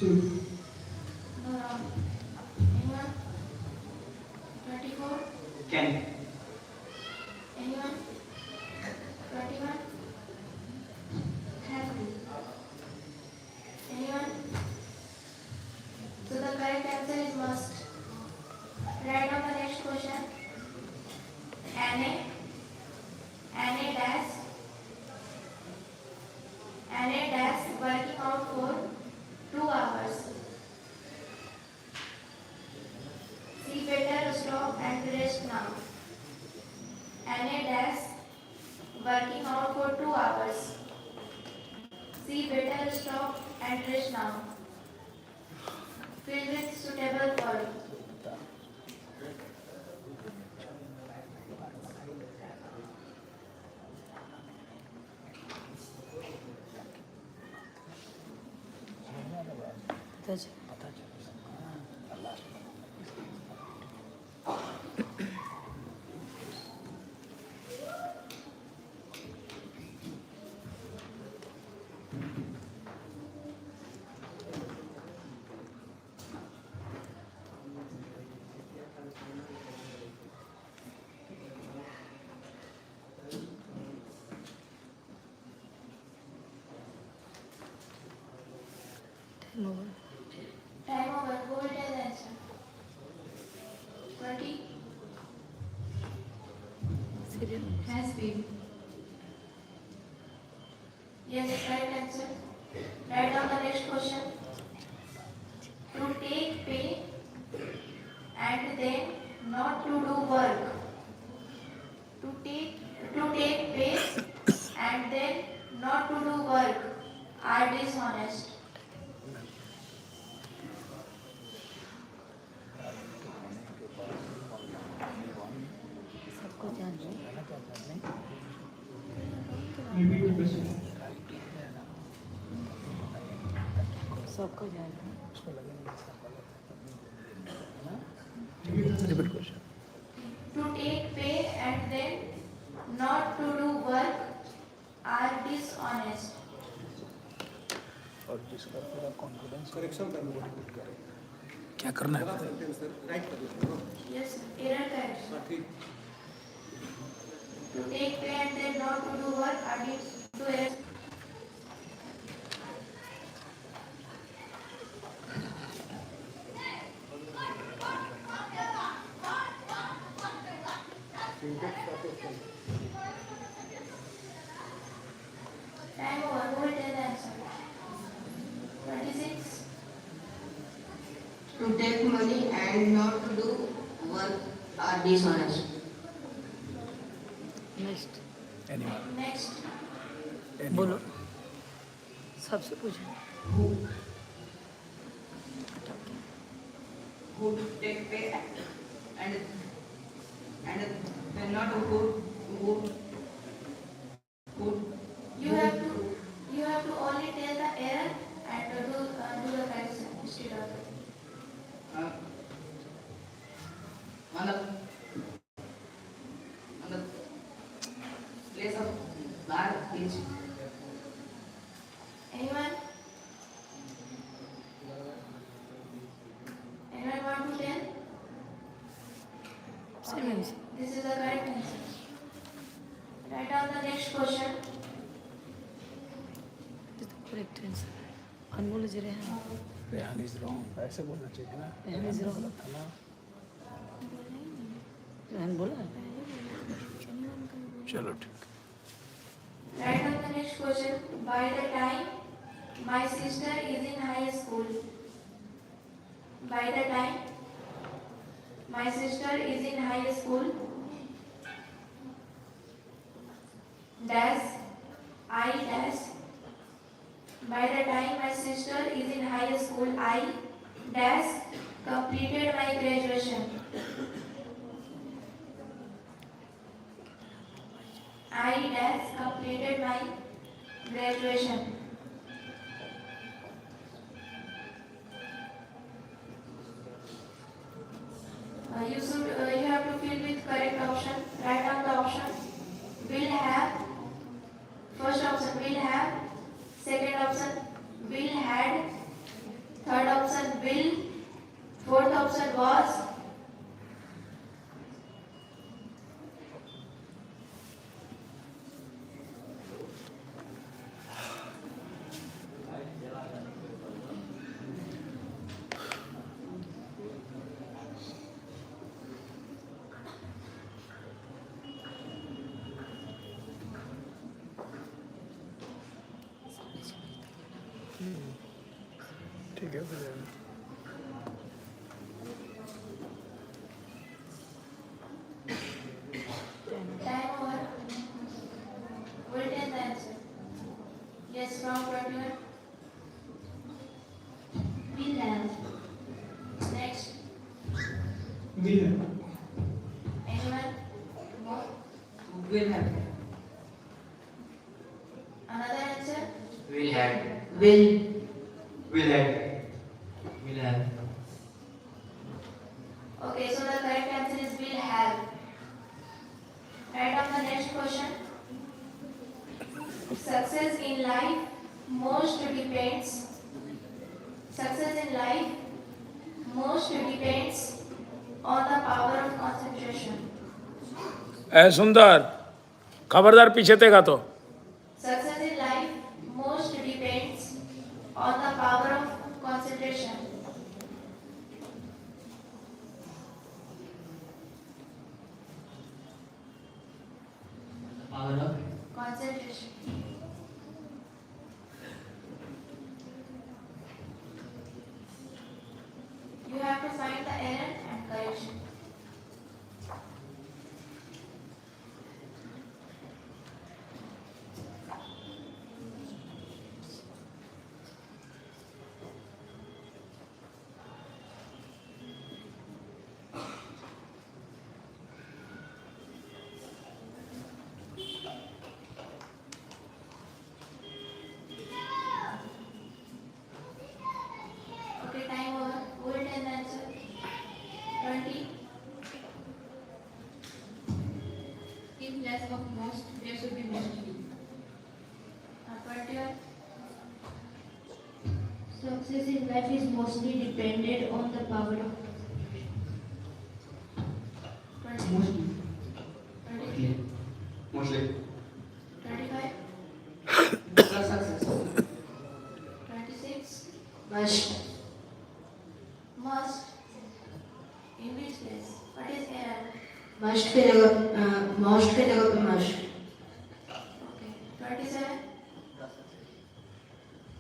[SPEAKER 4] Should.
[SPEAKER 11] No, wrong. Anyone? 24?
[SPEAKER 7] Can.
[SPEAKER 11] Anyone? 21? Have to. Anyone? So the correct answer is must. Write down the next question. Anne dash working out for 2 hours. She better stop and rest now. Anne dash working out for 2 hours. She better stop and rest now. Fill with suitable word. Time over. Who will tell the answer? 20? Has been. Yes, correct answer. Write down the next question. To take pay and then not to do work. To take pay and then not to do work are dishonest.
[SPEAKER 4] Repeat the question.
[SPEAKER 11] To take pay and then not to do work are dishonest.
[SPEAKER 1] क्या करना है
[SPEAKER 11] Yes, error correction. To take pay and then not to do work are dishonest. Time over. Who will tell the answer? 26.
[SPEAKER 5] To take money and not to do work are dishonest.
[SPEAKER 11] Next.
[SPEAKER 12] बोलो सबसे पूछो
[SPEAKER 6] Who take pay and then not who
[SPEAKER 11] You have to only tell the error and do the correction instead of it.
[SPEAKER 6] on the place of bar is
[SPEAKER 11] Anyone? Anyone want to tell? Okay. This is the correct answer. Write down the next question.
[SPEAKER 12] Correct answer Anmol ji Rehan
[SPEAKER 1] Rehan is wrong ऐसे बोलना चाहिए ना
[SPEAKER 12] Rehan is wrong
[SPEAKER 1] था ना
[SPEAKER 12] रेहान बोला
[SPEAKER 1] चलो ठीक
[SPEAKER 11] Write down the next question. By the time my sister is in high school. By the time my sister is in high school. Dash I dash. By the time my sister is in high school, I dash completed my graduation. I dash completed my graduation. You have to fill with correct option. Write down the option. Will have. First option will have. Second option will had.
[SPEAKER 5] Third option will. Fourth option was.
[SPEAKER 1] ठीक है हो जाएगा.
[SPEAKER 5] Time over. Will take the answer. Yes, from 21.
[SPEAKER 9] Will have.
[SPEAKER 5] Next.
[SPEAKER 4] Will have.
[SPEAKER 5] Anyone? More?
[SPEAKER 6] Will have.
[SPEAKER 5] Another answer?
[SPEAKER 3] Will have.
[SPEAKER 5] Will.
[SPEAKER 7] Will have.
[SPEAKER 2] Will have.
[SPEAKER 5] Okay, so the correct answer is will have. Right on the next question. Success in life most depends. Success in life most depends on the power of concentration.
[SPEAKER 1] ए सुंदर खबरदार पीछे तेगा तो.
[SPEAKER 5] Success in life most depends on the power of concentration.
[SPEAKER 2] Power of
[SPEAKER 5] Concentration. You have to find the error and correction. Okay, time over. Who will tell the answer? 20.
[SPEAKER 10] In place of most, there should be mostly.
[SPEAKER 5] 21.
[SPEAKER 9] Success in life is mostly dependent on the power of
[SPEAKER 5] 20.
[SPEAKER 4] Mostly.
[SPEAKER 5] 23.
[SPEAKER 7] Mostly.
[SPEAKER 5] 25.
[SPEAKER 6] For success.
[SPEAKER 5] 26. Must. Must. In which place? What is error?
[SPEAKER 13] Must के जगह पे must.
[SPEAKER 5] Okay. 27.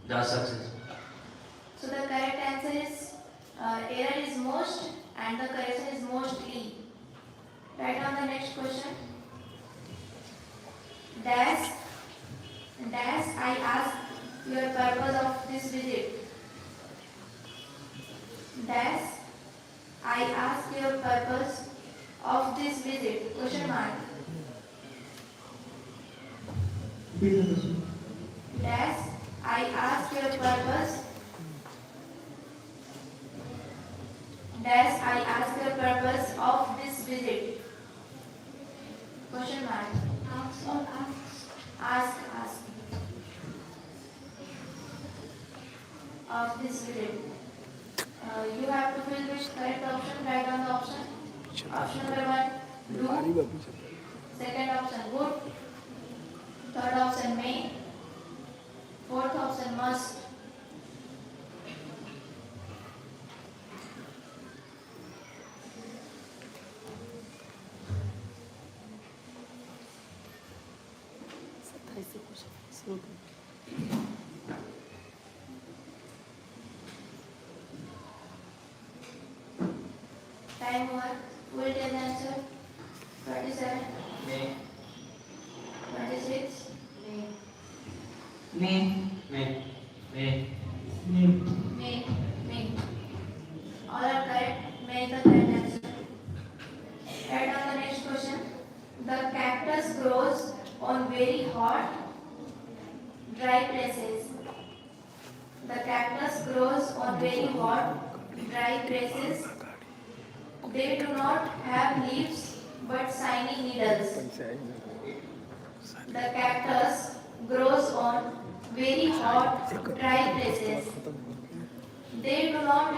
[SPEAKER 3] The success.
[SPEAKER 5] So the correct answer is error is most and the correction is mostly. Write on the next question. Dash. Dash. I ask your purpose of this visit. Dash. I ask your purpose of this visit. Question mark.
[SPEAKER 4] Repeat the question.
[SPEAKER 5] Dash. I ask your purpose. Dash. I ask your purpose of this visit. Question mark.
[SPEAKER 9] ask or asks.
[SPEAKER 5] Ask. Of this visit. You have to fill which correct option. Write down the option. Option number 1. Do. Second option would. Third option may. Fourth option must. Time over. Who will tell the answer? 27.
[SPEAKER 3] May.
[SPEAKER 5] 26.
[SPEAKER 6] May.
[SPEAKER 7] May.
[SPEAKER 2] May.
[SPEAKER 5] May. All are correct. May is the correct answer. Write down the next question. The cactus grows on very hot, dry places. The cactus grows on very hot, dry places. They do not have leaves but shiny needles. The cactus grows on very hot, dry places.
[SPEAKER 9] They do not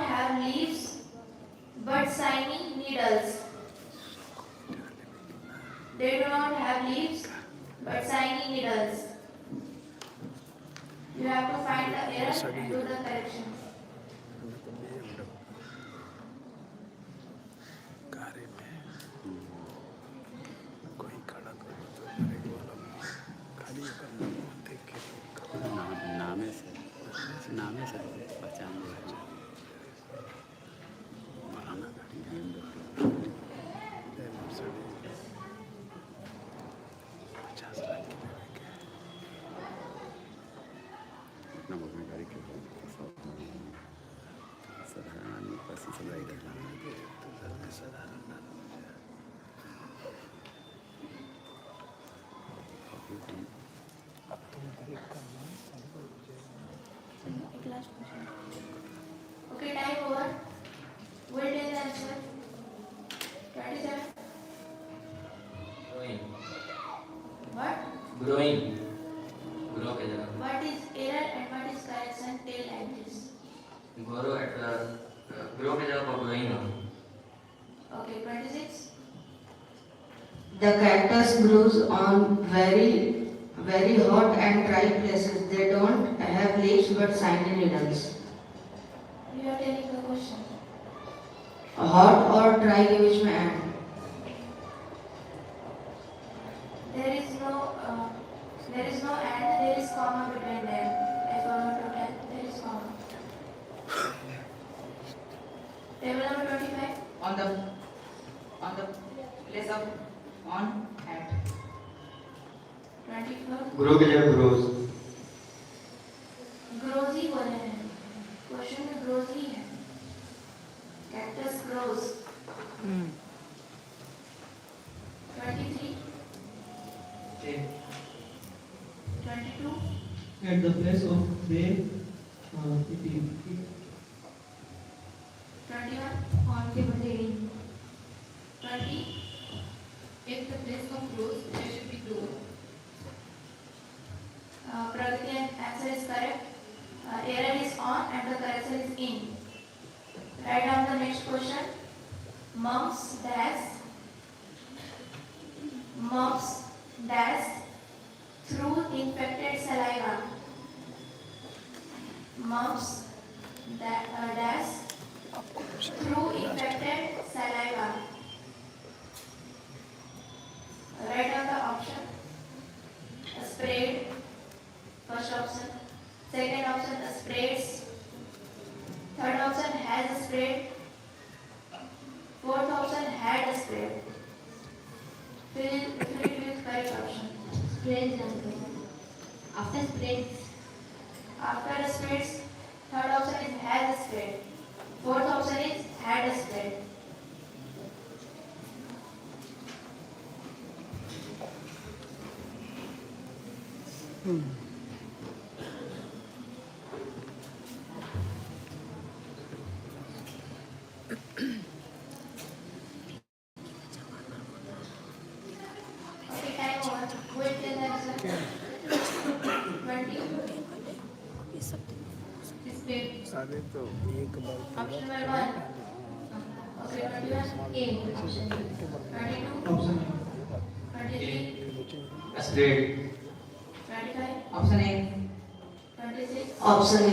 [SPEAKER 9] have leaves but shiny needles. They do not have leaves but shiny needles. You have to find the error and do the correction.
[SPEAKER 14] नामे से पहचान लिया मौलाना गाड़ी के साधारण पैसे सजाई
[SPEAKER 9] Okay, time over. We'll take the answer. 27.
[SPEAKER 3] Growing.
[SPEAKER 9] What?
[SPEAKER 3] Growing. Grow के जगह.
[SPEAKER 9] What is error and what is correction? Tell like this.
[SPEAKER 3] Grow at grow के जगह पर growing हो.
[SPEAKER 9] Okay, 26.
[SPEAKER 13] The cactus grows on very hot and dry places. They don't have leaves but shiny needles.
[SPEAKER 9] You are telling the question.
[SPEAKER 13] Hot और dry के बीच में and.
[SPEAKER 9] There is no and there is comma between them. I forgot to tell. There is comma. Table number 25.
[SPEAKER 6] On the place of on at.
[SPEAKER 9] 24.
[SPEAKER 7] Grow के जगह grows.
[SPEAKER 9] Grows ही बोले हैं. Question में grows ही है. Cactus grows. 23. 22.
[SPEAKER 4] At the place of they, it is.
[SPEAKER 9] 21.
[SPEAKER 10] On the body.
[SPEAKER 9] 20.
[SPEAKER 10] If the place of grows, there should be grow.
[SPEAKER 9] Pragati answer is correct. Error is on and the correction is in. Write down the next question. Mumps dash through infected saliva. Mumps dash through infected saliva. Write down the option. Sprayed. First option. Second option, spreads. Third option, has spread. Fourth option, had spread. Fill it with correct option.
[SPEAKER 11] Spreads answer. After spreads.
[SPEAKER 9] After spreads, third option is has spread. Fourth option is had spread. Okay, time over. Wait till the answer. 20.
[SPEAKER 10] Display.
[SPEAKER 9] Option number 1. Okay, 21.
[SPEAKER 11] A. Option
[SPEAKER 9] 22.
[SPEAKER 4] Option
[SPEAKER 9] 23.
[SPEAKER 3] Spread.
[SPEAKER 9] 25.
[SPEAKER 6] Option A.
[SPEAKER 9] 26.
[SPEAKER 13] Option A.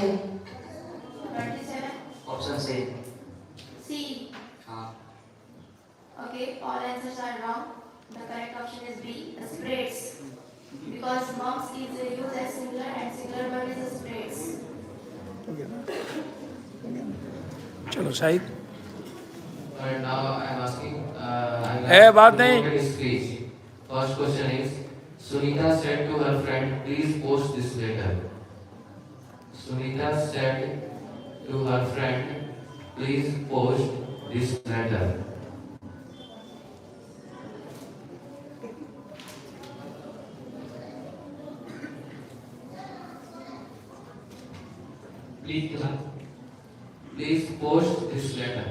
[SPEAKER 9] 27.
[SPEAKER 3] Option C.
[SPEAKER 9] C.
[SPEAKER 3] हाँ.
[SPEAKER 9] Okay, all answers are wrong. The correct option is B, spreads. Because mumps is used as singular and singular word is spreads.
[SPEAKER 1] चलो Shahid.
[SPEAKER 2] And now I am asking,
[SPEAKER 1] बात नहीं.
[SPEAKER 2] his speech. First question is, Sunita said to her friend, please post this letter. Sunita said to her friend, please post this letter. Please post this letter.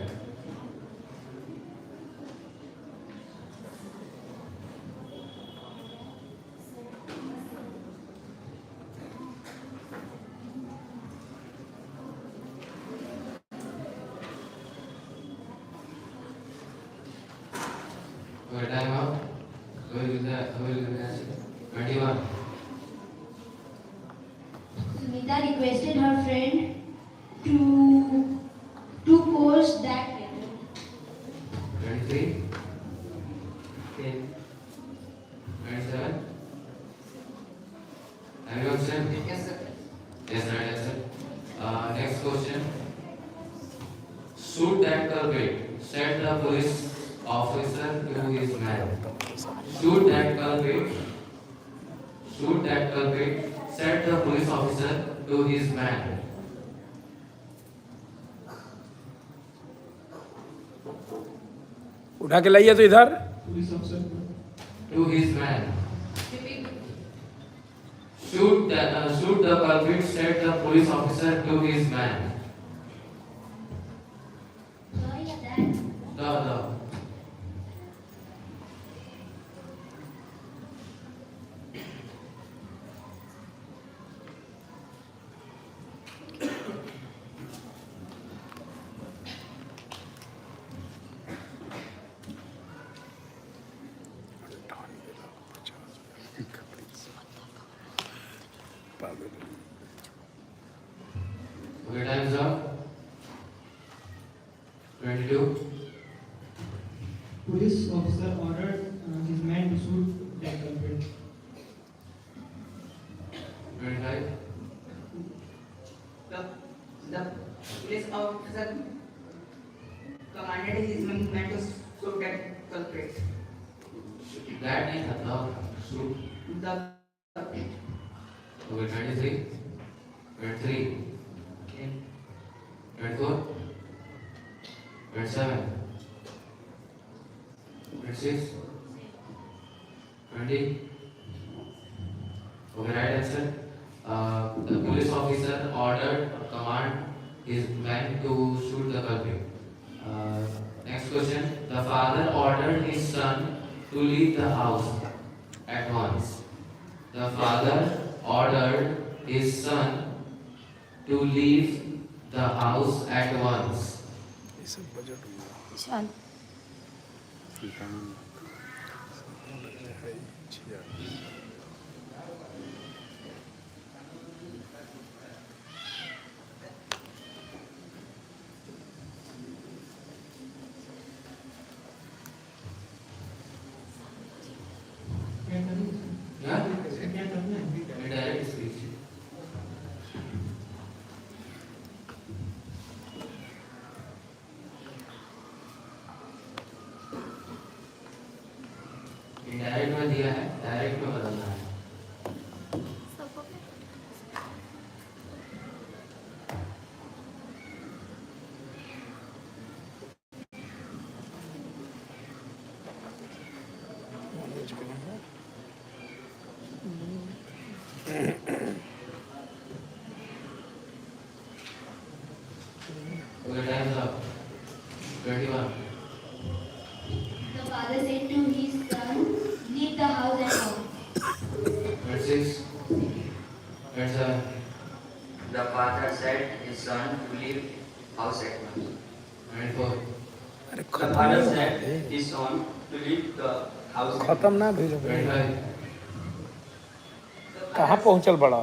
[SPEAKER 2] Okay, time out. Who will give the answer? 21.
[SPEAKER 9] Sunita requested her friend to post that letter.
[SPEAKER 2] 23. 27. Everyone said?
[SPEAKER 6] Yes, sir.
[SPEAKER 2] Yes, right answer. Next question. Shoot that culprit, said the police officer to his man. Shoot that culprit, said the police officer to his man.
[SPEAKER 1] उठा के लाइए तो इधर.
[SPEAKER 4] Police officer.
[SPEAKER 2] To his man. Shoot the culprit, said the police officer to his man. No. Okay, time's up. 22.
[SPEAKER 4] Police officer ordered his man to shoot that culprit.
[SPEAKER 2] 25.
[SPEAKER 6] The police officer commanded his men to shoot that culprit.
[SPEAKER 2] That नहीं था था shoot.
[SPEAKER 6] The
[SPEAKER 2] Okay, 23. 23. 24. 27. 26. 20. Okay, right answer. The police officer ordered command his men to shoot the culprit. Next question. The father ordered his son to leave the house at once. The father ordered his son to leave the house at once.
[SPEAKER 12] शांत
[SPEAKER 2] Yeah? Direct speech. Indirect में दिया है, direct में बदलना है. Okay, time's up. 21.
[SPEAKER 9] The father said to his son, leave the house at once.
[SPEAKER 2] 26. 27.
[SPEAKER 3] The father said his son to leave house at once.
[SPEAKER 2] 24.
[SPEAKER 7] The father said his son to leave the house.
[SPEAKER 1] खत्म ना भेजो.
[SPEAKER 2] 25.
[SPEAKER 1] कहाँ पहुँचल बड़ा.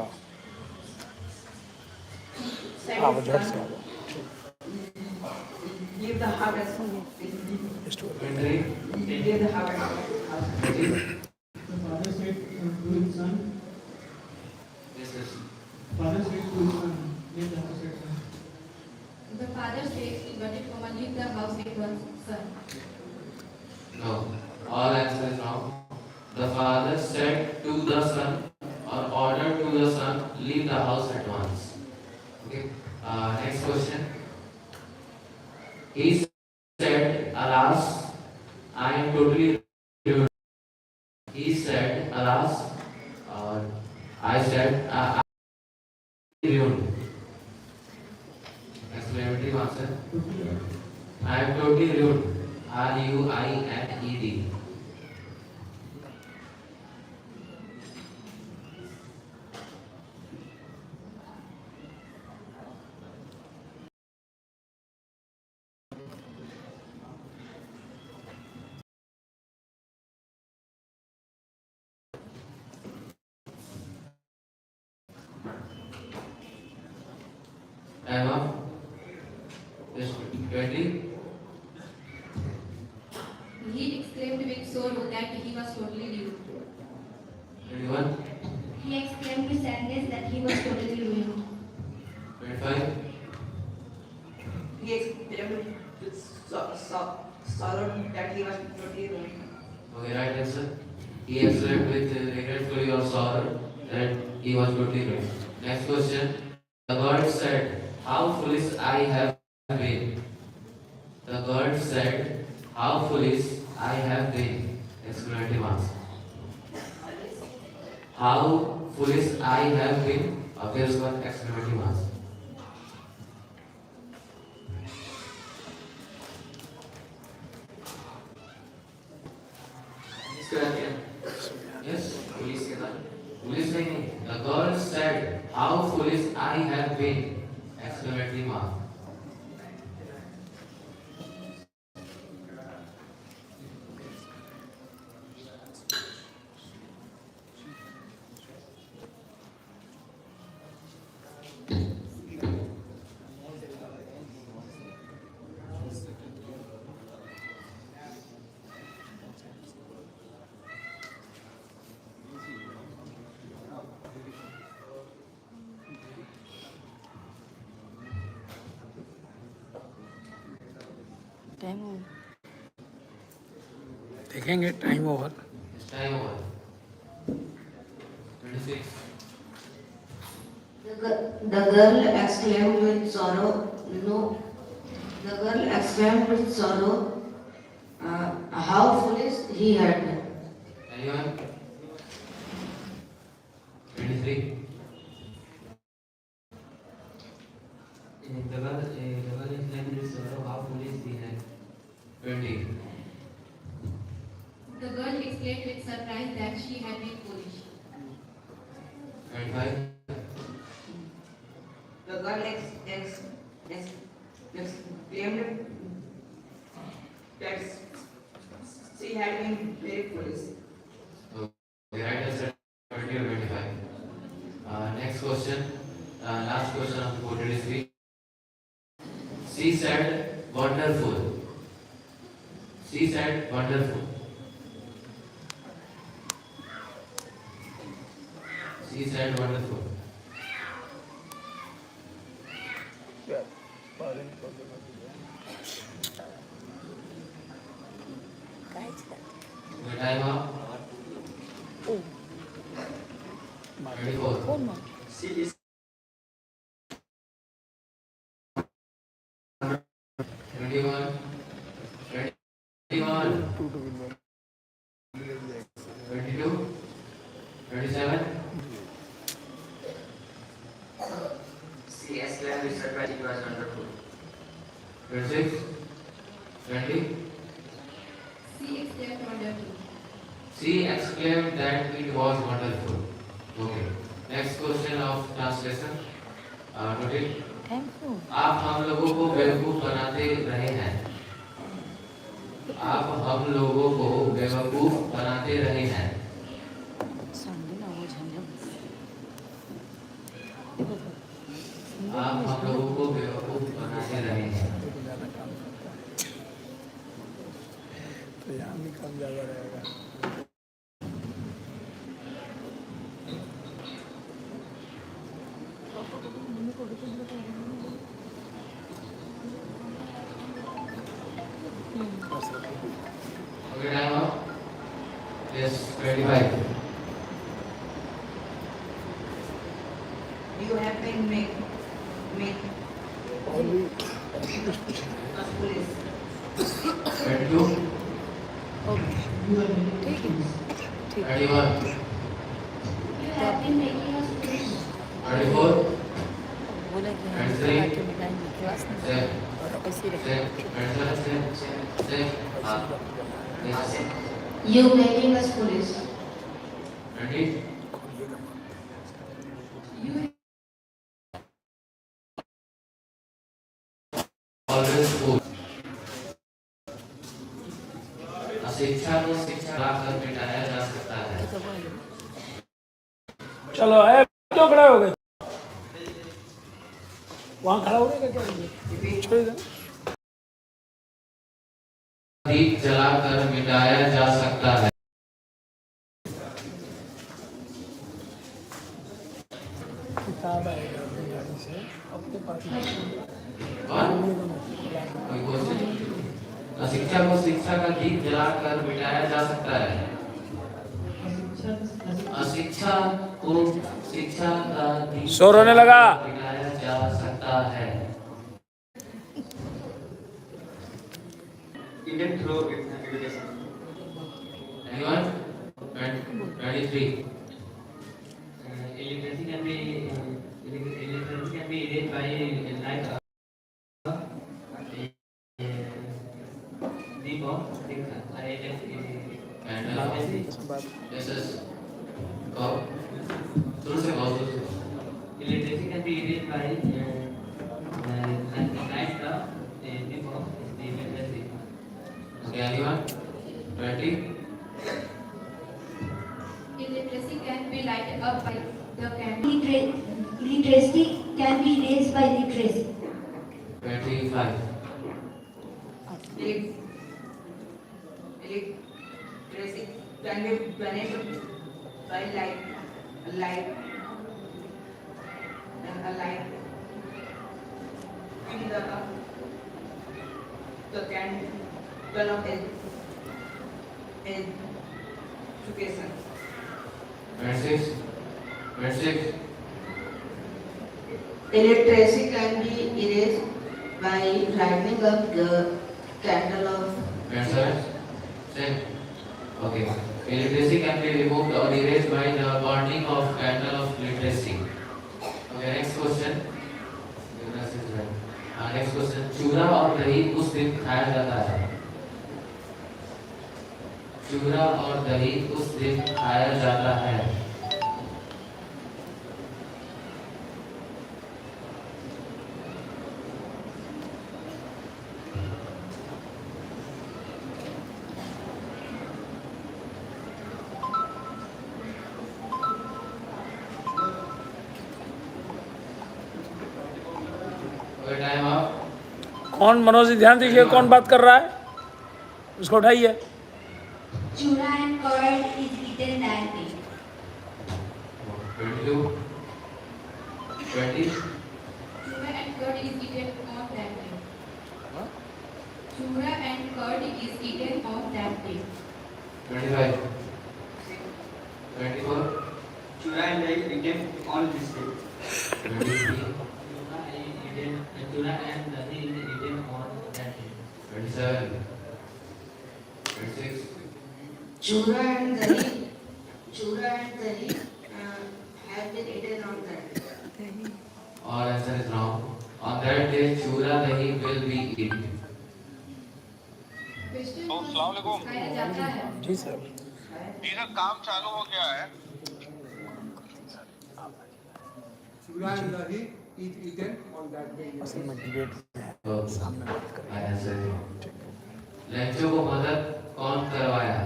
[SPEAKER 6] said
[SPEAKER 1] अब
[SPEAKER 6] his
[SPEAKER 1] झट
[SPEAKER 6] son
[SPEAKER 1] से आओ.
[SPEAKER 6] leave the house.
[SPEAKER 2] 23.
[SPEAKER 6] Leave the house.
[SPEAKER 4] The father said to his son.
[SPEAKER 2] Yes, yes.
[SPEAKER 4] Father said to his son, leave the house at once.
[SPEAKER 10] The father said, inverted comma, leave the house at once, son.
[SPEAKER 2] No. All answers wrong. The father said to the son or ordered to the son, leave the house at once. Okay. Next question. He said, alas, I am totally ruined. He said, alas, or I said, I am ruined. Exclamatory answer. I am totally ruined. RUINED. Time up. Just 20.
[SPEAKER 10] He exclaimed with sorrow that he was totally ruined.
[SPEAKER 2] 21.
[SPEAKER 9] He exclaimed with sadness that he was totally ruined.
[SPEAKER 2] 25.
[SPEAKER 6] He exclaimed with sorrow that he was totally ruined.
[SPEAKER 2] Okay, right answer. He exclaimed with regretfully or sorrow that he was totally ruined. Next question. The God said, "How foolish I have been." The God said, "How foolish I have been!" Exclamation marks. How foolish I have been. Appears one exclamation marks. Yes, police के बाद police नहीं. The girl said, "How foolish I have been!" Exclamatory mark.
[SPEAKER 12] Time हो
[SPEAKER 1] देखेंगे time over.
[SPEAKER 2] Time over. 26.
[SPEAKER 5] The girl exclaimed with sorrow, no. The girl exclaimed with sorrow, how foolish he had been.
[SPEAKER 2] Anyone? 23.
[SPEAKER 8] The girl exclaimed with sorrow, how foolish he had.
[SPEAKER 2] 20.
[SPEAKER 10] The girl exclaimed with surprise that she had been foolish.
[SPEAKER 2] 25.
[SPEAKER 6] The girl exclaimed that she had been very foolish.
[SPEAKER 2] Okay, right answer 20 or 25. Next question. Last question of the quoted speech. She said, "Wonderful." She said, "Wonderful." She said, "Wonderful." Okay, time up. 24.
[SPEAKER 7] She is
[SPEAKER 2] 21. 21. 22. 27.
[SPEAKER 3] She exclaimed with surprise, it was wonderful.
[SPEAKER 2] 26. 20.
[SPEAKER 10] She exclaimed wonderful.
[SPEAKER 2] She exclaimed that it was wonderful. Okay. Next question of translation. Noted.
[SPEAKER 12] Time हो
[SPEAKER 2] आप हम लोगों को बेवकूफ बनाते रहे हैं. आप हम लोगों को बेवकूफ बनाते रहे हैं.
[SPEAKER 12] संडे ना वो झंझट
[SPEAKER 2] आप हम लोगों को बेवकूफ बनाते रहे हैं.
[SPEAKER 1] तो यहाँ भी कम ज़्यादा रहेगा.
[SPEAKER 2] Okay, time up. Yes, 25.
[SPEAKER 6] You have been made us foolish.
[SPEAKER 2] 22.
[SPEAKER 12] ठीक है ठीक
[SPEAKER 2] 31.
[SPEAKER 9] You have been making us foolish.
[SPEAKER 2] 24.
[SPEAKER 12] बोला कि हम
[SPEAKER 2] And three.
[SPEAKER 12] के मिलाएंगे क्लास में
[SPEAKER 2] Same.
[SPEAKER 12] ऐसे ही रखें
[SPEAKER 2] Same. 27. Same. Yes.
[SPEAKER 5] You making us foolish.
[SPEAKER 2] 20.
[SPEAKER 10] You
[SPEAKER 2] Always fool. अशिक्षा को शिक्षा लाकर मिटाया जा सकता है.
[SPEAKER 1] चलो है तो खड़े हो गए. वहाँ खड़ा होने का क्या छोड़ेगा
[SPEAKER 2] दीप जलाकर मिटाया जा सकता है।
[SPEAKER 1] किताब आएगा अपनी गाड़ी से अपने पास
[SPEAKER 2] कोई क्वेश्चन? अशिक्षा को शिक्षा का दीप जलाकर मिटाया जा सकता है। अशिक्षा को शिक्षा का दीप
[SPEAKER 1] शोर होने लगा।
[SPEAKER 2] मिटाया जा सकता है।
[SPEAKER 7] Indian through education.
[SPEAKER 2] Anyone? 23.
[SPEAKER 8] Illiteracy can be erased by like deep of things.
[SPEAKER 2] Yes, yes. Go. शुरू से बहुत
[SPEAKER 8] Illiteracy can be erased by like the deep of the illiteracy.
[SPEAKER 2] Okay, anyone? 20.
[SPEAKER 10] Illiteracy can be lighted up by the candle.
[SPEAKER 9] Literacy can be raised by literacy.
[SPEAKER 2] 25.
[SPEAKER 6] Illiteracy can be banished by light and a light in the candle of education.
[SPEAKER 2] 26. 26.
[SPEAKER 5] Illiteracy can be erased by lighting up the candle of
[SPEAKER 2] 27. Same. Okay. Illiteracy can be removed or erased by the burning of candle of literacy. Okay, next question. Next question. चूरा और दही उस दिन खाया जाता है। चूरा और दही उस दिन खाया जाता है। टाइम आप
[SPEAKER 1] कौन मनोज जी ध्यान दीजिए कौन बात कर रहा है उसको उठाइए
[SPEAKER 9] Chura and curd is eaten that day.
[SPEAKER 2] 22 20
[SPEAKER 10] Chura and curd is eaten on that day. Chura and curd is eaten on that day.
[SPEAKER 2] 25 24
[SPEAKER 7] Chura and dahi eaten on this day.
[SPEAKER 2] 23
[SPEAKER 8] Chura and dahi is eaten on that day.
[SPEAKER 2] 27 26
[SPEAKER 5] chura and dahi have been eaten on that day.
[SPEAKER 2] Our answer is wrong. On that day, chura dahi will be eaten.
[SPEAKER 10] Question खाया जाता है.
[SPEAKER 1] जी sir
[SPEAKER 15] जी sir काम चालू हो गया है
[SPEAKER 2] लंचों को मदद कौन करवाया?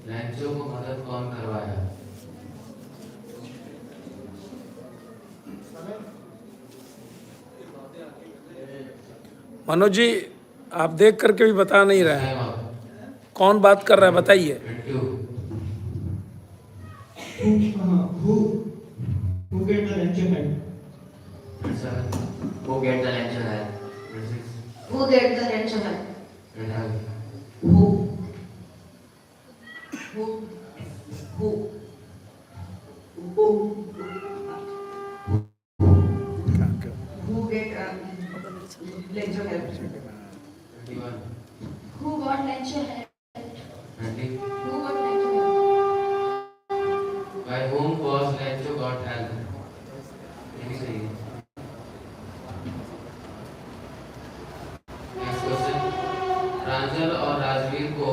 [SPEAKER 2] लंचों को मदद कौन करवाया?
[SPEAKER 1] मनोज जी आप देख करके भी बता नहीं रहे हैं कौन बात कर रहा है बताइए
[SPEAKER 4] Who get the lecture head?
[SPEAKER 3] Who get the lecture head?
[SPEAKER 5] Who get the lecture head?
[SPEAKER 2] Who?
[SPEAKER 5] Who get lecture head?
[SPEAKER 2] 21
[SPEAKER 9] Who got lecture head?
[SPEAKER 2] 20
[SPEAKER 10] Who got lecture head?
[SPEAKER 2] By whom was Lencho got help? Next question. प्रांजल और राजवीर को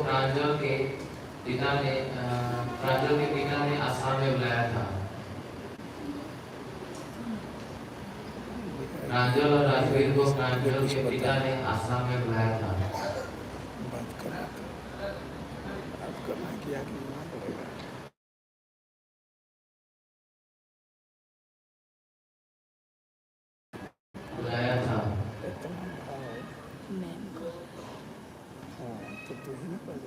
[SPEAKER 2] प्रांजल के पिता ने आसाम में बुलाया था। प्रांजल और राजवीर को प्रांजल के पिता ने आसाम में बुलाया था। बुलाया था।
[SPEAKER 12] तो तू ही ना पढ़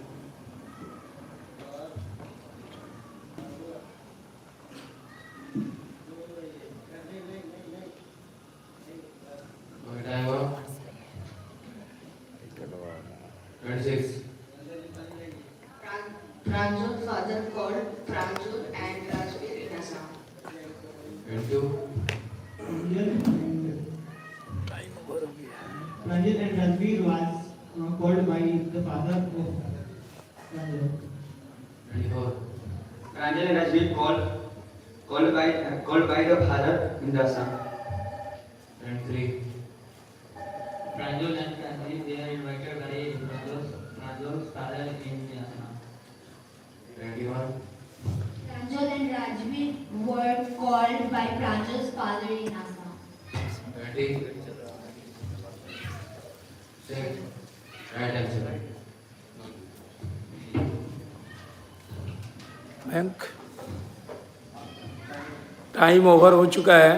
[SPEAKER 2] Time of 26.
[SPEAKER 5] Pranjul father called Pranjul and Rajveer in Assam.
[SPEAKER 2] 22.
[SPEAKER 4] Pranjal and Rajveer was called by the father of Pranjal.
[SPEAKER 2] 24.
[SPEAKER 7] Pranjal and Rajveer called by the father in the Assam.
[SPEAKER 2] 23.
[SPEAKER 8] Pranjal and Pranjal, they are invited by Pranjal's father in Assam.
[SPEAKER 2] 21.
[SPEAKER 9] Pranjal and Rajveer were called by Pranjal's father in Assam.
[SPEAKER 2] 20. Six. Right answer.
[SPEAKER 1] Bank time over हो चुका है।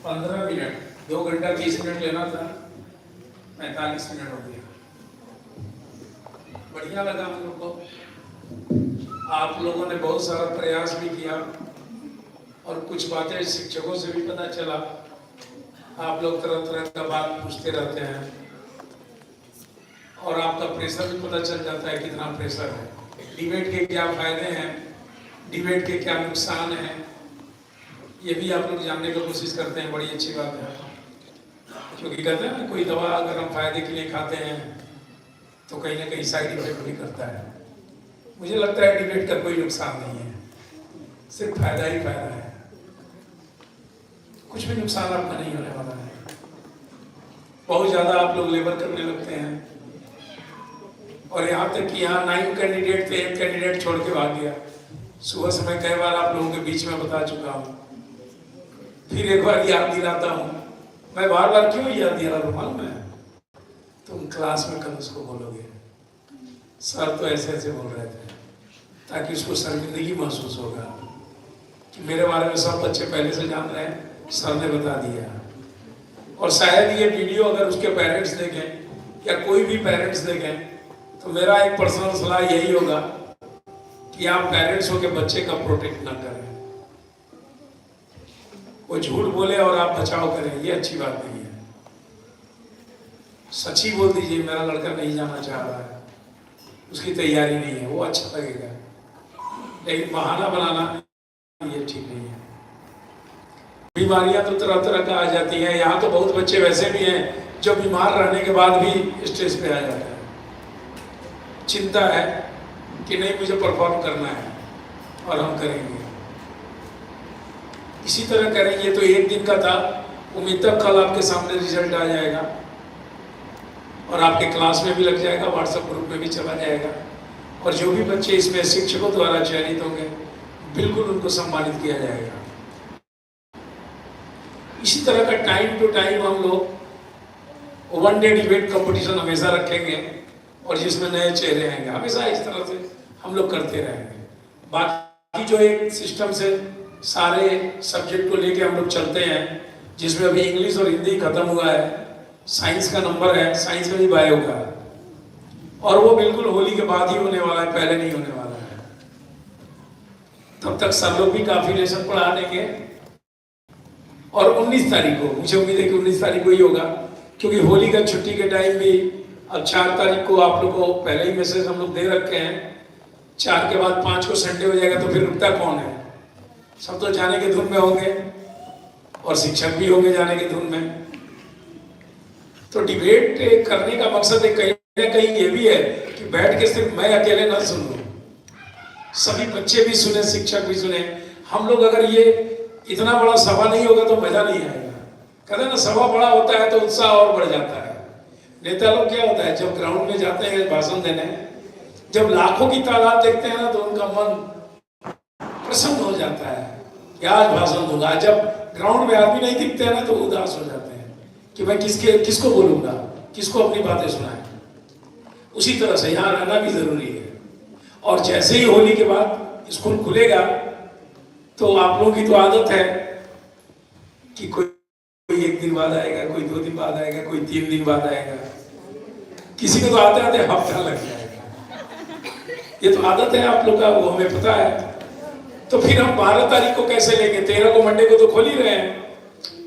[SPEAKER 1] 15 minute, 2 घंटा 30 minute लेना था, 45 minute हो गया। बढ़िया लगा हम लोग को। आप लोगों ने बहुत सारा प्रयास भी किया और कुछ बातें शिक्षकों से भी पता चला। आप लोग तरह तरह का बात पूछते रहते हैं और आपका प्रेशर भी पता चल जाता है कितना प्रेशर है। डिबेट के क्या फायदे हैं, डिबेट के क्या नुकसान हैं, ये भी आप लोग जानने की कोशिश करते हैं। बड़ी अच्छी बात है, क्योंकि कहते हैं ना, कोई दवा अगर हम फायदे के लिए खाते हैं तो कहीं ना कहीं साइड इफेक्ट भी करता है। मुझे लगता है डिबेट का कोई नुकसान नहीं है, सिर्फ फायदा ही फायदा है। कुछ भी नुकसान आपका नहीं होने वाला है। बहुत ज़्यादा आप लोग लेबर करने लगते हैं और यहाँ तक कि यहाँ 9 कैंडिडेट थे, 1 कैंडिडेट छोड़ के भाग गया। सुबह से मैं कई बार आप लोगों के बीच में बता चुका हूँ, फिर एक बार याद दिलाता हूँ। मैं बार बार क्यों याद दिला रहा हूँ मालूम है? तुम क्लास में कल उसको बोलोगे सर तो ऐसे ऐसे बोल रहे थे, ताकि उसको शर्मिंदगी महसूस होगा कि मेरे बारे में सब बच्चे पहले से जान रहे हैं, सर ने बता दिया। और शायद ये वीडियो अगर उसके पेरेंट्स देखें या कोई भी पेरेंट्स देखें तो मेरा एक पर्सनल सलाह यही होगा कि आप पेरेंट्स हो के बच्चे का प्रोटेक्ट ना करें। वो झूठ बोले और आप बचाव करें, ये अच्छी बात नहीं है। सच ही बोल दीजिए मेरा लड़का नहीं जाना चाह रहा है, उसकी तैयारी नहीं है, वो अच्छा लगेगा। लेकिन बहाना बनाना ये ठीक नहीं है। बीमारियां तो तरह तरह का आ जाती हैं। यहाँ तो बहुत बच्चे वैसे भी हैं जो बीमार रहने के बाद भी स्टेज पे आ जाते हैं। चिंता है कि नहीं मुझे परफॉर्म करना है और हम करेंगे, इसी तरह करेंगे। तो एक दिन का था, उम्मीद तक कल आपके सामने रिजल्ट आ जाएगा और आपके क्लास में भी लग जाएगा, व्हाट्सएप ग्रुप में भी चला जाएगा। और जो भी बच्चे इसमें शिक्षकों द्वारा चयनित होंगे बिल्कुल उनको सम्मानित किया जाएगा। इसी तरह का टाइम टू टाइम हम लोग 1 डे डिबेट कंपटीशन हमेशा रखेंगे और जिसमें नए चेहरे आएंगे। हमेशा इस तरह से हम लोग करते रहेंगे। बाकी जो एक सिस्टम से सारे सब्जेक्ट को लेके हम लोग चलते हैं, जिसमें अभी इंग्लिश और हिंदी खत्म हुआ है, साइंस का नंबर है, साइंस में भी बायो का, और वो बिल्कुल होली के बाद ही होने वाला है, पहले नहीं होने वाला है। तब तक सब लोग भी काफी लेसन पढ़ा देंगे। और 19 तारीख को मुझे उम्मीद है कि 19 तारीख को ही होगा, क्योंकि होली का छुट्टी के टाइम भी अब 4 तारीख को आप लोग को पहले ही मैसेज हम लोग दे रखे हैं। 4 के बाद 5 को संडे हो जाएगा, तो फिर रुकता कौन है? सब तो जाने के धुन में होंगे और शिक्षक भी होंगे जाने के धुन में। तो डिबेट करने का मकसद है कहीं ना कहीं ये भी है कि बैठ के सिर्फ मैं अकेले ना सुनूं, सभी बच्चे भी सुने, शिक्षक भी सुने। हम लोग अगर ये इतना बड़ा सभा नहीं होगा तो मजा नहीं आएगा। कहते हैं ना, सभा बड़ा होता है तो उत्साह और बढ़ जाता है। नेता लोग क्या होता है, जब ग्राउंड में जाते हैं भाषण देने, जब लाखों की तादाद देखते हैं ना तो उनका मन प्रसन्न हो जाता है कि आज भाषण दूंगा। जब ग्राउंड में आदमी नहीं दिखते हैं ना तो उदास हो जाते हैं कि मैं किसको बोलूंगा, किसको अपनी बातें सुनाए। उसी तरह से यहाँ रहना भी जरूरी है। और जैसे ही होली के बाद स्कूल खुलेगा तो आप लोगों की तो आदत है कि कोई 1 दिन बाद आएगा, कोई 2 दिन बाद आएगा, कोई 3 दिन बाद आएगा, किसी को तो आते आते हफ्ता लग जाएगा। ये तो आदत है आप लोग का, वो हमें पता है। तो फिर हम 12 तारीख को कैसे लेंगे? 13 को मंडे को तो खोल ही रहे हैं,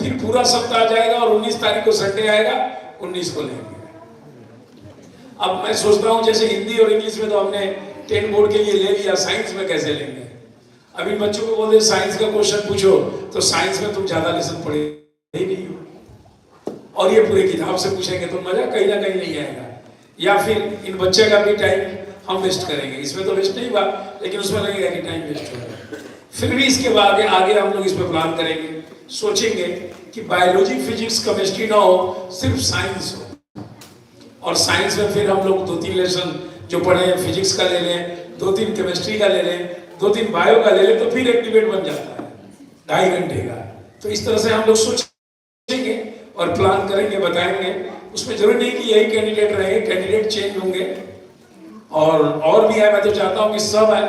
[SPEAKER 1] फिर पूरा सप्ताह जाएगा और 19 तारीख को संडे आएगा, 19 को लेंगे। अब मैं सोचता हूँ जैसे हिंदी और इंग्लिश में तो हमने 10 बोर्ड के लिए ले लिया, साइंस में कैसे लेंगे? अभी बच्चों को बोलते साइंस का क्वेश्चन पूछो तो साइंस में तुम ज्यादा लेसन पढ़े ही नहीं हो, और ये पूरे किताब से पूछेंगे तो मजा कहीं ना कहीं नहीं आएगा। या फिर इन बच्चे का भी टाइम हम वेस्ट करेंगे, इसमें तो वेस्ट नहीं हुआ लेकिन उसमें लगेगा कि टाइम वेस्ट होगा। फिर भी इसके बाद आगे हम लोग इस पर प्लान करेंगे, सोचेंगे कि बायोलॉजी, फिजिक्स, केमिस्ट्री ना हो, सिर्फ साइंस हो। और साइंस में फिर हम लोग 2-3 लेसन जो पढ़े हैं फिजिक्स का ले लें, 2-3 केमिस्ट्री का ले लें, 2-3 बायो का ले लें, तो फिर एक डिबेट बन जाता है 2.5 घंटे का। तो इस तरह से हम लोग सोचेंगे और प्लान करेंगे, बताएंगे। उसमें जरूरी नहीं कि यही कैंडिडेट रहे, कैंडिडेट चेंज होंगे और भी है। मैं तो चाहता हूँ कि सब है।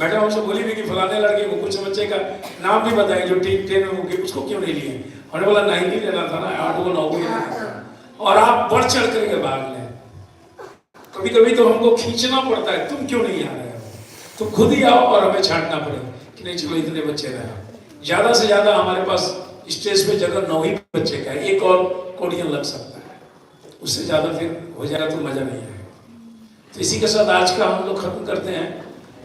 [SPEAKER 1] मैडम हमसे बोली भी कि फलाने लड़के को, कुछ बच्चे का नाम भी बताएं जो 10 में होंगे, उसको क्यों नहीं लिए? हमने बोला 90 लेना था ना, 8 को 9 को लेना था। और आप बढ़ चढ़ करके भाग लें। कभी कभी तो हमको खींचना पड़ता है, तुम क्यों नहीं आ रहे हो? तुम खुद ही आओ और हमें छांटना पड़े कि नहीं चलो इतने बच्चे रहे। ज्यादा से ज्यादा हमारे पास स्टेज पे जगह 9 ही बच्चे का है, एक और कोडियन लग सकता है, उससे ज्यादा फिर हो जाएगा तो मजा नहीं आएगा। तो इसी के साथ आज का हम लोग खत्म करते हैं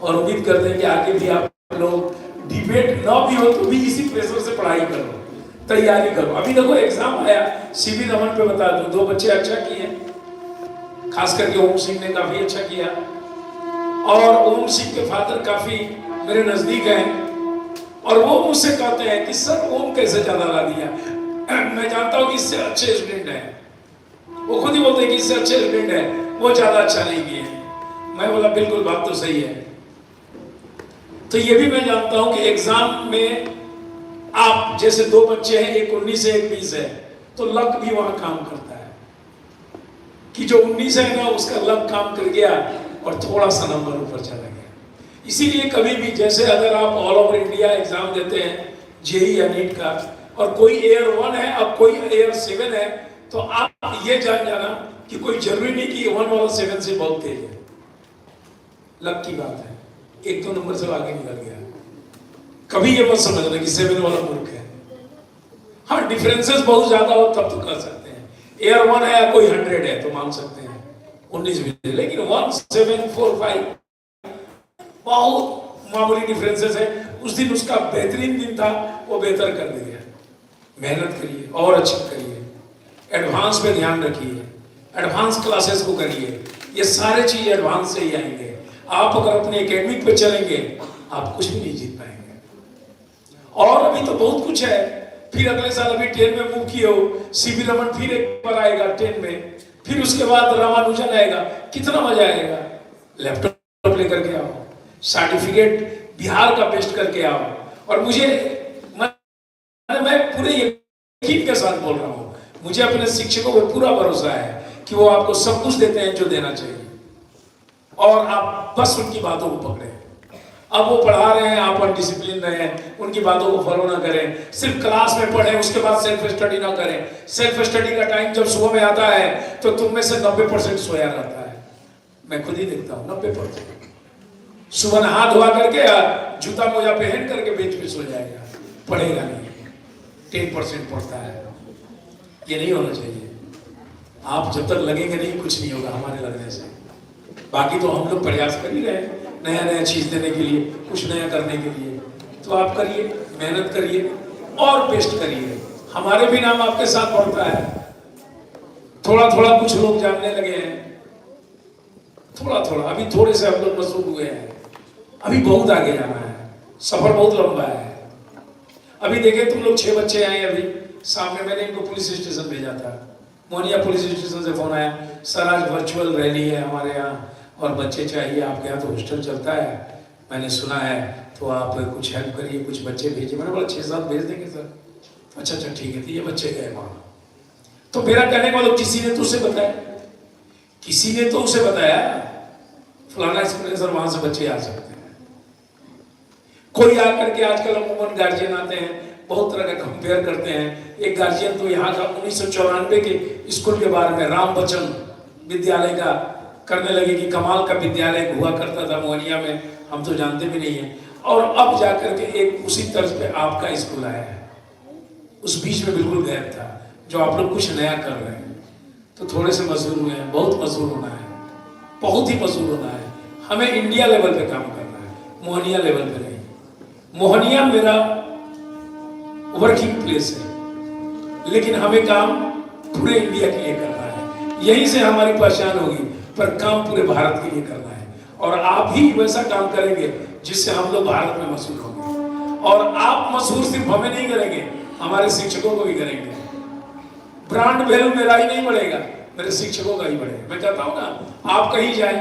[SPEAKER 1] और उम्मीद करते हैं कि आगे भी आप लोग डिबेट ना भी हो तो भी इसी प्रेशर से पढ़ाई करो, तैयारी करो। अभी देखो एग्जाम आया, सीवी रमन पे बता दूं, 2 बच्चे अच्छा किए, खास करके ओम सिंह ने काफी अच्छा किया। और ओम सिंह के फादर काफी मेरे नजदीक हैं और वो मुझसे कहते हैं कि सर ओम कैसे ज्यादा ला दिया? मैं जानता हूँ कि इससे अच्छे स्टूडेंट है, वो खुद ही बोलते हैं कि इससे अच्छे स्टूडेंट है, वो ज्यादा अच्छा नहीं किए। मैं बोला बिल्कुल बात तो सही है। तो ये भी मैं जानता हूं कि एग्जाम में आप जैसे 2 बच्चे हैं, एक 19 है एक 20 है, तो लक भी वहां काम करता है कि जो 19 है ना उसका लक काम कर गया और थोड़ा सा नंबर ऊपर चला गया। इसीलिए कभी भी जैसे अगर आप ऑल ओवर इंडिया एग्जाम देते हैं जेई या नीट का और कोई एयर 1 है अब कोई एयर 7 है, तो आप ये जान जाना कि कोई जरूरी नहीं कि 1 वाला 7 से बहुत तेज है। लक की बात है, 1-2 नंबर से आगे निकल गया। कभी ये मत समझना कि 7 वाला मूर्ख है। हाँ, डिफरेंसेस बहुत ज्यादा हो तब तो कर सकते हैं। एयर 1 है या कोई 100 है तो मान सकते हैं 19 भी, लेकिन 1, 7, 4, 5 बहुत मामूली डिफरेंसेस है। उस दिन उसका बेहतरीन दिन था, वो बेहतर कर दिया। मेहनत करिए और अच्छी करिए, एडवांस पे ध्यान रखिए, एडवांस क्लासेस को करिए। ये सारे चीज एडवांस से ही आएंगे। आप अगर अपने एकेडमिक पे चलेंगे आप कुछ भी नहीं जीत पाएंगे। और अभी तो बहुत कुछ है। फिर अगले साल अभी 10 में मूव किए हो, सीवी रमन फिर एक बार आएगा 10 में, फिर उसके बाद रामानुजन आएगा, कितना मजा आएगा। लैपटॉप लेकर के आओ, सर्टिफिकेट बिहार का बेस्ट करके आओ। और मुझे मैं पूरे यकीन के साथ बोल रहा हूँ, मुझे अपने शिक्षकों पर पूरा भरोसा है कि वो आपको सब कुछ देते हैं जो देना चाहिए और आप बस उनकी बातों को पकड़े। अब वो पढ़ा रहे हैं, आप डिसिप्लिन रहे, उनकी बातों को फॉलो ना करें, सिर्फ क्लास में पढ़ें, उसके बाद सेल्फ स्टडी ना करें। सेल्फ स्टडी का टाइम जब सुबह में आता है तो तुम में से 90% सोया रहता है। मैं खुद ही देखता हूँ 90% सुबह नहा धोआ करके जूता मोजा पहन करके बेंच पे सो जाएगा, पढ़ेगा नहीं। 10% पढ़ता है। ये नहीं होना चाहिए। आप जब तक लगेंगे नहीं कुछ नहीं होगा हमारे लगने से। बाकी तो हम लोग प्रयास कर ही रहे हैं नया नया चीज देने के लिए, कुछ नया करने के लिए। तो आप करिए, मेहनत करिए और बेस्ट करिए। हमारे भी नाम आपके साथ बढ़ता है। थोड़ा थोड़ा कुछ लोग जानने लगे हैं, थोड़ा थोड़ा, अभी थोड़े से हम लोग मशहूर हुए हैं। अभी बहुत आगे जाना है, सफर बहुत लंबा है। अभी देखे तुम लोग 6 बच्चे आए अभी सामने, मैंने इनको पुलिस स्टेशन भेजा था। मोहनिया पुलिस स्टेशन से फोन आया, सर आज वर्चुअल रैली है हमारे यहाँ और बच्चे चाहिए, आपके यहाँ तो हॉस्टल चलता है, मैंने सुना है, तो आप कुछ हेल्प करिए, कुछ बच्चे भेजिए। मैंने बोला 6-7 भेज देंगे सर। अच्छा अच्छा ठीक है। तो ये बच्चे गए वहाँ। तो मेरा कहने का मतलब किसी ने तो उसे बताया, किसी ने तो उसे बताया। फलाना स्कूल है सर, वहां से बच्चे आ सकते हैं। कोई आकर के आजकल अमूमन गार्जियन आते हैं, बहुत तरह का कंपेयर करते हैं। एक गार्जियन तो यहाँ का 1994 के स्कूल के बारे में राम बच्चन विद्यालय का करने लगे कि कमाल का विद्यालय हुआ करता था मोहनिया में, हम तो जानते भी नहीं है। और अब जाकर के एक उसी तर्ज पे आपका स्कूल आया है, उस बीच में बिल्कुल गैप था। जो आप लोग कुछ नया कर रहे हैं, तो थोड़े से मजबूर हुए हैं, बहुत मजबूर होना है, बहुत ही मजबूर होना है। हमें इंडिया लेवल पे काम करना है, मोहनिया लेवल पे नहीं। मोहनिया मेरा वर्किंग प्लेस है, लेकिन हमें काम पूरे इंडिया के लिए करना है। यहीं से हमारी पहचान होगी, पर काम पूरे भारत के लिए करना है। और आप ही वैसा काम करेंगे जिससे हम लोग भारत में मशहूर होंगे। और आप मशहूर सिर्फ हमें नहीं करेंगे, हमारे शिक्षकों को भी करेंगे। ब्रांड वैल्यू मेरा ही नहीं बढ़ेगा, मेरे शिक्षकों का ही बढ़ेगा। मैं कहता हूँ ना, आप कहीं जाए,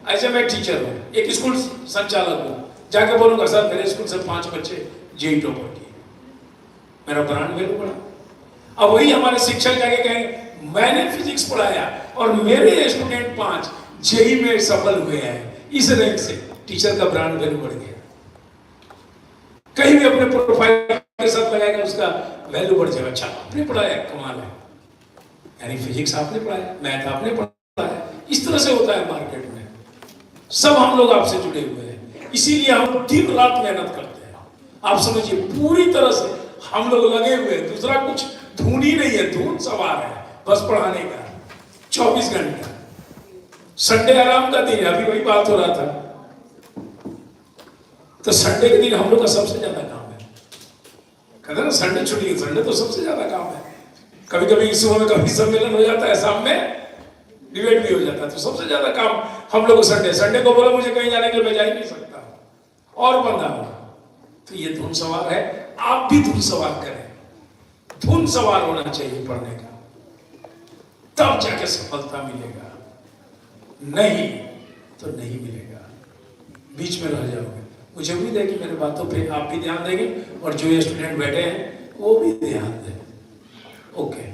[SPEAKER 1] ऐसे मैं टीचर हूँ, एक स्कूल संचालक हूँ, जाके बोलूंगा सर मेरे स्कूल से 5 बच्चे जेई टॉपर किए, मेरा ब्रांड वैल्यू बढ़ा। अब वही हमारे शिक्षक जाके कहेंगे मैंने फिजिक्स पढ़ाया और मेरे स्टूडेंट 5 जेई में सफल हुए हैं, इस रैंक से टीचर का ब्रांड वैल्यू बढ़ गया। कहीं भी अपने प्रोफाइल के साथ लगाएगा, उसका वैल्यू बढ़ जाएगा। अच्छा आपने पढ़ाया, कमाल है, यानी फिजिक्स आपने पढ़ाया, मैथ आपने पढ़ाया। इस तरह से होता है मार्केट में। सब हम लोग आपसे जुड़े हुए हैं, इसीलिए हम दिन रात मेहनत करते हैं। आप समझिए पूरी तरह से हम लोग लगे हुए हैं, दूसरा कुछ धुन ही नहीं है, धुन सवार है बस पढ़ाने का 24 घंटा। संडे आराम का दिन है, अभी वही बात हो रहा था। तो संडे के दिन हम लोग का सबसे ज्यादा काम है, कहते ना संडे छुट्टी है, संडे तो सबसे ज्यादा काम है। कभी कभी सुबह में कभी सम्मेलन हो जाता है, शाम में डिबेट भी हो जाता है, तो सबसे ज्यादा काम हम लोग को संडे को बोला मुझे कहीं जाने के लिए मैं जा ही नहीं सकता और बंदा होगा। तो ये धुन सवार है, आप भी धुन सवार करें। धुन सवार होना चाहिए पढ़ने का, तब जाके सफलता मिलेगा, नहीं तो नहीं मिलेगा, बीच में रह जाओगे। मुझे उम्मीद है कि मेरे बातों पे आप भी ध्यान देंगे और जो ये स्टूडेंट बैठे हैं वो भी ध्यान दें। ओके।